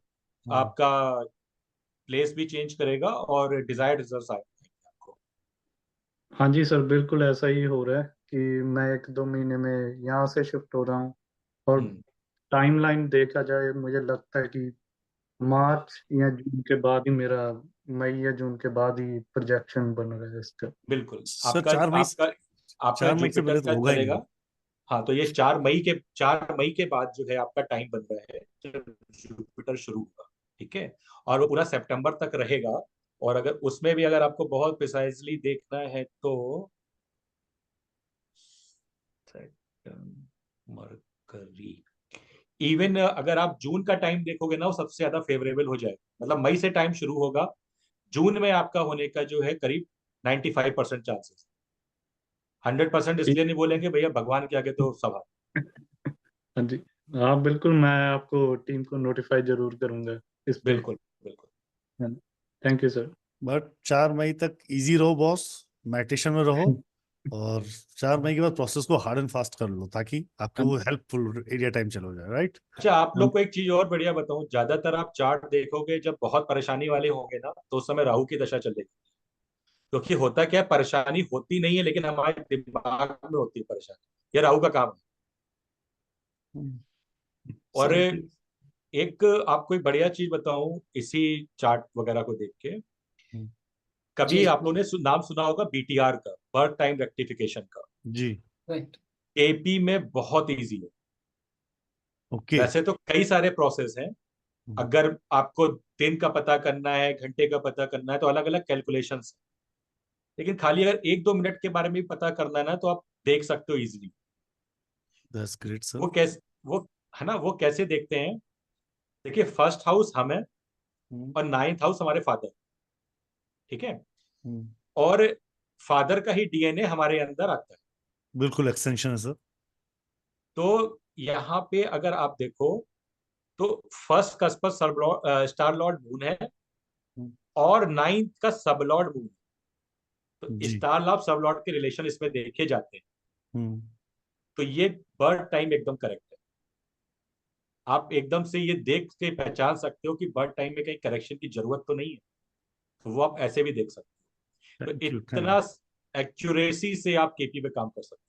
आपका प्लेस भी चेंज करेगा और डिजायर्ड रिजल्ट्स आएंगे आपको। हाँ जी सर, बिल्कुल ऐसा ही हो रहा है कि मैं 1-2 महीने में यहाँ से शिफ्ट हो रहा हूँ, और हम्म, टाइमलाइन देखा जाए मुझे लगता है कि मार्च या जून के बाद ही मेरा, मई या जून के बाद ही प्रोजेक्शन बन रहा है इसका। बिल्कुल। सर आपका 4 मई, आपका आपका 4 मई से जुपिटर पहले तो का होगा ही नहीं। चलेगा। हाँ, तो ये 4 मई के बाद जो है आपका टाइम बन रहा है जब जुपिटर शुरू होगा, ठीक है? और वो पूरा सितंबर तक रहेगा। और अगर उसमें भी अगर आपको बहुत प्रिसाइजली देखना है तो मरकरी, इवन अगर आप जून का टाइम देखोगे ना, वो सबसे ज्यादा फेवरेबल हो जाएगा। मतलब मई से टाइम शुरू होगा, जून में आपका होने का जो है करीब 95% चांसेस। 100% ठीक। इसलिए नहीं बोलेंगे भैया, भगवान के आगे तो सवाल। हाँ जी। हाँ बिल्कुल, मैं आपको टीम को नोटिफाई जरूर करूंगा इस पे। बिल्कुल बिल्कुल। Thank you sir. बट 4 मई तक इजी रहो बॉस, मेडिटेशन में रहो, और 4 मई के बाद प्रोसेस को हार्ड एंड फास्ट कर लो ताकि आपको वो हेल्पफुल एरिया टाइम चला जाए, राइट? अच्छा, आप लोग को एक चीज और बढ़िया बताऊं, ज्यादातर आप चार्ट देखोगे जब बहुत परेशानी वाले होंगे ना, तो उस समय राहु की दशा चलेगी। क्योंकि होता क्या है, परेशानी होती नहीं है लेकिन हमारे दिमाग में होती है परेशानी। ये राहु का काम है। और सर एक आपको एक बढ़िया चीज बताऊं इसी चार्ट वगैरह को देख के, कभी जी आप लोगों ने नाम सुना होगा BTR का, बर्थ टाइम रेक्टिफिकेशन का। जी, राइट। AP में बहुत इजी है। ओके। वैसे तो कई सारे प्रोसेस हैं, अगर आपको दिन का पता करना है, घंटे का पता करना है, तो अलग अलग कैलकुलेशंस है। लेकिन खाली अगर 1-2 मिनट के बारे में भी पता करना है ना, तो आप देख सकते हो इजीली। That's great sir. वो कैसे, वो है ना, वो कैसे देखते हैं? देखिए, फर्स्ट हाउस हम है और 9th हाउस हमारे फादर, ठीक है? और फादर का ही DNA हमारे अंदर आता है। बिल्कुल एक्सटेंशन है सर। तो यहाँ पे अगर आप देखो तो फर्स्ट का स्टार लॉर्ड मून है, और 9th का सब लॉर्ड मून। तो जी। स्टार लॉर्ड सब लॉर्ड के रिलेशन इसमें देखे जाते हैं। तो ये बर्थ टाइम एकदम करेक्ट है। आप एकदम से ये देख के पहचान सकते हो कि बर्थ टाइम में कहीं करेक्शन की जरूरत तो नहीं है। तो वो आप ऐसे भी देख सकते हो। तो थैंक यू, इतना एक्यूरेसी से आप KP पे काम कर सकते हो।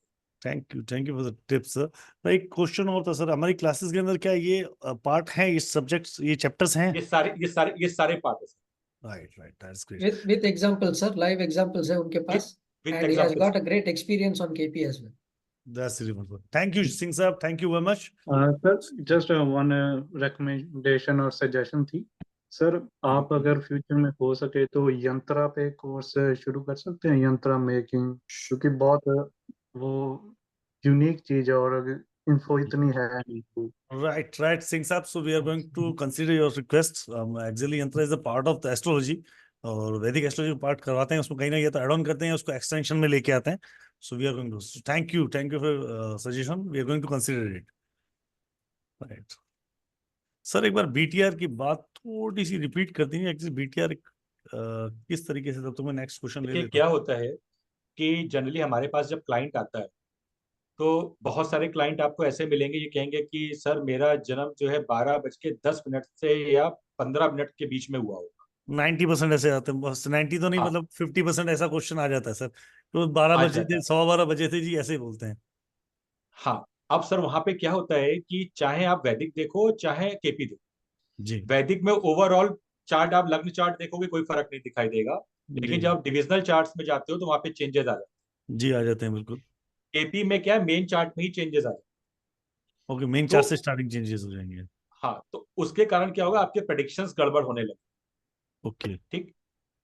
Thank you for the tips sir. एक क्वेश्चन और था सर, हमारी क्लासेस के अंदर क्या ये पार्ट हैं, ये सब्जेक्ट्स, ये चैप्टर्स हैं? ये सारे पार्ट है sir. Right, that's great. with examples, sir, live examples है उनके पास, with and he has examples. got a great experience on KP as well. That's really wonderful. Thank you, Singh sir. Thank you very much. Sir just one recommendation और suggestion थी sir, आप अगर future में हो सके तो यंत्रा पे कोर्स शुरू कर सकते हैं, यंत्रा मेकिंग, क्योंकि बहुत वो यूनिक चीज है और इन्फो इतनी है नहीं। Right, Singh sir. So we are going to consider your request. Actually, Yantra is a part of the astrology, और वैदिक एस्ट्रोलॉजी पार्ट करवाते हैं, उसको कहीं ना कहीं तो ऐड ऑन करते हैं, उसको एक्सटेंशन में लेके आते हैं. So we are going to, thank you for suggestion, we are going to consider it. Right sir, एक बार बीटीआर की बात थोड़ी सी रिपीट कर देंगे, एक्चुअली बीटीआर किस तरीके से, तब तो मैं नेक्स्ट क्वेश्चन ले लेता क्या होता है कि जनरली हमारे पास जब क्लाइंट आता है तो बहुत सारे क्लाइंट आपको ऐसे मिलेंगे, ये कहेंगे कि सर मेरा जन्म जो है 12:10 से या 15 मिनट के बीच में हुआ होगा. 90% ऐसे आते हैं, बस 90 तो नहीं, हाँ. मतलब 50% ऐसा क्वेश्चन आ जाता है सर, तो 12 आ बजे जाता थे, है. 12:15 बजे थे जी, ऐसे ही बोलते हैं. हाँ, अब सर वहां पे क्या होता है कि चाहे आप वैदिक देखो चाहे केपी देखो जी, वैदिक में ओवरऑल चार्ट, आप लग्न चार्ट देखोगे कोई फर्क नहीं दिखाई देगा, लेकिन जी, जब आप डिविजनल चार्ट्स में जाते हो तो वहां पे चेंजेस आ जाते जी आ जाते हैं बिल्कुल. हैं. केपी में क्या है, मेन चार्ट में ही चेंजेस आ जाते ओके, मेन हैं. चार्ट से तो स्टार्टिंग चेंजेस हो जाएंगे. हाँ, तो उसके कारण क्या होगा, आपके प्रेडिक्शंस गड़बड़ होने लगे. ओके. ठीक.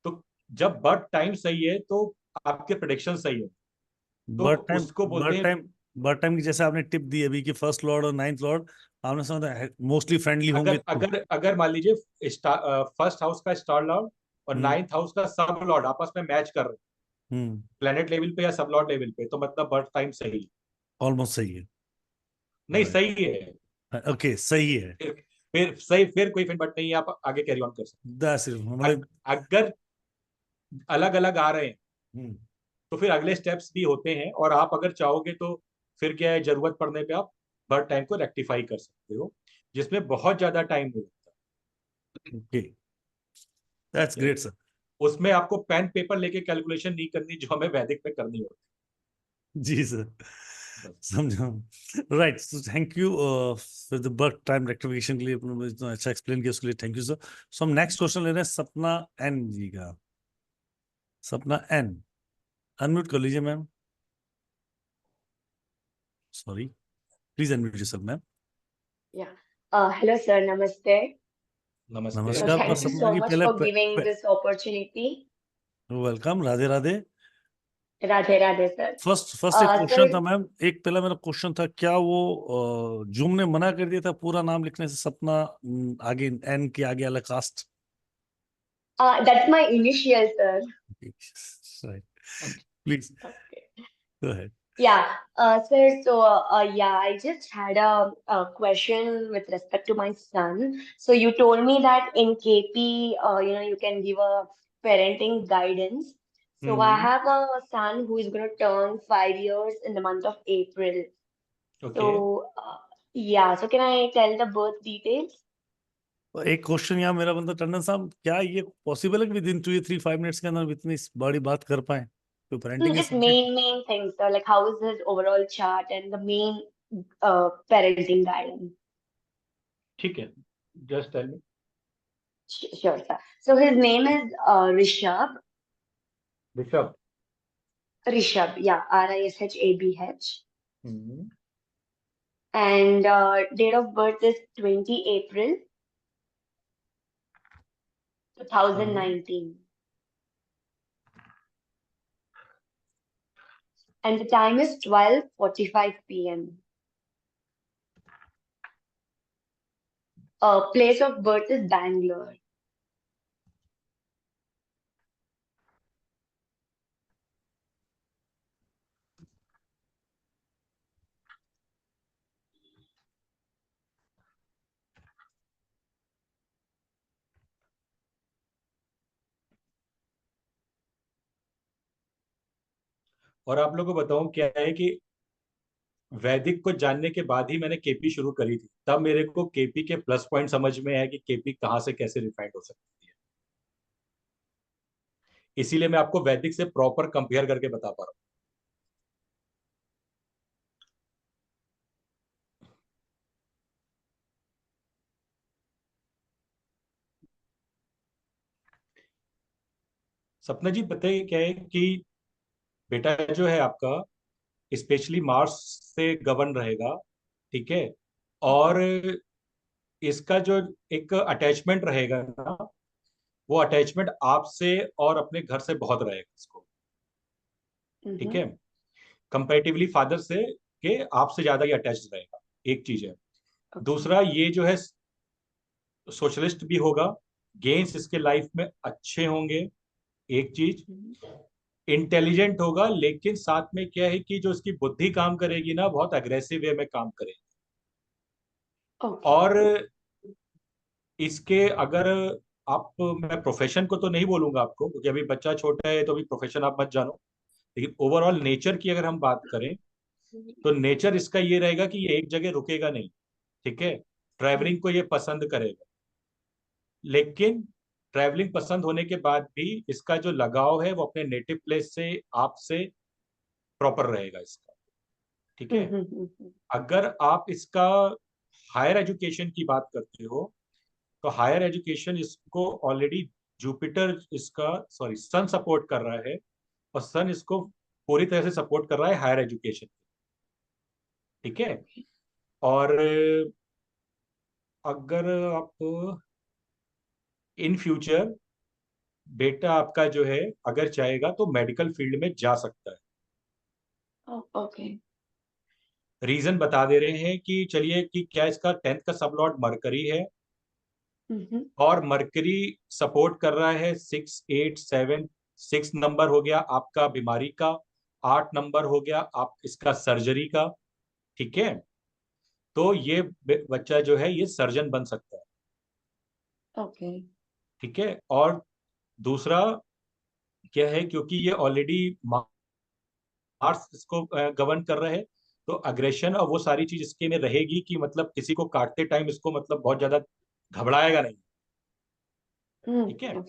तो जब बर्थ टाइम सही है तो आपके प्रेडिक्शन सही है, तो बर्थ टाइम उसको बोलते बर्थ हैं. टाइम बर्थ टाइम की जैसे आपने टिप दी अभी कि फर्स्ट लॉर्ड और नाइन्थ लॉर्ड आपने समझा मोस्टली फ्रेंडली होंगे अगर तो. अगर अगर मान लीजिए फर्स्ट हाउस का स्टार लॉर्ड और हम्म, नाइन्थ हाउस का सब लॉर्ड आपस में मैच कर रहे हैं हम्म, प्लेनेट लेवल पे या सब लॉर्ड लेवल पे, तो मतलब बर्थ टाइम सही है. ऑलमोस्ट सही है. नहीं, राइट, सही है. ओके सही है. फिर सही, फिर कोई फिर बट नहीं है, आप आगे कैरी ऑन कर सकते दैट्स इट, हैं. मतलब. अगर अलग अलग आ रहे हैं हम्म, तो फिर अगले स्टेप्स भी होते हैं, और आप अगर चाहोगे तो फिर क्या है, जरूरत पड़ने पे आप बर्थ टाइम को रेक्टिफाई कर सकते हो, जिसमें बहुत ज्यादा टाइम नहीं लगता. Okay, that's great sir. उसमें आपको पेन पेपर लेके कैलकुलेशन नहीं करनी जो हमें वैदिक में करनी होती जी सर, है. समझा. Right, so thank you for the birth time rectification के लिए, आपने इतना अच्छा एक्सप्लेन किया उसके लिए थैंक यू सर. सो हम नेक्स्ट क्वेश्चन ले रहे हैं सपना एन जी का. सपना एन, अनम्यूट कर लीजिए ma'am. Sorry, please unmute yourself ma'am. Yeah. Hello, sir. Namaste. नमस्ते. So नमस्कार. thank you so सपना जी much पहले for giving this opportunity. Welcome, Radhe Radhe. Radhe Radhe, sir. First एक क्वेश्चन Sir, था मैम, एक पहला मेरा क्वेश्चन था, क्या वो जूम ने मना कर दिया था पूरा नाम लिखने से, सपना आगे एन के आगे वाला caste? that's my initial, sir. Right, please Okay. Go ahead. Yeah, sir. So, yeah, I just had a question with respect to my son. So you told me that in KP, you can give a parenting guidance. So I have a son who is going to turn 5 years in the month of April. Okay. So, yeah, so can I tell the birth details? एक question यहाँ मेरा बनता, टंडन साहब, क्या ये possible है कि with in 2 या 3 5 मिनट्स के अंदर इतनी बड़ी बात कर पाए? तो पेरेंटिंग के Just subject. main things, sir, like how is his overall chart and the main parenting guidance. ठीक है, just tell me. Sure, sir. So his name is Rishabh. Rishabh. Rishabh, yeah, Rishabh. Hmm. And date of birth is 20 April 2019. And the time is 12:45 p.m. Place of birth is Bangalore. और आप लोगों को बताऊं क्या है कि वैदिक को जानने के बाद ही मैंने केपी शुरू करी थी, तब मेरे को केपी के प्लस पॉइंट समझ में है कि केपी कहाँ से कैसे रिफाइंड हो सकती है. इसीलिए मैं आपको वैदिक से प्रॉपर कंपेयर करके बता पा रहा सपना जी पता है क्या है कि बेटा जो है आपका स्पेशली मार्स से गवर्न रहेगा, ठीक है, और इसका जो एक अटैचमेंट रहेगा ना, वो अटैचमेंट आपसे और अपने घर से बहुत रहेगा इसको, ठीक है, कंपैरेटिवली फादर से के आपसे ज्यादा ये अटैच रहेगा, एक चीज है। दूसरा ये जो है सोशलिस्ट भी होगा, गेन्स इसके लाइफ में अच्छे होंगे, एक चीज। इंटेलिजेंट होगा, लेकिन साथ में क्या है कि जो इसकी बुद्धि काम करेगी ना, बहुत अग्रेसिव वे में काम करेगी। और इसके अगर आप, मैं प्रोफेशन को तो नहीं बोलूंगा आपको क्योंकि अभी बच्चा छोटा है, तो अभी प्रोफेशन आप मत जानो, लेकिन ओवरऑल नेचर की अगर हम बात करें तो नेचर इसका ये रहेगा कि ये एक जगह रुकेगा नहीं, ठीक है, ट्रैवलिंग को ये पसंद करेगा, लेकिन ट्रैवलिंग पसंद होने के बाद भी इसका जो लगाव है वो अपने नेटिव प्लेस से आपसे प्रॉपर रहेगा इसका, ठीक है। अगर आप इसका हायर एजुकेशन की बात करते हो तो हायर एजुकेशन इसको ऑलरेडी जुपिटर इसका सॉरी सन सपोर्ट कर रहा है, और सन इसको पूरी तरह से सपोर्ट कर रहा है हायर एजुकेशन, ठीक है। और अगर आप इन फ्यूचर बेटा आपका जो है अगर चाहेगा तो मेडिकल फील्ड में जा सकता है। ओके। रीजन बता दे रहे हैं कि चलिए कि क्या इसका 10th का सब लॉर्ड मरकरी है, और मरकरी सपोर्ट कर रहा है 6, 8, 7, 6 नंबर हो गया आपका बीमारी का, 8 नंबर हो गया आप इसका सर्जरी का, ठीक है। तो ये बच्चा जो है ये सर्जन बन सकता है, ओके। ठीक है। और दूसरा क्या है, क्योंकि ये ऑलरेडी मार्स इसको गवर्न कर रहे हैं, तो अग्रेशन और वो सारी चीज इसके में रहेगी कि मतलब किसी को काटते टाइम इसको मतलब बहुत ज्यादा घबराएगा नहीं, ठीक है।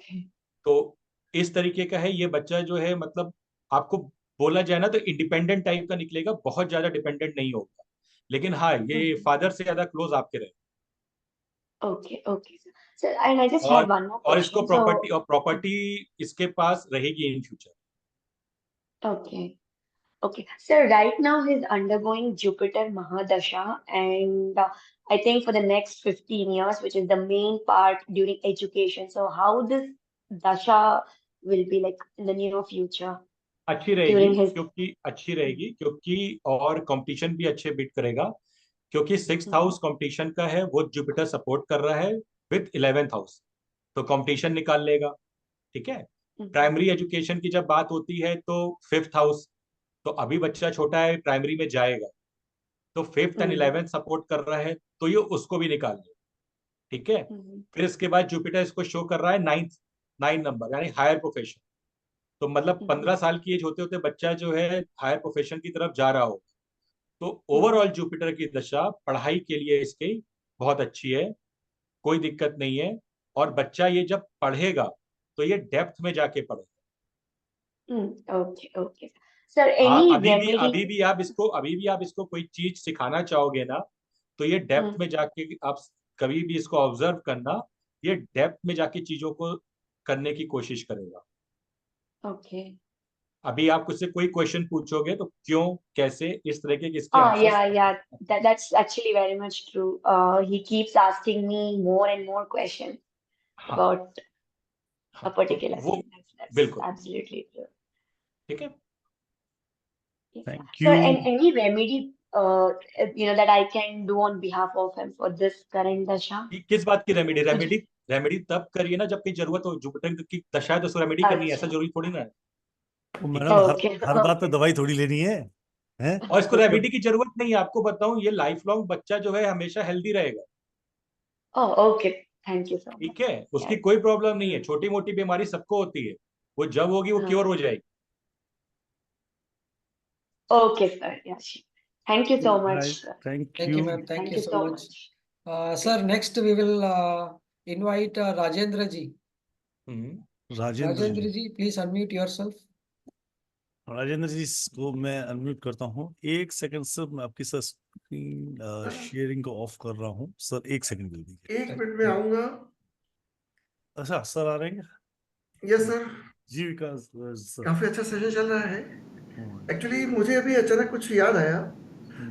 तो इस तरीके का है ये बच्चा जो है, मतलब आपको बोला जाए ना तो इंडिपेंडेंट टाइप का निकलेगा, बहुत ज्यादा डिपेंडेंट नहीं होगा, लेकिन हाँ ये फादर से ज्यादा क्लोज आपके रहे। Okay, okay, sir. Sir, and I just had one more और इसको question. प्रॉपर्टी इसके पास रहेगी in future. Okay, okay. Sir, right now he's undergoing Jupiter Mahadasha, and I think for the next 15 years, which is the main part during education. So how this Dasha will be like in the near future अच्छी during रहेगी, his क्योंकि और competition भी अच्छे bit करेगा, क्योंकि 6th house competition का है, वो जुपिटर सपोर्ट कर रहा है विथ 11th हाउस, तो कंपटीशन निकाल लेगा, ठीक है। प्राइमरी एजुकेशन की जब बात होती है तो 5th हाउस, तो अभी बच्चा छोटा है, प्राइमरी में जाएगा, तो 5th एंड 11th सपोर्ट कर रहा है, तो ये उसको भी निकाल ले, ठीक है। फिर इसके बाद जुपिटर इसको शो कर रहा है 9 नंबर, यानी हायर प्रोफेशन, तो मतलब 15 साल की एज होते होते बच्चा जो है हायर प्रोफेशन की तरफ जा रहा हो, तो ओवरऑल जुपिटर की दशा पढ़ाई के लिए इसकी बहुत अच्छी है, कोई दिक्कत नहीं है, और बच्चा ये जब पढ़ेगा तो ये डेप्थ में जाके पढ़ेगा। Okay, okay. Sir, any अभी remedy? भी आप इसको कोई चीज सिखाना चाहोगे ना, तो ये डेप्थ में जाके आप कभी भी इसको ऑब्जर्व करना, ये डेप्थ में जाके चीजों को करने की कोशिश करेगा। Okay. अभी आप उससे कोई क्वेश्चन पूछोगे तो क्यों, कैसे, इस तरह के इसके answers. Yeah. That's actually very much true. He keeps asking me more and more questions about a particular वो thing. That's बिल्कुल absolutely true. ठीक है। Thank Sir, you. and any remedy, that I can do on behalf of him for this current dasha? किस बात की remedy तब करिए ना जब कहीं जरूरत हो, जुपिटर की दशा है तो उसको रेमेडी करनी है, ऐसा जरूरी थोड़ी ना है। मैडम हर बात पे दवाई थोड़ी लेनी है, हैं? और इसको रेमेडी की जरूरत नहीं है, आपको बताऊं ये लाइफ लॉन्ग बच्चा जो है हमेशा हेल्दी रहेगा। Okay. Thank you so much. ठीक है, उसकी कोई प्रॉब्लम नहीं है, छोटी मोटी बीमारी सबको होती है, वो जब होगी वो क्योर हो जाएगी। Okay, sir. Yeah, sure. Thank you so much, sir. Thank you, you. ma'am. Thank you so so much. Sir, next we will invite Rajendra ji. Rajendra ji, please unmute yourself. Rajendra जी को मैं अनम्यूट करता हूँ, एक second sir, मैं आपकी sir screen sharing को of कर रहा हूँ सर, एक सेकंड दीजिए। 1 मिनट में आऊंगा। अच्छा सर आ रहे हैं? Yes sir. जी विकास सर। काफी अच्छा सेशन चल रहा है। एक्चुअली मुझे अभी अचानक कुछ याद आया,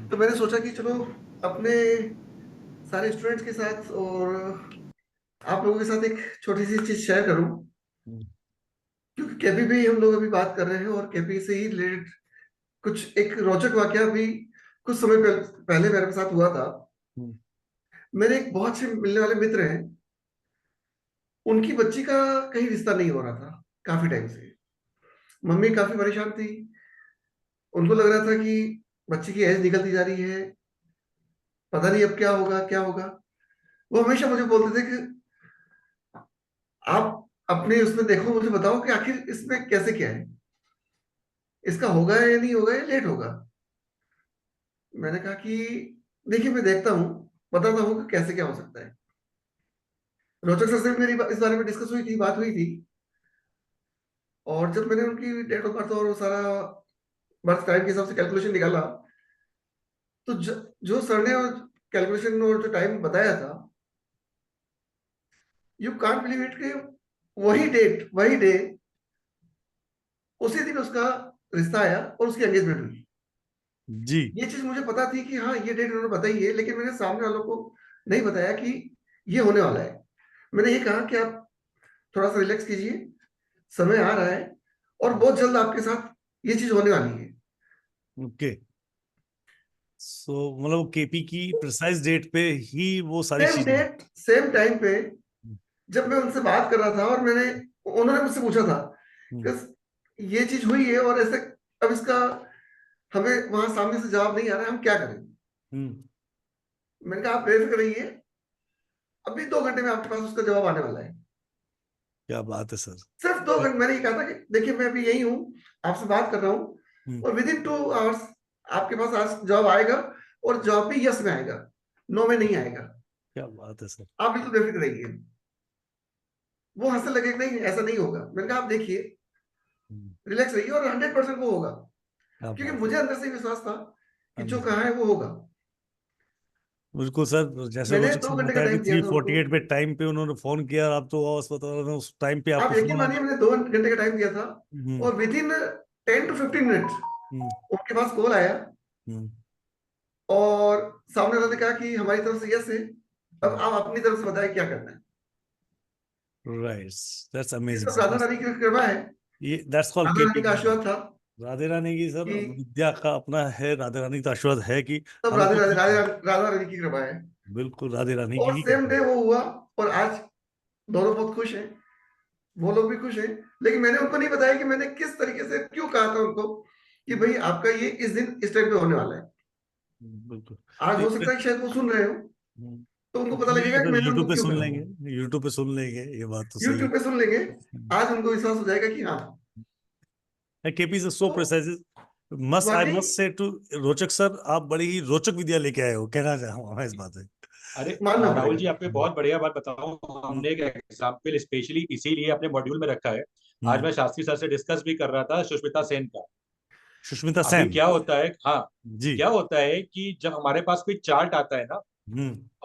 तो मैंने सोचा कि चलो अपने सारे स्टूडेंट्स के साथ और आप लोगों के साथ एक छोटी सी चीज शेयर करूं, क्योंकि केपी भी हम लोग अभी बात कर रहे हैं और केपी से ही रिलेटेड कुछ एक रोचक वाकया भी कुछ समय पहले मेरे साथ हुआ था। मेरे एक बहुत से मिलने वाले मित्र हैं, उनकी बच्ची का कहीं रिश्ता नहीं हो रहा था काफी टाइम से। मम्मी काफी परेशान थी, उनको लग रहा था कि बच्ची की एज निकलती जा रही है, पता नहीं अब क्या होगा क्या होगा। वो हमेशा मुझे बोलते थे कि आप अपने उसमें देखो, मुझे बताओ कि आखिर इसमें कैसे क्या है, इसका होगा या नहीं होगा या लेट होगा। मैंने कहा कि देखिए मैं देखता हूँ, बताता हूँ कि कैसे क्या हो सकता है। रोचक सर से भी मेरी इस बारे में डिस्कस हुई थी, बात हुई थी, और जब मैंने उनकी डेट ऑफ बर्थ और वो सारा बर्थ टाइम के हिसाब से कैलकुलेशन निकाला, तो जो सर ने कैलकुलेशन और जो टाइम बताया था, यू कांट बिलीव इट कि वही डेट वही डे उसी दिन उसका रिश्ता आया और उसकी एंगेजमेंट हुई। जी ये चीज मुझे पता थी कि हाँ ये डेट उन्होंने बताई है, लेकिन मैंने सामने वालों को नहीं बताया कि ये होने वाला है। मैंने ये कहा कि आप थोड़ा सा रिलैक्स कीजिए, समय आ रहा है और बहुत जल्द आपके साथ ये चीज होने वाली है। ओके, सो मतलब केपी की प्रिसाइज डेट पे ही वो सारी सेम चीजें। डेट सेम टाइम पे जब मैं उनसे बात कर रहा था और उन्होंने मुझसे पूछा था कि ये चीज हुई है और ऐसे अब इसका हमें वहां सामने से जवाब नहीं आ रहा है, हम क्या करें। मैंने कहा आप बेफिक्र रहिए, अभी 2 घंटे में आपके पास उसका जवाब आने वाला है। क्या बात है सर। सिर्फ 2 घंटे। मैंने ये कहा था कि देखिए मैं अभी यही हूँ, आपसे बात कर रहा हूँ, और विद इन 2 आवर्स आपके पास आज जवाब आएगा, और जवाब भी यस में आएगा, नो में नहीं आएगा। क्या बात है सर। आप बिल्कुल बेफिक्र रहिए। वो हंसने लगे कि नहीं ऐसा नहीं होगा। मैंने कहा आप देखिए, रिलैक्स रहिए, और 100% वो होगा, क्योंकि मुझे अंदर से विश्वास था कि जो कहा है वो होगा। बिल्कुल सर, जैसे मैंने रोचक 2 सर घंटे का बताया कि टाइम दिया था 3:48 पे टाइम पे उन्होंने फोन किया और आप तो अस्पताल में उस टाइम पे आप आपको यकीन फोन मानिए, मैंने 2 घंटे का टाइम दिया था, और विद इन 10 to 15 मिनट उनके पास कॉल आया, और सामने वाले ने कहा कि हमारी तरफ से यस है, अब आप अपनी तरफ से बताएं क्या करना है। Right, that's amazing. Radha Rani की कृपा है, ये दैट्स कॉल्ड राधा रानी का आशीर्वाद था। राधे रानी की सर विद्या का अपना है, राधे रानी का आशीर्वाद है कि तब राधा रानी की कृपा है। बिल्कुल राधे रानी और की ही सेम डे वो हुआ, और आज दोनों बहुत खुश हैं, वो लोग भी खुश हैं। लेकिन मैंने उनको नहीं बताया कि मैंने किस तरीके से क्यों कहा था उनको कि भाई आपका ये इस दिन इस टाइम पे होने वाला है। बिल्कुल आज हो सकता है कि शायद वो सुन रहे हो, तो उनको पता लगेगा कि मैंने उनको यूट्यूब पे क्यों सुन कहा। लेंगे, यूट्यूब पे सुन लेंगे, ये बात तो सही यूट्यूब पे सुन लेंगे, आज उनको विश्वास हो जाएगा कि हाँ। KP is so precise, must I must say to Rochak sir, आप बड़ी ही रोचक विद्या लेके आए हो, कहना चाहूंगा इस बात है। अरे राहुल जी, आपको बहुत बढ़िया बात बताऊं, हमने एक एग्जाम्पल स्पेशली इसीलिए अपने मॉड्यूल में रखा है। आज मैं शास्त्री सर से डिस्कस भी कर रहा था सुष्मिता सेन का। सुष्मिता अभी सेन क्या होता है, हाँ जी, क्या होता है कि जब हमारे पास कोई चार्ट आता है ना,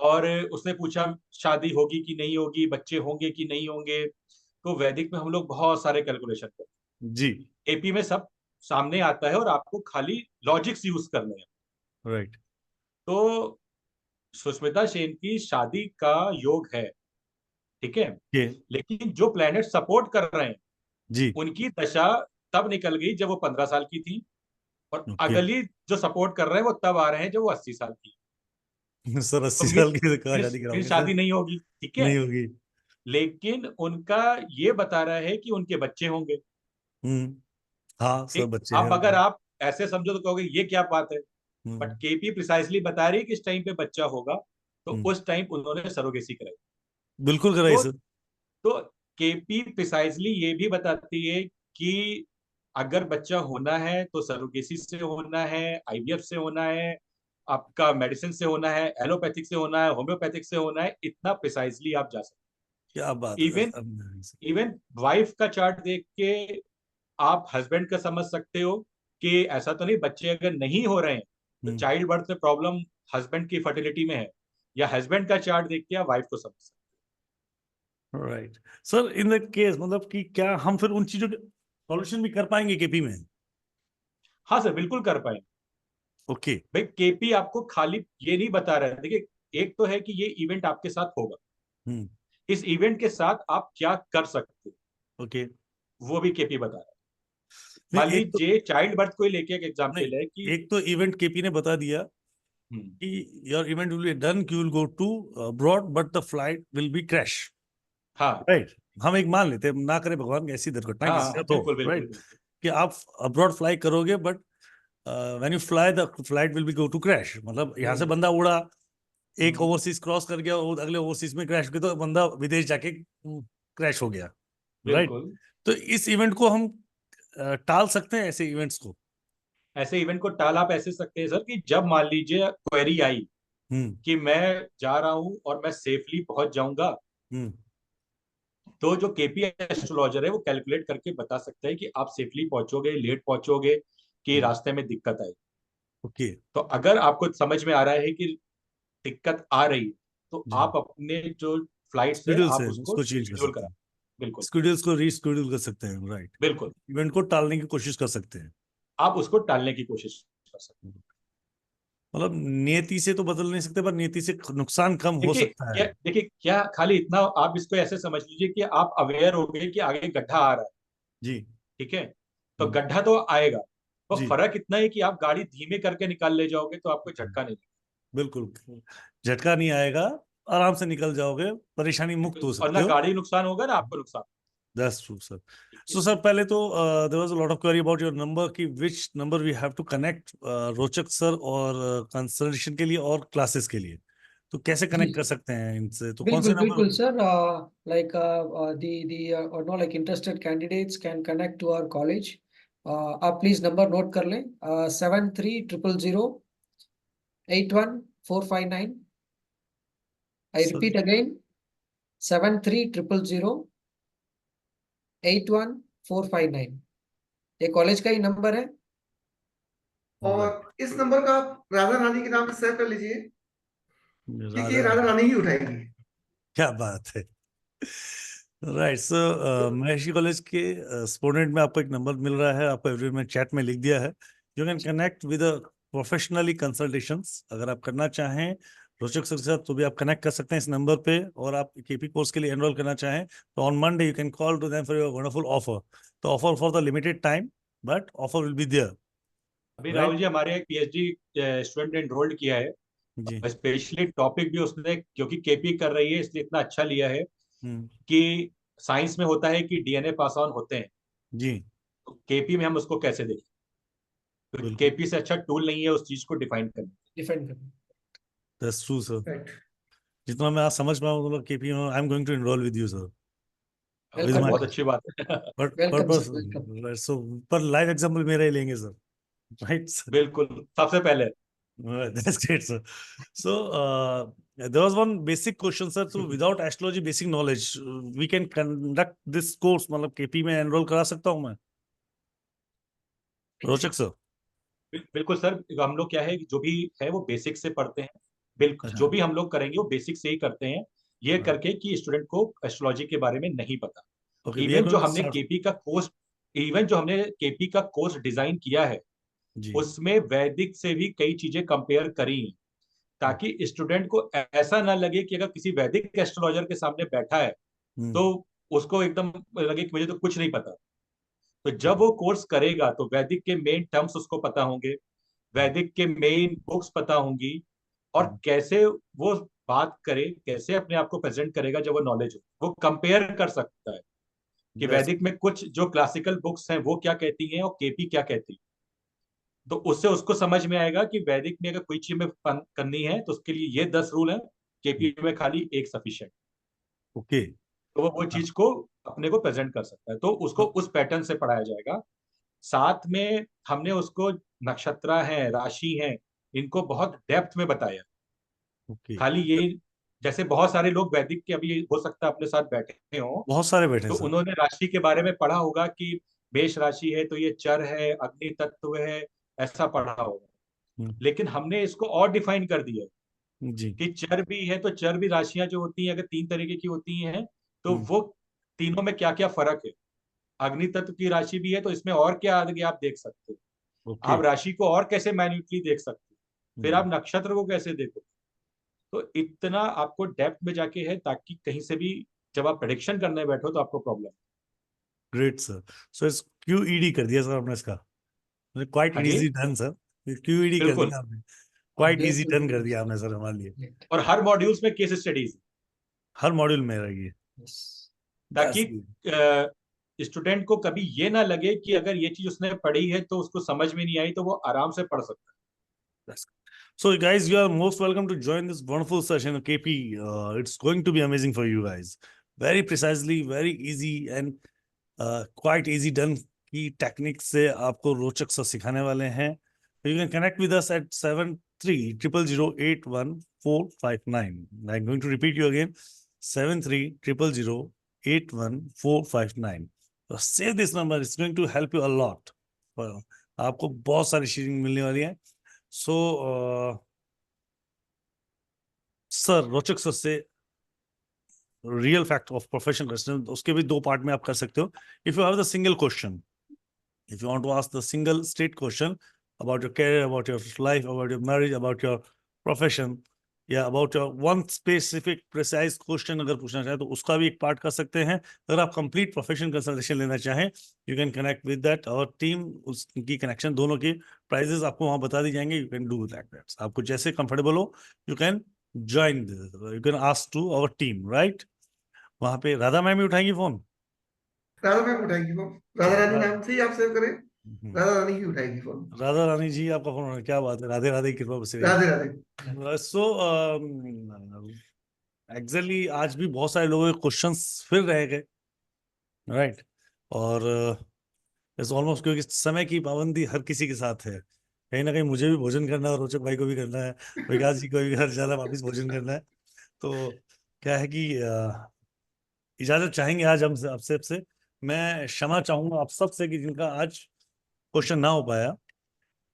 और उसने पूछा शादी होगी कि नहीं होगी, बच्चे होंगे कि नहीं होंगे, तो वैदिक में हम लोग बहुत सारे कैलकुलेशन करते हैं जी, एपी में सब सामने आता है और आपको खाली लॉजिक्स यूज करने हैं। राइट। तो सुष्मिता सेन की शादी का योग है, ठीक है, लेकिन जो प्लैनेट सपोर्ट कर रहे हैं जी, उनकी दशा तब निकल गई जब वो 15 साल की थी, और अगली जो सपोर्ट कर रहे हैं वो तब आ रहे हैं जब वो 80 साल की। सर 80 तो साल की कहाँ शादी फिर कराओगे शादी सर? नहीं होगी, ठीक है, नहीं होगी। लेकिन उनका ये बता रहा है कि उनके बच्चे होंगे। हाँ सर, बच्चे हैं। अब अगर आप ऐसे समझो तो कहोगे ये क्या बात है, बट केपी प्रिसाइसली बता रही है कि इस टाइम पे बच्चा होगा, तो उस टाइम उन्होंने सरोगेसी कराई। बिल्कुल कराई सर। तो केपी प्रिसाइसली ये भी बताती है कि अगर बच्चा होना है तो सरोगेसी से होना है, आईवीएफ से होना है, आपका मेडिसिन से होना है, एलोपैथिक से होना है, होम्योपैथिक से होना है, इतना प्रिसाइसली आप जा सकते हैं। क्या बात है। इवन वाइफ का चार्ट देख के आप हस्बैंड का समझ सकते हो कि ऐसा तो नहीं, बच्चे अगर नहीं हो रहे हैं तो चाइल्ड बर्थ में प्रॉब्लम हस्बैंड की फर्टिलिटी में है, या हस्बैंड का चार्ट देख के आप वाइफ को समझ सकते right sir, in the case मतलब कि क्या हम फिर उन चीजों के सॉल्यूशन भी कर पाएंगे केपी में? हाँ सर, बिल्कुल कर पाएंगे। ओके। भाई केपी आपको खाली ये नहीं बता रहा है, देखिए एक तो है कि ये इवेंट आपके साथ होगा, इस इवेंट के साथ आप क्या कर सकते हो, ओके, वो भी केपी बता रहा है। नहीं, मान लीजिए चाइल्ड बर्थ को ही लेके एक एग्जांपल है कि एक तो इवेंट केपी ने बता दिया कि your event will be done, you will go to abroad but the flight will be crash. हाँ राइट, हम एक मान लेते हैं, ना करे भगवान ऐसी दुर्घटना हाँ, किसी के साथ बिल्कुल हो, बिल्कुल राइट, बिल्कुल। कि आप अब्रॉड फ्लाई करोगे but when you fly the flight will be go to crash, मतलब यहाँ से बंदा उड़ा, एक ओवरसीज क्रॉस कर गया और अगले ओवरसीज में क्रैश किया तो बंदा विदेश जाके क्रैश हो गया, राइट। बिल्कुल। तो इस इवेंट को हम टाल सकते हैं, ऐसे इवेंट्स को? ऐसे इवेंट को टाल आप ऐसे सकते हैं सर कि जब मान लीजिए क्वेरी आई कि मैं जा रहा हूं और मैं सेफली पहुंच जाऊंगा, तो जो केपी एस्ट्रोलॉजर है वो कैलकुलेट करके बता सकता है कि आप सेफली पहुंचोगे, लेट पहुंचोगे, कि रास्ते में दिक्कत आई। ओके, तो अगर आपको समझ में आ रहा है कि दिक्कत आ रही है, तो जी। आप अपने जो फ्लाइट्स है स्केड्यूल्स आप है, उसको उसको चेंज कर शेड्यूल सकते करा। हैं, बिल्कुल स्केड्यूल्स को रीस्केड्यूल कर सकते हैं, राइट, बिल्कुल, इवेंट को टालने की कोशिश कर सकते हैं, आप उसको टालने की कोशिश कर सकते हैं। मतलब नियति से तो बदल नहीं सकते पर नियति से नुकसान कम हो सकता है। देखिए क्या खाली इतना आप इसको ऐसे समझ लीजिए कि आप अवेयर हो गए कि आगे गड्ढा आ रहा है, जी, ठीक है, तो गड्ढा तो आएगा, तो जी, फर्क इतना है कि आप गाड़ी धीमे करके निकाल ले जाओगे तो आपको झटका नहीं बिल्कुल, झटका नहीं आएगा, आराम से निकल जाओगे, परेशानी मुक्त हो और सकते ना हो। गाड़ी नुकसान होगा ना आपको नुकसान। That's true, sir. So, sir, पहले तो there was a lot of query about your number कि which number we have to connect रोचक सर और कंसल्टेशन के लिए और क्लासेस के लिए, तो कैसे जी कनेक्ट कर सकते हैं इनसे, तो कौन से बिल्कुल नंबर? बिल्कुल sir like the or no like interested candidates can connect to our college. आप प्लीज नंबर नोट कर लें 7300 81459. I Sir, repeat again 7300 81459. ये कॉलेज का ही नंबर है। और इस नंबर का आप राधा रानी के नाम से सेव कर लीजिए, क्योंकि ये राधा, राधा रानी ही उठाएगी। क्या बात है, राइट। सो महर्षि कॉलेज के स्टूडेंट में आपको एक नंबर मिल रहा है, आपको एवरी में चैट में लिख दिया है, you can connect with professionally consultations, अगर आप करना चाहें रोचक सर के साथ तो भी आप कनेक्ट कर सकते हैं इस नंबर पे, और आप केपी कोर्स के लिए एनरोल करना चाहें तो on Monday you can call to them for your wonderful offer, तो offer for the limited time but offer will be there. अभी राहुल जी हमारे एक पीएचडी स्टूडेंट ने एनरोल्ड किया है, जी, स्पेशली टॉपिक भी उसने क्योंकि केपी कर रही है इसलिए इतना अच्छा लिया है कि साइंस में होता है कि डीएनए पास ऑन होते हैं, जी, तो केपी में हम उसको कैसे देखें, तो केपी से अच्छा टूल नहीं है उस चीज को डिफाइन करने। दैट्स ट्रू सर, जितना मैं आज समझ पाऊँ मतलब KP I am going to enrol with you sir, बहुत अच्छी बात है। बट सो पर लाइव एग्जांपल मेरा ही लेंगे सर, राइट? बिल्कुल, सबसे पहले। That's great, sir. So, there was one basic question, sir. So, without astrology basic knowledge, we can conduct this course. मतलब केपी में एनरोल करा सकता हूँ मैं, रोचक सर? बिल्कुल सर, हम लोग क्या है जो भी है वो बेसिक से पढ़ते हैं, बिल्कुल जो भी हम लोग करेंगे वो बेसिक से ही करते हैं, ये करके कि स्टूडेंट को एस्ट्रोलॉजी के बारे में नहीं पता। Okay, इवन जो हमने केपी का कोर्स डिजाइन किया है उसमें वैदिक से भी कई चीजें कंपेयर करी हैं, ताकि स्टूडेंट को ऐसा ना लगे कि अगर किसी वैदिक एस्ट्रोलॉजर के सामने बैठा है तो उसको एकदम लगे कि मुझे तो कुछ नहीं पता। तो जब वो कोर्स करेगा तो वैदिक के मेन टर्म्स उसको पता होंगे, वैदिक के मेन बुक्स पता होंगी, और कैसे वो बात करे, कैसे अपने आप को प्रेजेंट करेगा, जब वो नॉलेज हो वो कंपेयर कर सकता है कि वैदिक में कुछ जो क्लासिकल बुक्स हैं वो क्या कहती हैं और केपी क्या कहती है, तो उससे उसको समझ में आएगा कि वैदिक में अगर कोई चीज में करनी है तो उसके लिए ये 10 रूल हैं, केपी में खाली एक सफिशिएंट। ओके, तो वो चीज को अपने को प्रेजेंट कर सकता है, तो उसको उस पैटर्न से पढ़ाया जाएगा। साथ में हमने उसको नक्षत्र हैं, राशि हैं, इनको बहुत डेप्थ में बताया। खाली ये जैसे बहुत सारे लोग वैदिक के अभी हो सकता है अपने साथ बैठे हो, बहुत सारे बैठे तो सर, उन्होंने राशि के बारे में पढ़ा होगा कि मेष राशि है तो ये चर है, अग्नि तत्व है, ऐसा पढ़ा होगा। लेकिन हमने इसको और डिफाइन कर दिया जी, कि चर भी है तो चर भी राशियां जो होती हैं अगर 3 तरीके की होती हैं, तो वो तीनों में क्या क्या फर्क है। अग्नि तत्व की राशि भी है तो इसमें और क्या आगे आप देख सकते हो। आप राशि को और कैसे मैन्युटली देख सकते हो, फिर आप नक्षत्र को कैसे देखो। तो इतना आपको डेप्थ में जाके है ताकि कहीं से भी जब आप प्रेडिक्शन करने बैठो तो आपको प्रॉब्लम। Great sir. सो इस QED कर दिया सर आपने इसका, quite easy done sir. QED कर दिया आपने, क्वाइट इजी डन कर दिया आपने सर हमारे लिए। और हर मॉड्यूल्स में केस स्टडीज, हर मॉड्यूल में रहेगी, ताकि स्टूडेंट को कभी ये ना लगे कि अगर ये चीज उसने पढ़ी है तो उसको समझ में नहीं आई, तो वो आराम से पढ़ सकता है। So guys, you are most welcome to join this wonderful session of KP. It's going to be amazing for you guys. Very precisely, very easy and quite easy done की टेक्निक से आपको रोचक सा सिखाने वाले हैं। You can connect with us at 7300081459. I'm going to repeat you again, 7300081459. So save this number. It's going to help you a lot. आपको बहुत सारी शेयरिंग मिलने वाली है। सो सर रोचक सर से real fact of profession question, उसके भी दो पार्ट में आप कर सकते हो। If you have the single question, if you want to ask the single straight question about your career, about your life, about your marriage, about your profession, या about your one specific precise question अगर पूछना चाहें तो उसका भी एक part कर सकते हैं। अगर आप कंप्लीट प्रोफेशन कंसल्टेशन लेना चाहें, you can connect with that our team. उसकी कनेक्शन दोनों की प्राइजेस आपको वहां बता दी जाएंगे। यू कैन डू दैट, आपको जैसे कंफर्टेबल हो you can join, you can ask to our team, right. वहां पे राधा मैम ही उठाएंगी फोन, राधा मैम उठाएंगी फोन, राधा रानी नाम से ही आप सेव करें, राधा रानी ही उठाएगी फोन। राधा रानी जी आपका फोन, क्या बात है, राधे राधे की कृपा बस। राधे राधे। सो एक्चुअली आज भी बहुत सारे लोगों के क्वेश्चंस फिर रह गए, राइट। और ऑलमोस्ट क्योंकि समय की पाबंदी हर किसी के साथ है, कहीं ना कहीं मुझे भी भोजन करना है, रोचक भाई को भी करना है, विकास जी को भी घर जाना, वापिस भोजन करना है। तो क्या है कि इजाजत चाहेंगे आज हम आपसे। मैं क्षमा चाहूंगा आप सबसे कि जिनका आज क्वेश्चन ना हो पाया।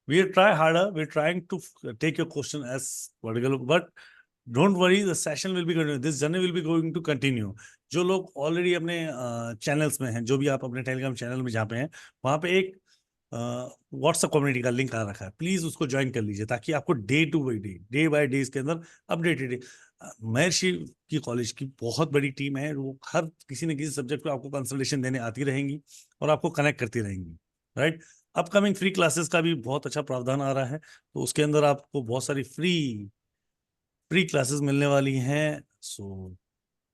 We try harder. We're trying to take your question as particular, but don't worry. The session will be continuing. This journey will be going to continue. जो लोग ऑलरेडी अपने चैनल्स में हैं, जो भी आप अपने टेलीग्राम चैनल में जहाँ पे हैं, वहाँ पे एक व्हाट्सएप कम्युनिटी का लिंक आ रखा है, प्लीज उसको ज्वाइन कर लीजिए ताकि आपको डे बाय डे इसके अंदर अपडेटेड। महर्षि की कॉलेज की बहुत बड़ी टीम है, वो हर किसी न किसी सब्जेक्ट पे आपको कंसल्टेशन देने आती रहेंगी और आपको कनेक्ट करती रहेंगी, राइट। अपकमिंग फ्री क्लासेस का भी बहुत अच्छा प्रावधान आ रहा है, तो उसके अंदर आपको बहुत सारी फ्री क्लासेस मिलने वाली हैं। So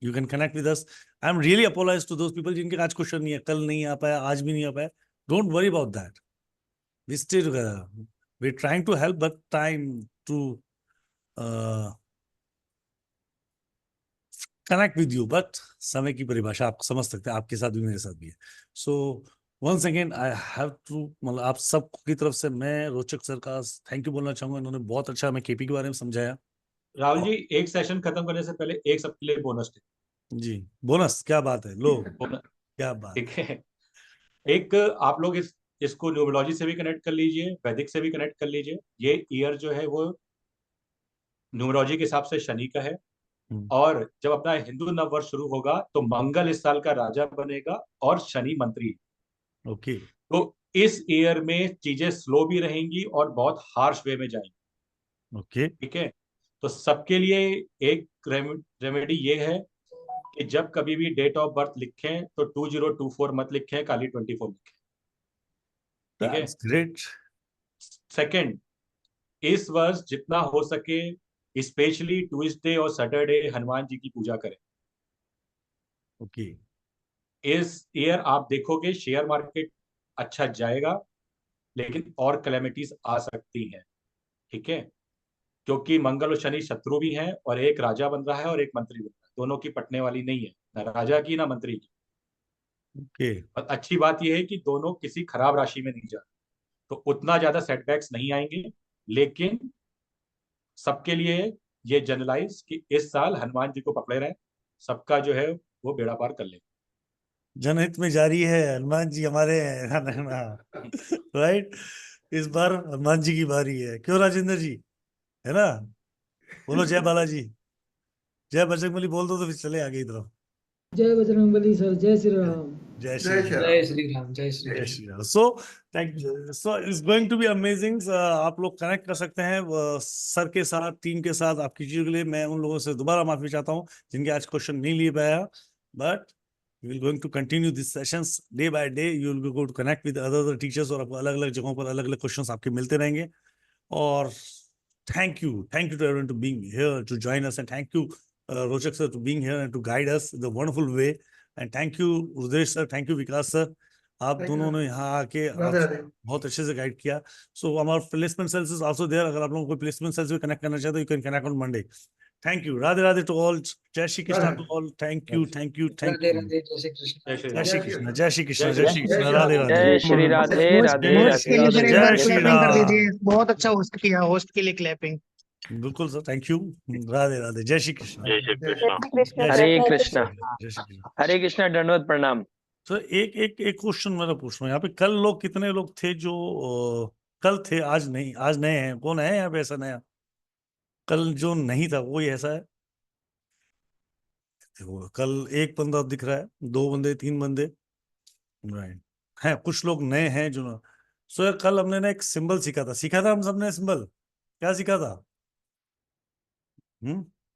you can connect with us. I am really apologize to those people जिनके आज क्वेश्चन नहीं है, कल नहीं आ पाया, आज भी नहीं आ पाया। Don't worry about that, we stay together, we are trying to help, but time to connect with you, but समय की परिभाषा आप समझ सकते हैं, आपके साथ भी मेरे साथ भी है। So once again I have to, मतलब आप सब की तरफ से मैं रोचक सर का थैंक यू बोलना चाहूंगा। इन्होंने बहुत अच्छा हमें केपी के बारे में समझाया। राहुल जी, एक सेशन खत्म करने से पहले एक सबके लिए बोनस जी, बोनस, क्या बात है, लो क्या बात, ठीक है। एक आप लोग इसको न्यूमरोलॉजी से भी कनेक्ट कर लीजिए, वैदिक से भी कनेक्ट कर लीजिए। ये ईयर जो है वो न्यूमरोलॉजी के हिसाब से शनि का है, और जब अपना हिंदू नव वर्ष शुरू होगा तो मंगल इस साल का राजा बनेगा और शनि मंत्री। ओके। तो इस ईयर में चीजें स्लो भी रहेंगी और बहुत हार्श वे में जाएंगी। ओके, ठीक है। तो सबके लिए एक रेमेडी ये है कि जब कभी भी डेट ऑफ बर्थ लिखें तो 2024 मत लिखें, खाली 24 लिखें। ठीक है, ग्रेट। सेकंड, इस वर्ष जितना हो सके स्पेशली ट्यूसडे और सैटरडे हनुमान जी की पूजा करें। ओके। इस ईयर आप देखोगे शेयर मार्केट अच्छा जाएगा, लेकिन और कैलेमिटीज आ सकती हैं। ठीक है, क्योंकि मंगल और शनि शत्रु भी हैं और एक राजा बन रहा है और एक मंत्री बन रहा है, दोनों की पटने वाली नहीं है, ना राजा की ना मंत्री की। ओके। और अच्छी बात यह है कि दोनों किसी खराब राशि में नहीं जा रहे, तो उतना ज्यादा सेटबैक्स नहीं आएंगे। लेकिन सबके लिए ये जनरलाइज कि इस साल हनुमान जी को पकड़े रहे, सबका जो है वो बेड़ा पार कर ले। जनहित में जारी है, हनुमान जी हमारे राइट। इस बार हनुमान जी की बारी है, क्यों राजेंद्र जी, है ना। बोलो जय बालाजी, जय बजरंगबली बोल दो तो फिर चले आगे की तरफ। जय बजरंगबली सर, जय श्री राम। जय श्री राम। जय श्री राम, जय श्री जय Ram. Shri Ram. So thank you. So it's going to be amazing. आप लोग कनेक्ट कर सकते हैं सर के साथ, टीम के साथ। आपकी चीजों के लिए मैं उन लोगों से दोबारा माफी चाहता हूँ जिनके आज क्वेश्चन नहीं ले पाया, but we will going to continue these sessions day by day. You will be going to connect with other teachers और आपको अलग अलग जगहों पर अलग अलग क्वेश्चंस आपके मिलते रहेंगे। और thank you to everyone to being here to join us, and thank you Rochak sir to being here and to guide us in the wonderful way, and thank you Rudesh sir, thank you Vikas sir, आप दोनों ने यहाँ आके बहुत अच्छे से guide किया। सो हमारा placement cells is also there, अगर आप लोगों को प्लेसमेंट सेल्स में कनेक्ट करना चाहते हो you can connect on Monday. Thank you. Radhe Radhe to all. जय Shri Krishna to all. Thank you thank you thank Radhe you. Radhe, जय श्री कृष्ण। जय श्री कृष्ण जय श्री कृष्ण जय श्री कृष्ण। राधे राधे। जय श्री राधे राधे होस्ट के लिए सर एक बार जय श्री क्लैपिंग कर राम। दीजिए, बहुत अच्छा होस्ट किया, होस्ट के लिए क्लैपिंग। बिल्कुल sir, thank you. Radhe Radhe. जय श्री कृष्ण। जय श्री कृष्ण। हरे कृष्णा। जय श्री कृष्ण। हरे कृष्णा, दंडवत प्रणाम। तो एक क्वेश्चन मेरा पूछ रहा हूँ यहाँ पे, कल लोग कितने लोग थे जो कल थे आज नहीं, आज नए हैं? कौन है यहाँ पे ऐसा नया? कल जो नहीं था वो ही ऐसा है? वो कल एक बंदा दिख रहा है, 2 बंदे 3 बंदे राइट हैं, कुछ लोग नए हैं जो। सो कल हमने ना एक सिंबल सीखा था हम सबने। सिंबल क्या सीखा था?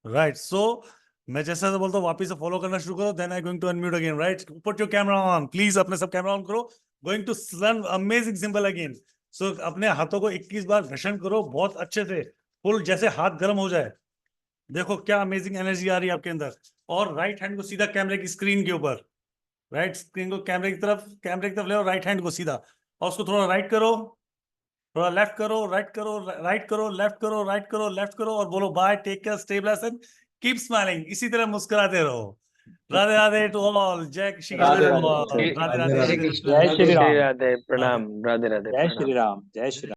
राइट। सो मैं जैसा बोलता हूँ वापिस से फॉलो करना शुरू करो। Then I going to unmute again. Right, put your camera on please. अपने सब कैमरा ऑन करो। Going to learn amazing symbol again. So अपने हाथों को 21 बार घर्षण करो बहुत अच्छे से, फुल, जैसे हाथ गर्म हो जाए। देखो क्या अमेजिंग एनर्जी आ रही है आपके अंदर। और राइट हैंड को सीधा कैमरे की स्क्रीन के ऊपर, राइट स्क्रीन को कैमरे की तरफ ले, और राइट हैंड को सीधा, और उसको थोड़ा राइट करो, थोड़ा लेफ्ट करो, राइट करो, राइट करो, लेफ्ट करो, राइट करो, लेफ्ट करो, और बोलो bye, take care, stay blessed and keep smiling. इसी तरह मुस्कुराते रहो। Radhe Radhe to all. जय श्री कृष्ण। राधे राधे। जय श्री राधे प्रणाम। राधे राधे। जय श्री राम। जय श्री राम।